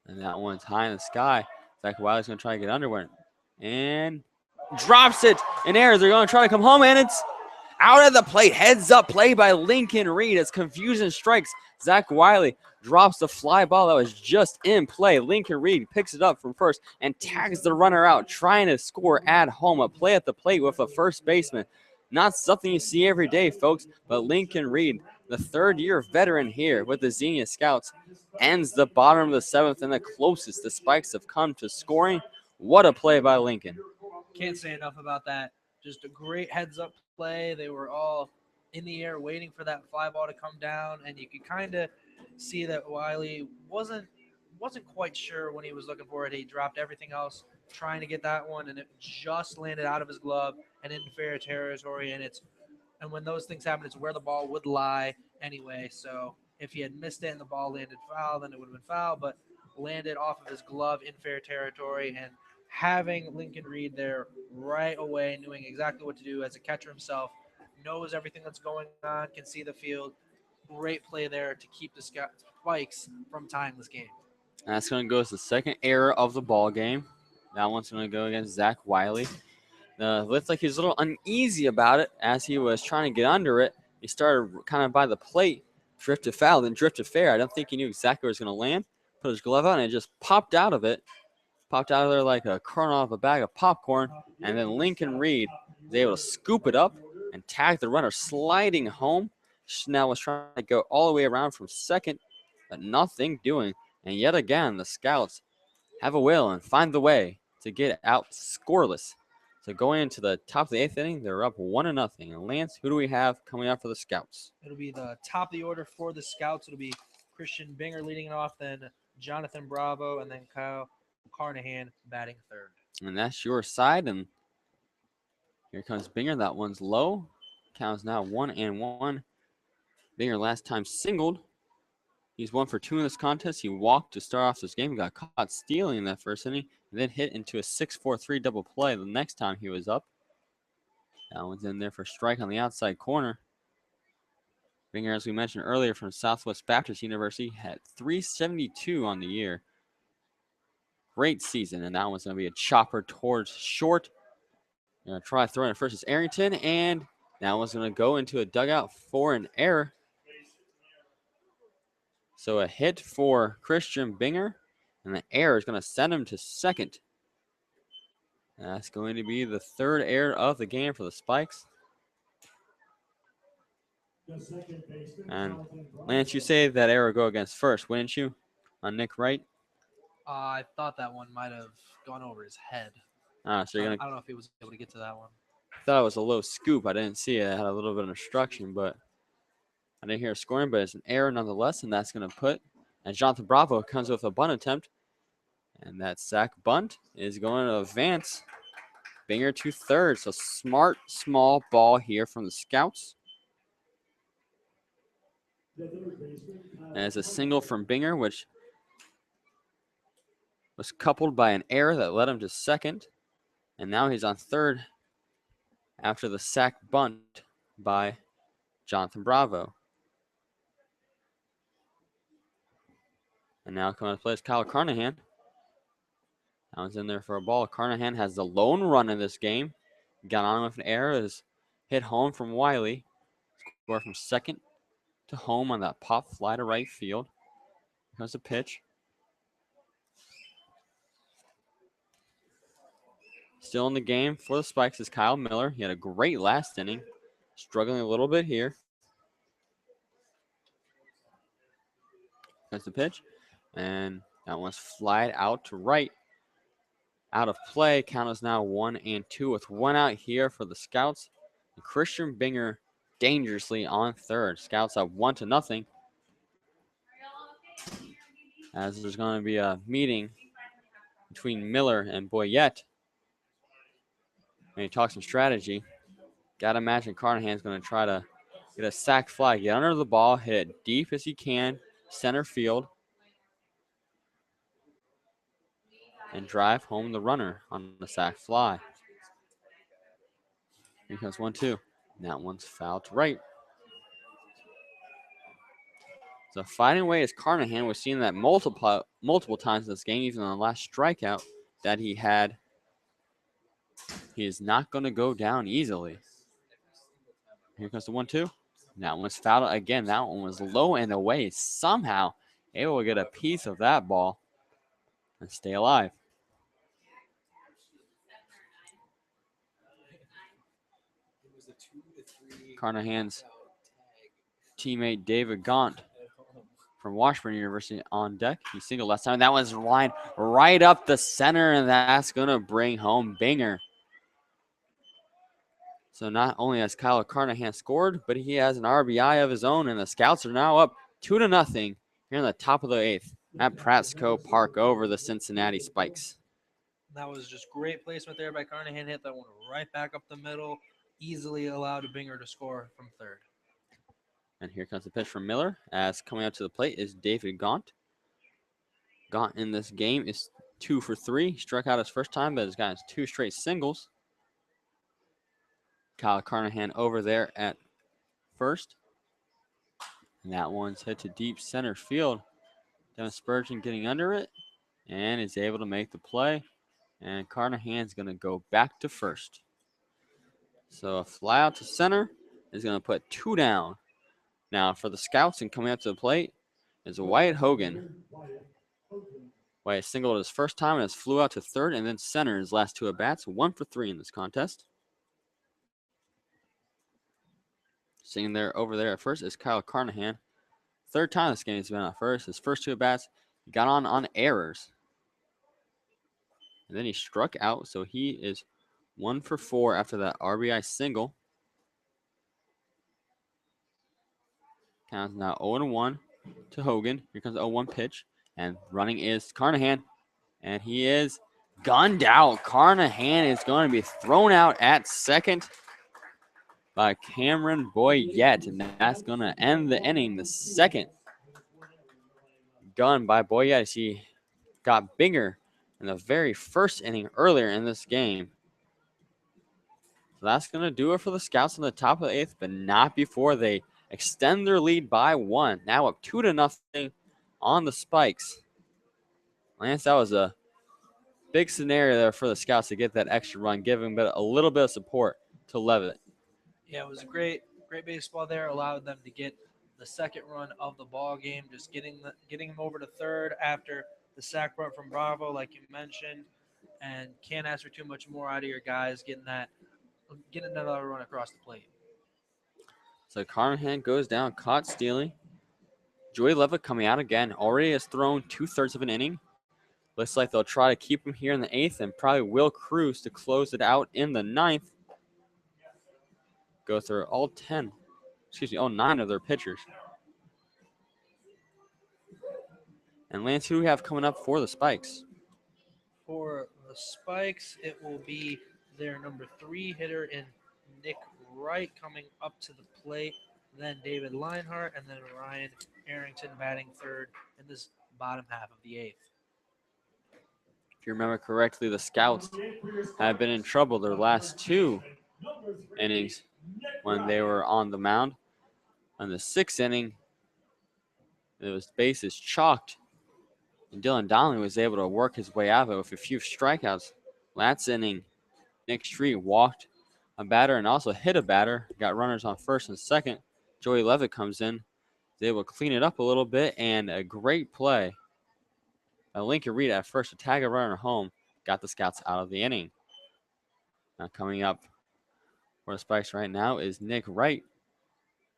And that one's high in the sky. Zach Wiley's going to try to get under it. And drops it in air. They're going to try to come home, and it's out of the plate. Heads up play by Lincoln Reed as confusion strikes. Zach Wiley drops the fly ball that was just in play. Lincoln Reed picks it up from first and tags the runner out, trying to score at home. A play at the plate with a first baseman. Not something you see every day, folks, but Lincoln Reed, the 3rd-year veteran here with the Xenia Scouts, ends the bottom of the 7th and the closest the Spikes have come to scoring. What a play by Lincoln. Can't say enough about that. Just a great heads-up play. They were all in the air waiting for that fly ball to come down, and you could kind of see that Wiley wasn't quite sure when he was looking for it. He dropped everything else trying to get that one, and it just landed out of his glove and into fair territory. And when those things happen, it's where the ball would lie anyway. So if he had missed it and the ball landed foul, then it would have been foul, but landed off of his glove in fair territory. And having Lincoln Reed there right away, knowing exactly what to do as a catcher himself, knows everything that's going on, can see the field. Great play there to keep the Spikes from tying this game. And that's going to go as the 2nd error of the ball game. That one's going to go against Zach Wiley. Looks like he was a little uneasy about it as he was trying to get under it. He started kind of by the plate, drifted foul, then drifted fair. I don't think he knew exactly where it was going to land. Put his glove out, and it just popped out of it. Popped out of there like a kernel off a bag of popcorn. And then Lincoln Reed was able to scoop it up and tag the runner sliding home. Schnell was trying to go all the way around from 2nd, but nothing doing. And yet again, the Scouts have a will and find the way to get out scoreless. So going into the top of the 8th inning, they're up 1-0. And Lance, who do we have coming up for the Scouts? It'll be the top of the order for the Scouts. It'll be Christian Binger leading it off, then Jonathan Bravo, and then Kyle Carnahan batting third. And that's your side. And here comes Binger. That one's low. Count is now 1-1. Binger last time singled. He's 1 for 2 in this contest. He walked to start off this game. Got caught stealing in that first inning. And then hit into a 6-4-3 double play the next time he was up. That one's in there for strike on the outside corner. Binger, as we mentioned earlier, from Southwest Baptist University, had 372 on the year. Great season, and that one's going to be a chopper towards short. Going to try throwing it first is Arrington, and that one's going to go into a dugout for an error. So a hit for Christian Binger, and the error is going to send him to second. That's going to be the third error of the game for the Spikes. And Lance, you say that error go against first, wouldn't you? On Nick Wright? I thought that one might have gone over his head. So you're gonna. I don't know if he was able to get to that one. I thought it was a low scoop. I didn't see it. I had a little bit of instruction, but I didn't hear a scoring. But it's an error nonetheless, and that's going to put. And Jonathan Bravo comes with a bunt attempt, and that sack bunt is going to advance Binger to third. So smart, small ball here from the Scouts. And it's a single from Binger, which was coupled by an error that led him to second. And now he's on third after the sack bunt by Jonathan Bravo. And now coming to play is Kyle Carnahan. That one's in there for a ball. Carnahan has the lone run in this game. Got on with an error. Is hit home from Wiley. Score from second to home on that pop fly to right field. Here comes the pitch. Still in the game for the Spikes is Kyle Miller. He had a great last inning. Struggling a little bit here. That's the pitch. And that one's flied out to right. Out of play. Count is now 1-2 with one out here for the Scouts. And Christian Binger dangerously on third. Scouts up 1-0. As there's going to be a meeting between Miller and Boyette. When he talks some strategy, got to imagine Carnahan's going to try to get a sac fly, get under the ball, hit it deep as he can, center field, and drive home the runner on the sac fly. Here comes 1-2. That one's fouled to right. So fighting away is Carnahan. We've seen that multiple times in this game, even on the last strikeout that he had. He is not going to go down easily. Here comes the 1-2. That one's fouled again. That one was low and away. Somehow able to get a piece of that ball and stay alive. Carnahan's teammate David Gaunt from Washburn University on deck. He singled last time. That one's lined right up the center, and that's going to bring home Binger. So not only has Kyle Carnahan scored, but he has an RBI of his own, and the Scouts are now up 2-0 here in the top of the eighth at Prasco Park over the Cincinnati Spikes. That was just great placement there by Carnahan. Hit that one right back up the middle. Easily allowed Binger to score from third. And here comes the pitch from Miller. As coming up to the plate is David Gaunt. Gaunt in this game is 2 for 3. He struck out his first time, but has gotten 2 straight singles. Kyle Carnahan over there at first. And that one's hit to deep center field. Devin Spurgeon getting under it and is able to make the play. And Carnahan's going to go back to first. So a fly out to center is going to put 2 down. Now for the Scouts and coming up to the plate is Wyatt Hogan. Wyatt singled his first time and has flew out to third and then center his last 2 at-bats. 1 for 3 in this contest. Sitting there over there at first is Kyle Carnahan. Third time this game he's been at first. His first 2 at-bats, he got on errors. And then he struck out, so he is 1 for 4 after that RBI single. Count is now 0-1 to Hogan. Here comes the 0-1 pitch. And running is Carnahan. And he is gunned out. Carnahan is going to be thrown out at second by Cameron Boyette. And that's going to end the inning. The second gun by Boyette. He got bigger in the very first inning earlier in this game. So that's going to do it for the Scouts on the top of the 8th, but not before they extend their lead by 1. Now up 2-0 on the Spikes. Lance, that was a big scenario there for the Scouts to get that extra run, giving a little bit of support to Levitt. Yeah, it was great baseball there. Allowed them to get the second run of the ball game, just getting them over to third after the sac bunt from Bravo, like you mentioned, and can't ask for too much more out of your guys getting another run across the plate. So Carnahan goes down, caught stealing. Joey Levitt coming out again, already has thrown 2/3 of an inning. Looks like they'll try to keep him here in the 8th and probably will cruise to close it out in the 9th. Go through all 9 of their pitchers. And Lance, who do we have coming up for the Spikes? For the Spikes, it will be their number 3 hitter in Nick Wright coming up to the plate, then David Leinhart, and then Ryan Arrington batting third in this bottom half of the 8th. If you remember correctly, the Scouts have been in trouble their last 2 innings when they were on the mound. On the 6th inning, it was bases chalked, and Dylan Donnelly was able to work his way out of it with a few strikeouts. Last inning, Nick Street walked a batter and also hit a batter, got runners on first and second. Joey Levitt comes in, is able to clean it up a little bit, and a great play by Lincoln Reed at first to tag a runner home, got the Scouts out of the inning. Now coming up for the Spikes right now is Nick Wright.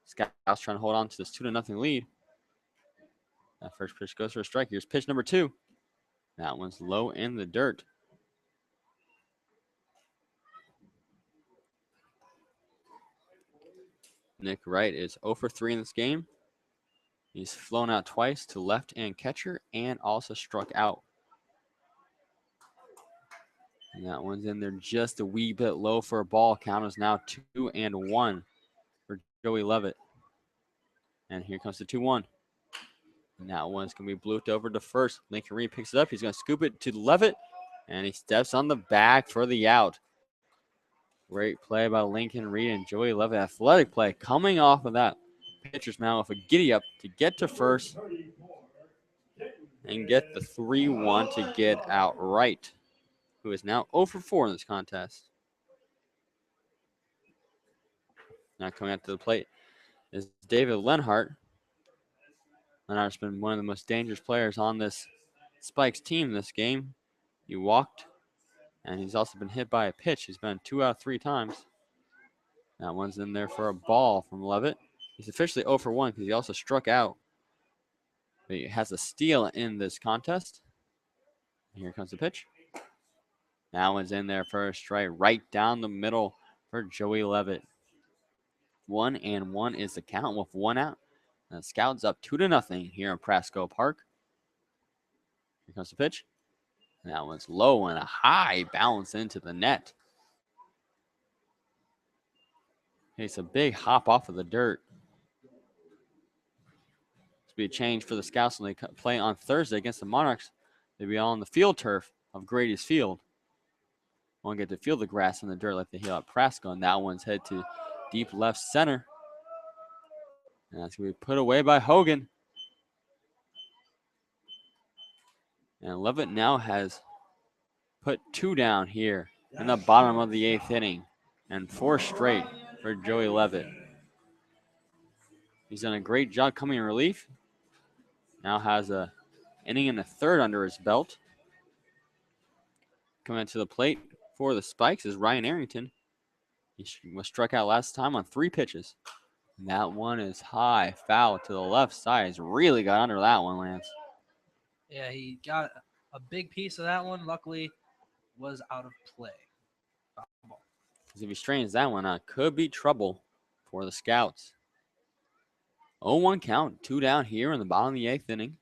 Scouts trying to hold on to this 2-0 lead. That first pitch goes for a strike. Here's pitch number 2. That one's low in the dirt. Nick Wright is 0 for 3 in this game. He's flown out twice to left and catcher and also struck out. And that one's in there just a wee bit low for a ball. Count is now 2-1 for Joey Levitt. And here comes the 2-1. And that one's going to be blooped over to first. Lincoln Reed picks it up. He's going to scoop it to Levitt. And he steps on the back for the out. Great play by Lincoln Reed and Joey Levitt. Athletic play coming off of that pitcher's mound with a giddy up to get to first and get the 3-1 to get out Wright, who is now 0 for 4 in this contest. Now coming out to the plate is David Lenhart. Lenhart's been one of the most dangerous players on this Spikes team this game. He walked, and he's also been hit by a pitch. He's been 2 out of 3 times. That one's in there for a ball from Levitt. He's officially 0 for 1 because he also struck out. But he has a steal in this contest. Here comes the pitch. That one's in there for a strike right down the middle for Joey Levitt. 1-1 is the count with 1 out. And the Scouts up 2-0 here in Prasco Park. Here comes the pitch. And that one's low and a high bounce into the net. It's a big hop off of the dirt. This will be a change for the Scouts when they play on Thursday against the Monarchs. They'll be on the field turf of Grady's Field. Won't get to feel the grass and the dirt like they heal at Prasco. And that one's head to deep left center. And that's going to be put away by Hogan. And Levitt now has put 2 down here in the bottom of the 8th inning. And 4 straight for Joey Levitt. He's done a great job coming in relief. Now has a inning and a third under his belt. Coming to the plate for the Spikes is Ryan Arrington. He was struck out last time on 3 pitches. And that one is high, foul to the left side. He's really got under that one, Lance. Yeah, he got a big piece of that one. Luckily, was out of play. Because if he strains that one out, could be trouble for the Scouts. 0-1 count, 2 down here in the bottom of the 8th inning.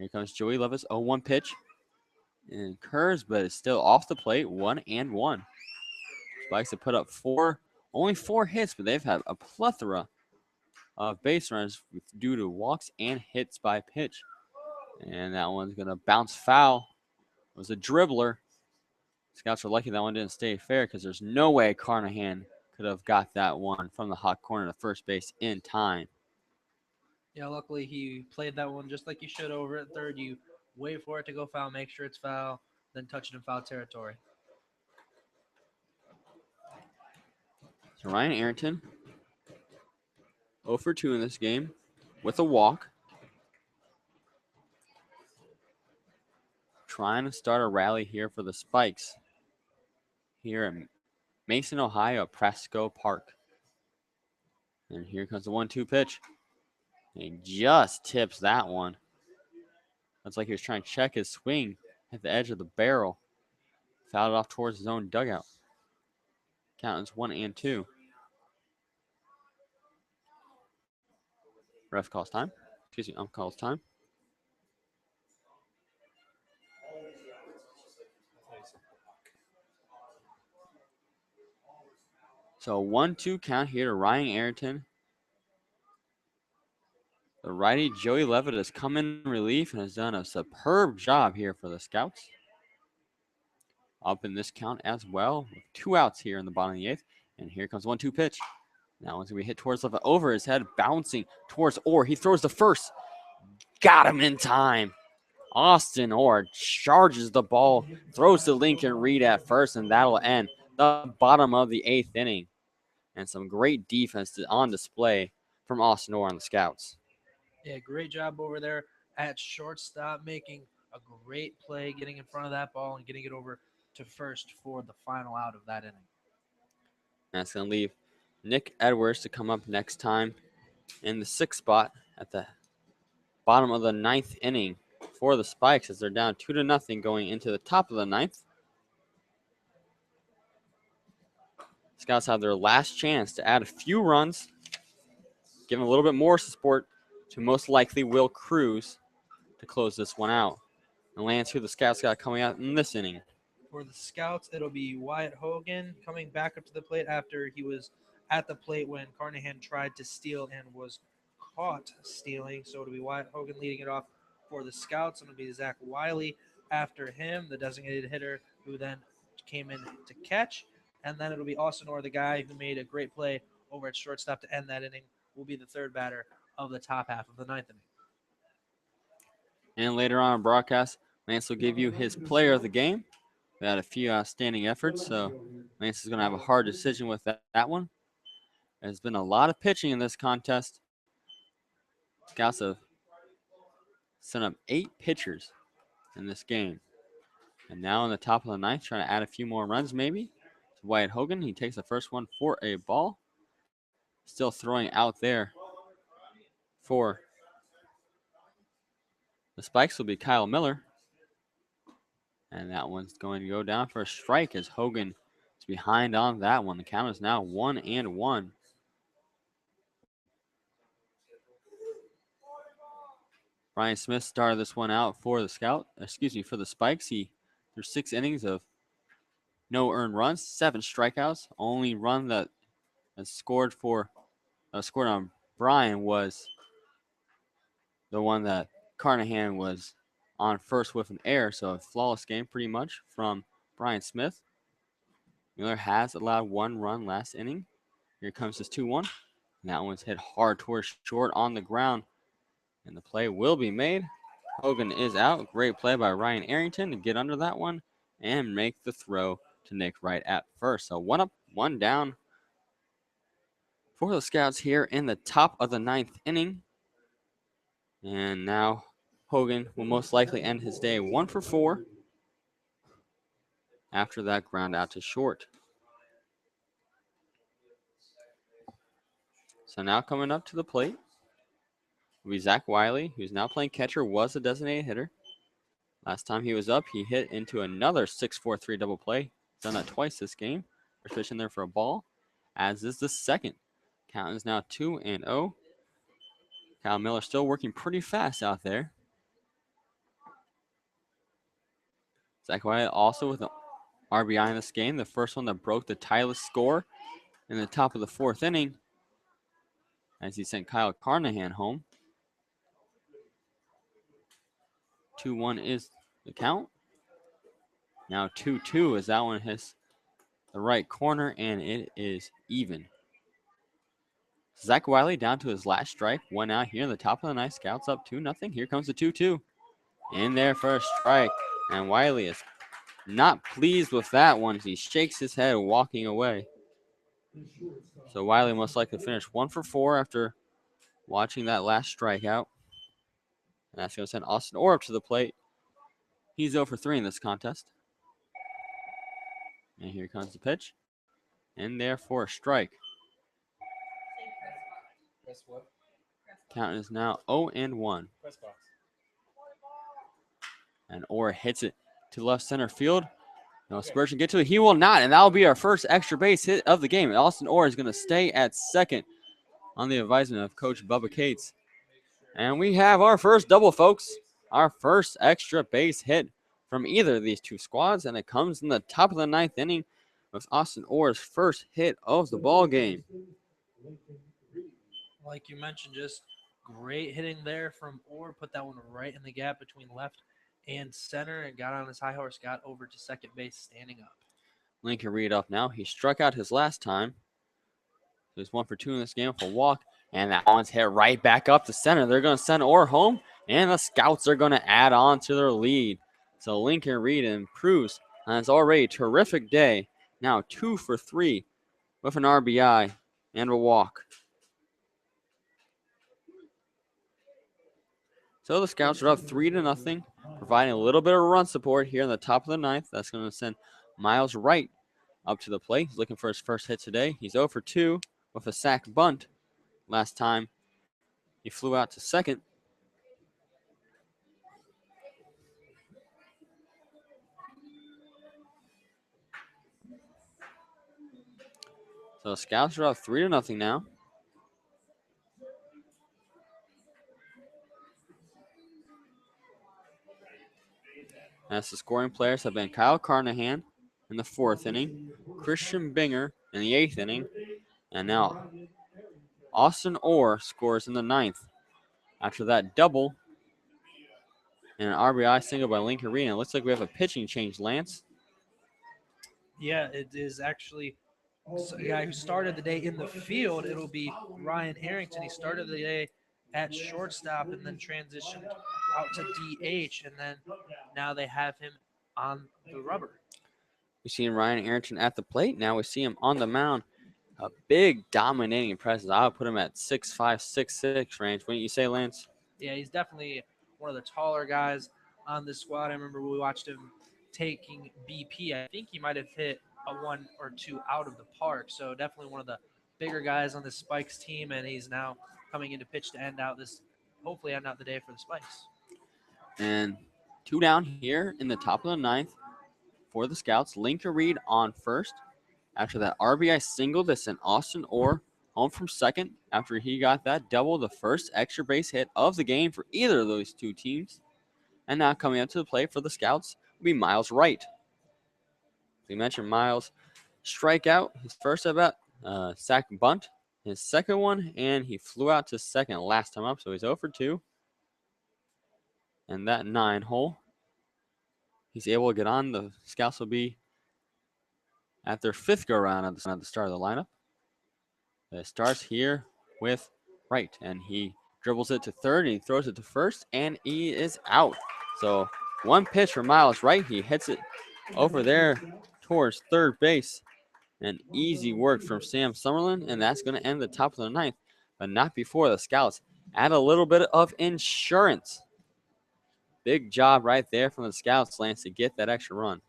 Here comes Joey Levis. 0-1 pitch. And curves, but it's still off the plate. 1-1. Spikes have put up only four hits, but they've had a plethora of base runners due to walks and hits by pitch. And that one's going to bounce foul. It was a dribbler. Scouts are lucky that one didn't stay fair because there's no way Carnahan could have got that one from the hot corner to first base in time. Yeah, luckily he played that one just like you should over at third. You wait for it to go foul, make sure it's foul, then touch it in foul territory. So Ryan Arrington, 0 for 2 in this game with a walk. Trying to start a rally here for the Spikes here at Mason, Ohio at Prasco Park. And here comes the 1-2 pitch. He just tips that one. Looks like he was trying to check his swing at the edge of the barrel. Fouled it off towards his own dugout. Count is 1-2. Ref calls time. Excuse me, calls time. So 1-2 count here to Ryan Arrington. The righty Joey Levitt has come in relief and has done a superb job here for the Scouts. Up in this count as well, with 2 outs here in the bottom of the 8th. And here comes 1-2 pitch. That one's going to be hit towards Levitt over his head, bouncing towards Orr. He throws the first. Got him in time. Austin Orr charges the ball, throws to Lincoln Reed at first, and that'll end the bottom of the 8th inning. And some great defense on display from Austin Orr on the Scouts. Yeah, great job over there at shortstop, making a great play, getting in front of that ball and getting it over to first for the final out of that inning. That's going to leave Nick Edwards to come up next time in the 6th spot at the bottom of the 9th inning for the Spikes as they're down 2-0 going into the top of the 9th. Scouts have their last chance to add a few runs, give a little bit more support to most likely Will Cruz to close this one out. And Lance, who the Scouts got coming out in this inning? For the Scouts, it'll be Wyatt Hogan coming back up to the plate after he was at the plate when Carnahan tried to steal and was caught stealing. So it'll be Wyatt Hogan leading it off for the Scouts. And it'll be Zach Wiley after him, the designated hitter, who then came in to catch. And then it'll be Austin Orr, the guy who made a great play over at shortstop to end that inning, will be the 3rd batter of the top half of the 9th inning. And later on in broadcast, Lance will give you his player of the game. We had a few outstanding efforts, so Lance is going to have a hard decision with that one. There's been a lot of pitching in this contest. Scouts have sent up 8 pitchers in this game. And now in the top of the 9th, trying to add a few more runs maybe. It's Wyatt Hogan. He takes the first one for a ball. Still throwing out there for the Spikes will be Kyle Miller. And that one's going to go down for a strike as Hogan is behind on that one. The count is now 1-1. Brian Smith started this one out for the for the Spikes. He threw 6 innings of no earned runs, 7 strikeouts. Only run that scored on Brian was the one that Carnahan was on first with an error, so a flawless game pretty much from Brian Smith. Miller has allowed 1 run last inning. Here comes his 2-1. And that one's hit hard towards short on the ground. And the play will be made. Hogan is out. Great play by Ryan Arrington to get under that one and make the throw to Nick Wright at first. So 1 up, 1 down for the Scouts here in the top of the 9th inning. And now Hogan will most likely end his day 1 for 4 after that ground out to short. So now coming up to the plate will be Zach Wiley, who's now playing catcher, was a designated hitter. Last time he was up, he hit into another 6-4-3 double play. Done that twice this game. First pitch in there for a ball, as is the second. Count is now 2-0. Kyle Miller still working pretty fast out there. Zach Wiley also with an RBI in this game, the first one that broke the tieless score in the top of the 4th inning as he sent Kyle Carnahan home. 2-1 is the count. Now 2-2 as that one hits the right corner, and it is even. Zach Wiley down to his last strike. One out here in the top of the ninth. Scouts up 2-0. Here comes the 2-2. In there for a strike. And Wiley is not pleased with that one as he shakes his head walking away. So Wiley most likely finished 1 for 4 after watching that last strikeout. And that's going to send Austin Orr up to the plate. He's 0 for 3 in this contest. And here comes the pitch. In there for a strike. Count is now 0-1. And Orr hits it to left center field. No, Spurgeon get to it. He will not, and that will be our first extra base hit of the game. Austin Orr is going to stay at second on the advisement of Coach Bubba Cates. And we have our first double, folks. Our first extra base hit from either of these two squads, and it comes in the top of the 9th inning with Austin Orr's first hit of the ball game. Like you mentioned, just great hitting there from Orr. Put that one right in the gap between left and center and got on his high horse, got over to second base standing up. Lincoln Reed up now. He struck out his last time. So he's 1 for 2 in this game for a walk. And that one's hit right back up to center. They're going to send Orr home, and the Scouts are going to add on to their lead. So Lincoln Reed improves on his already terrific day. Now 2 for 3 with an RBI and a walk. So the Scouts are up 3-0, providing a little bit of run support here in the top of the 9th. That's going to send Miles Wright up to the plate. He's looking for his first hit today. He's 0 for 2 with a sac bunt. Last time he flew out to second. So the Scouts are up 3-0 now. As the scoring players have been Kyle Carnahan in the 4th inning, Christian Binger in the 8th inning, and now Austin Orr scores in the 9th. After that double and an RBI single by Lincoln Reed, and it looks like we have a pitching change, Lance. Yeah, it is actually a guy who started the day in the field. It'll be Ryan Arrington. He started the day at shortstop and then transitioned out to DH, and then now they have him on the rubber. We've seen Ryan Arrington at the plate. Now we see him on the mound. A big dominating presence. I would put him at 6'5", 6'6" range. Wouldn't you say, Lance? Yeah, he's definitely one of the taller guys on this squad. I remember we watched him taking BP. I think he might have hit a 1 or 2 out of the park. So definitely one of the bigger guys on the Spikes team, and he's now coming into pitch to hopefully end out the day for the Spikes. And 2 down here in the top of the 9th for the Scouts. Lincoln Reed on first. After that RBI single that sent Austin Orr home from second after he got that double, the first extra base hit of the game for either of those two teams. And now coming up to the plate for the Scouts will be Miles Wright. We mentioned Miles strikeout, his first at bat, sac bunt, his second one, and he flew out to second last time up, so he's 0 for 2. And that 9 hole, he's able to get on. The Scouts will be at their 5th go-around at the start of the lineup. It starts here with Wright, and he dribbles it to third, and he throws it to first, and he is out. So 1 pitch for Miles Wright. He hits it over there towards third base. And easy work from Sam Summerlin, and that's going to end the top of the 9th, but not before the Scouts add a little bit of insurance. Big job right there from the Scouts, Lance, to get that extra run.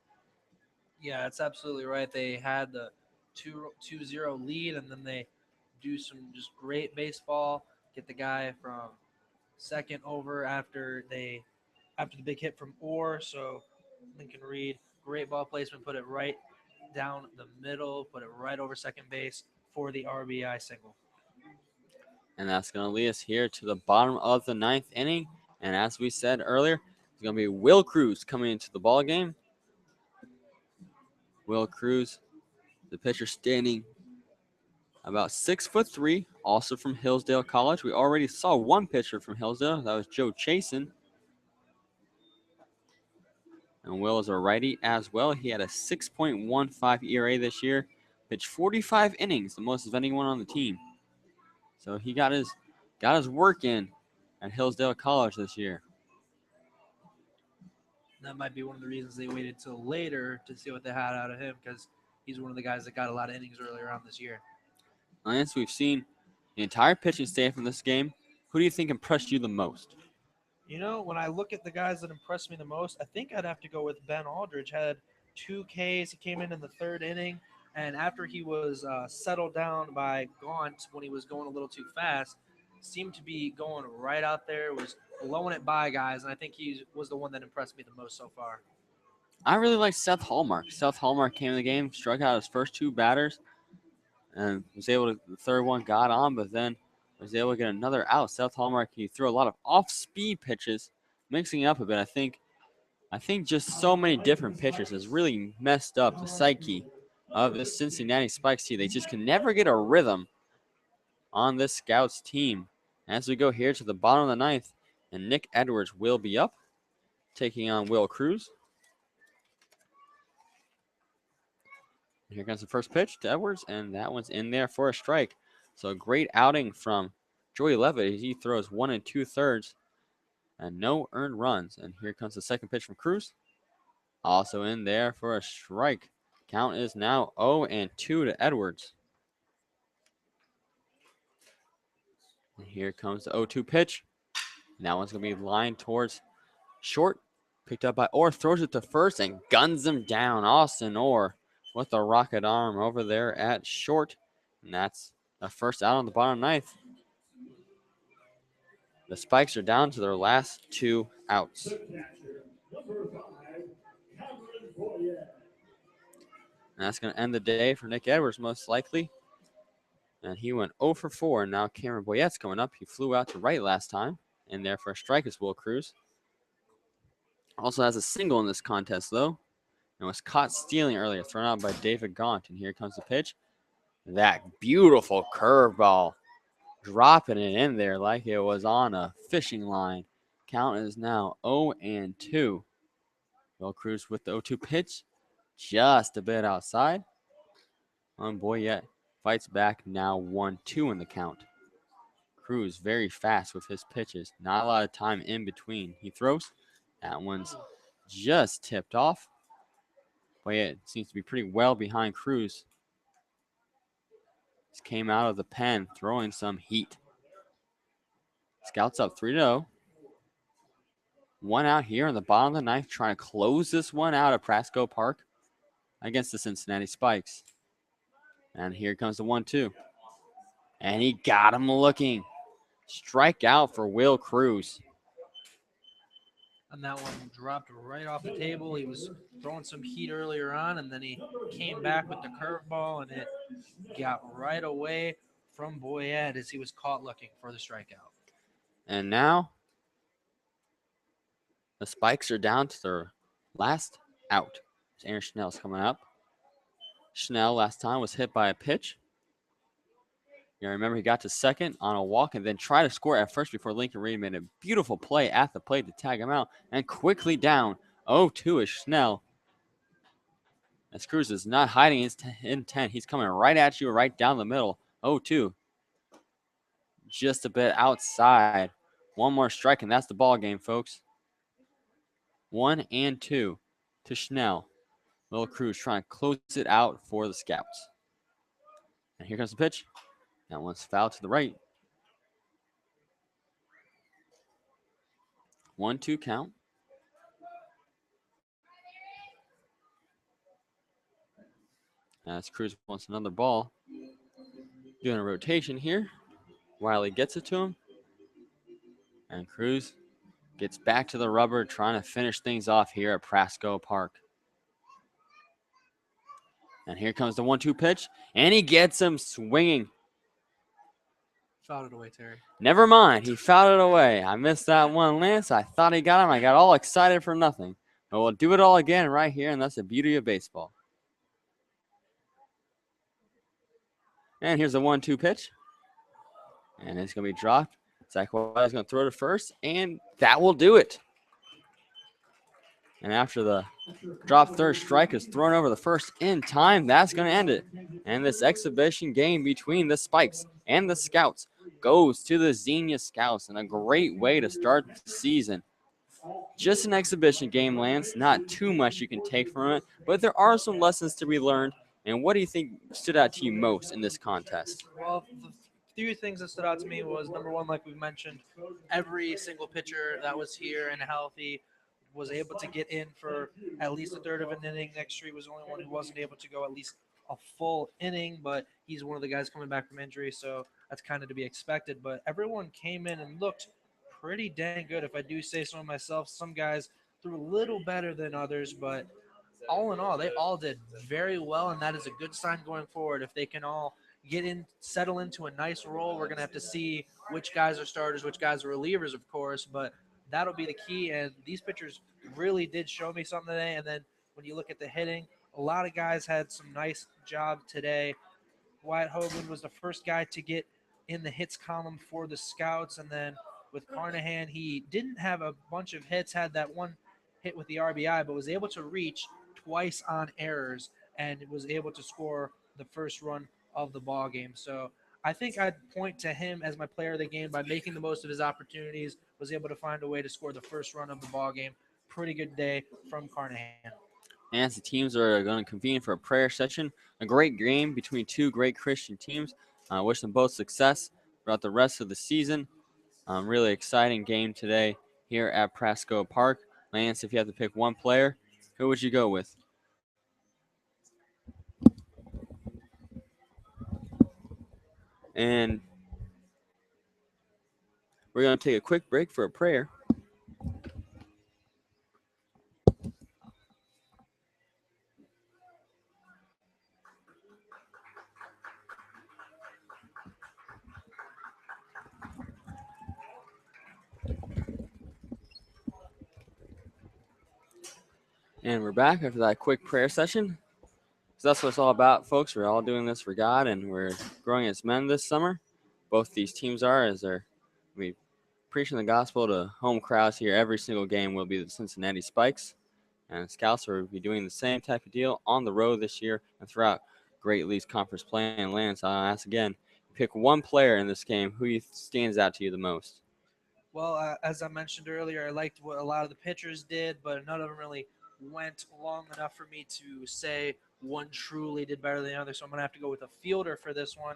Yeah, that's absolutely right. They had the 2-0 lead, and then they do some just great baseball, get the guy from second over after the big hit from Orr. So Lincoln Reed, great ball placement, put it right down the middle, put it right over second base for the RBI single. And that's going to lead us here to the bottom of the 9th inning. And as we said earlier, it's going to be Will Cruz coming into the ball game. Will Cruz, the pitcher, standing about 6'3", also from Hillsdale College. We already saw one pitcher from Hillsdale. That was Joe Chasen. And Will is a righty as well. He had a 6.15 ERA this year. Pitched 45 innings, the most of anyone on the team. So he got his work in at Hillsdale College this year. That might be one of the reasons they waited till later to see what they had out of him, because he's one of the guys that got a lot of innings earlier on this year. Lance, we've seen the entire pitching staff in this game. Who do you think impressed you the most? You know, when I look at the guys that impressed me the most, I think I'd have to go with Ben Aldridge. Had 2 Ks. He came in the 3rd inning, and after he was settled down by Gaunt when he was going a little too fast, seemed to be going right out there, was blowing it by guys, and I think he was the one that impressed me the most so far. I really like Seth Hallmark. Seth Hallmark came in the game, struck out his first 2 batters, and was able to, the 3rd one got on, but then was able to get another out. Seth Hallmark, he threw a lot of off-speed pitches, mixing it up a bit. I think just so many different pitchers has really messed up the psyche of this Cincinnati Spikes team. They just can never get a rhythm on this Scouts team. As we go here to the bottom of the 9th, and Nick Edwards will be up, taking on Will Cruz. Here comes the first pitch to Edwards, and that one's in there for a strike. So a great outing from Joey Levitt. He throws 1 2/3 and no earned runs. And here comes the second pitch from Cruz. Also in there for a strike. Count is now 0-2 to Edwards. And here comes the 0-2 pitch. And that one's going to be lined towards short. Picked up by Orr, throws it to first and guns him down. Austin Orr with a rocket arm over there at short. And that's the first out on the bottom 9th. The Spikes are down to their last 2 outs. The catcher, number 5, Cameron Boyer. And that's going to end the day for Nick Edwards, most likely. And he went 0 for 4. And now Cameron Boyette's coming up. He flew out to right last time. And there for a strike is Will Cruz. Also has a single in this contest, though. And was caught stealing earlier, thrown out by David Gaunt. And here comes the pitch. That beautiful curveball. Dropping it in there like it was on a fishing line. Count is now 0-2. Will Cruz with the 0-2 pitch. Just a bit outside. Boyette fights back, now 1-2 in the count. Cruz very fast with his pitches. Not a lot of time in between. He throws. That one's just tipped off. Boyette seems to be pretty well behind Cruz. Just came out of the pen throwing some heat. Scouts up 3-0. 1 out here in the bottom of the 9th, trying to close this one out at Prasco Park against the Cincinnati Spikes. And here comes the 1-2. And he got him looking. Strike out for Will Cruz. And that one dropped right off the table. He was throwing some heat earlier on, and then he came back with the curveball, and it got right away from Boyette as he was caught looking for the strikeout. And now the Spikes are down to their last out. Aaron Schnell's coming up. Schnell last time was hit by a pitch. You remember he got to second on a walk and then tried to score at first before Lincoln Reed made a beautiful play at the plate to tag him out. And quickly down 0-2 is Schnell. As Cruz is not hiding his intent. He's coming right at you, right down the middle. 0-2. Just a bit outside. One more strike, and that's the ball game, folks. 1-2 to Schnell. Will Cruz trying to close it out for the Scouts. And here comes the pitch. That one's fouled to the right. 1-2 count. As Cruz wants another ball. Doing a rotation here. Wiley gets it to him. And Cruz gets back to the rubber, trying to finish things off here at Prasco Park. And here comes the 1-2 pitch. And he gets him swinging. Fouled it away, Terry. Never mind. He fouled it away. I missed that one, Lance. I thought he got him. I got all excited for nothing. But we'll do it all again right here, and that's the beauty of baseball. And here's the 1-2 pitch. And it's going to be dropped. Zach Wiley's going to throw to first, and that will do it. And after the drop third strike is thrown over the first in time, that's going to end it. And this exhibition game between the Spikes and the Scouts goes to the Xenia Scouts, and a great way to start the season. Just an exhibition game, Lance. Not too much you can take from it, but there are some lessons to be learned. And what do you think stood out to you most in this contest? Well, the few things that stood out to me was, number one, like we mentioned, every single pitcher that was here and healthy was able to get in for at least a third of an inning. Next Street was the only one who wasn't able to go at least a full inning, but he's one of the guys coming back from injury, so that's kind of to be expected. But everyone came in and looked pretty dang good, if I do say so myself. Some guys threw a little better than others, but all in all, they all did very well, and that is a good sign going forward. If they can all get in, settle into a nice role, we're going to have to see which guys are starters, which guys are relievers, of course, but that'll be the key. And these pitchers really did show me something today. And then when you look at the hitting, a lot of guys had some nice job today. Wyatt Hoagland was the first guy to get in the hits column for the Scouts. And then with Carnahan, he didn't have a bunch of hits, had that one hit with the RBI, but was able to reach twice on errors and was able to score the first run of the ball game. So I think I'd point to him as my player of the game by making the most of his opportunities, was able to find a way to score the first run of the ball game. Pretty good day from Carnahan. And as the teams are going to convene for a prayer session, a great game between two great Christian teams. I wish them both success throughout the rest of the season. Really exciting game today here at Prasco Park. Lance, if you have to pick one player, who would you go with? And we're going to take a quick break for a prayer. And we're back after that quick prayer session. So that's what it's all about, folks. We're all doing this for God, and we're growing as men this summer. Both these teams are, as we preaching the gospel to home crowds here. Every single game will be the Cincinnati Spikes, and Scouts will be doing the same type of deal on the road this year and throughout Great Leagues Conference play. And Lance, I'll ask again, pick one player in this game who stands out to you the most. Well, as I mentioned earlier, I liked what a lot of the pitchers did, but none of them really went long enough for me to say one truly did better than the other. So I'm going to have to go with a fielder for this one.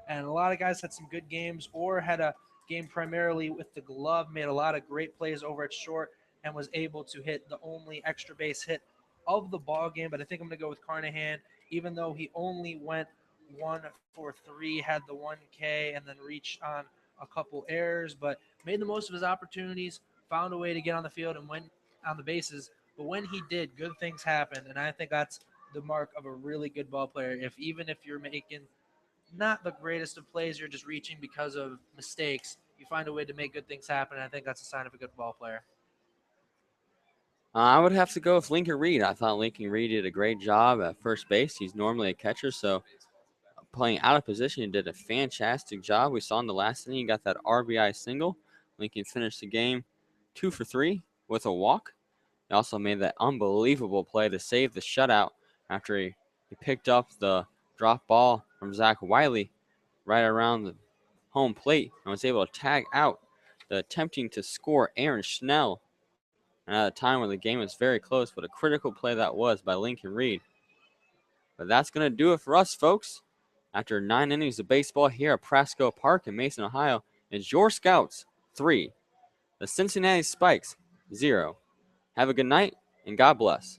And a lot of guys had some good games or had a game primarily with the glove, made a lot of great plays over at short, and was able to hit the only extra base hit of the ball game. But I think I'm going to go with Carnahan, even though he only went 1 for 3, had the 1K, and then reached on a couple errors, but made the most of his opportunities, found a way to get on the field and went on the bases. But when he did, good things happened, and I think that's the mark of a really good ball player. Even if you're making not the greatest of plays, you're just reaching because of mistakes, you find a way to make good things happen, and I think that's a sign of a good ball player. I would have to go with Lincoln Reed. I thought Lincoln Reed did a great job at first base. He's normally a catcher, so playing out of position, he did a fantastic job. We saw in the last inning, he got that RBI single. Lincoln finished the game 2 for 3 with a walk. He also made that unbelievable play to save the shutout after he picked up the drop ball from Zach Wiley right around the home plate and was able to tag out the attempting to score Aaron Schnell. And at a time when the game was very close, what a critical play that was by Lincoln Reed. But that's going to do it for us, folks. After 9 innings of baseball here at Prasco Park in Mason, Ohio, it's your Scouts 3, the Cincinnati Spikes 0. Have a good night, and God bless.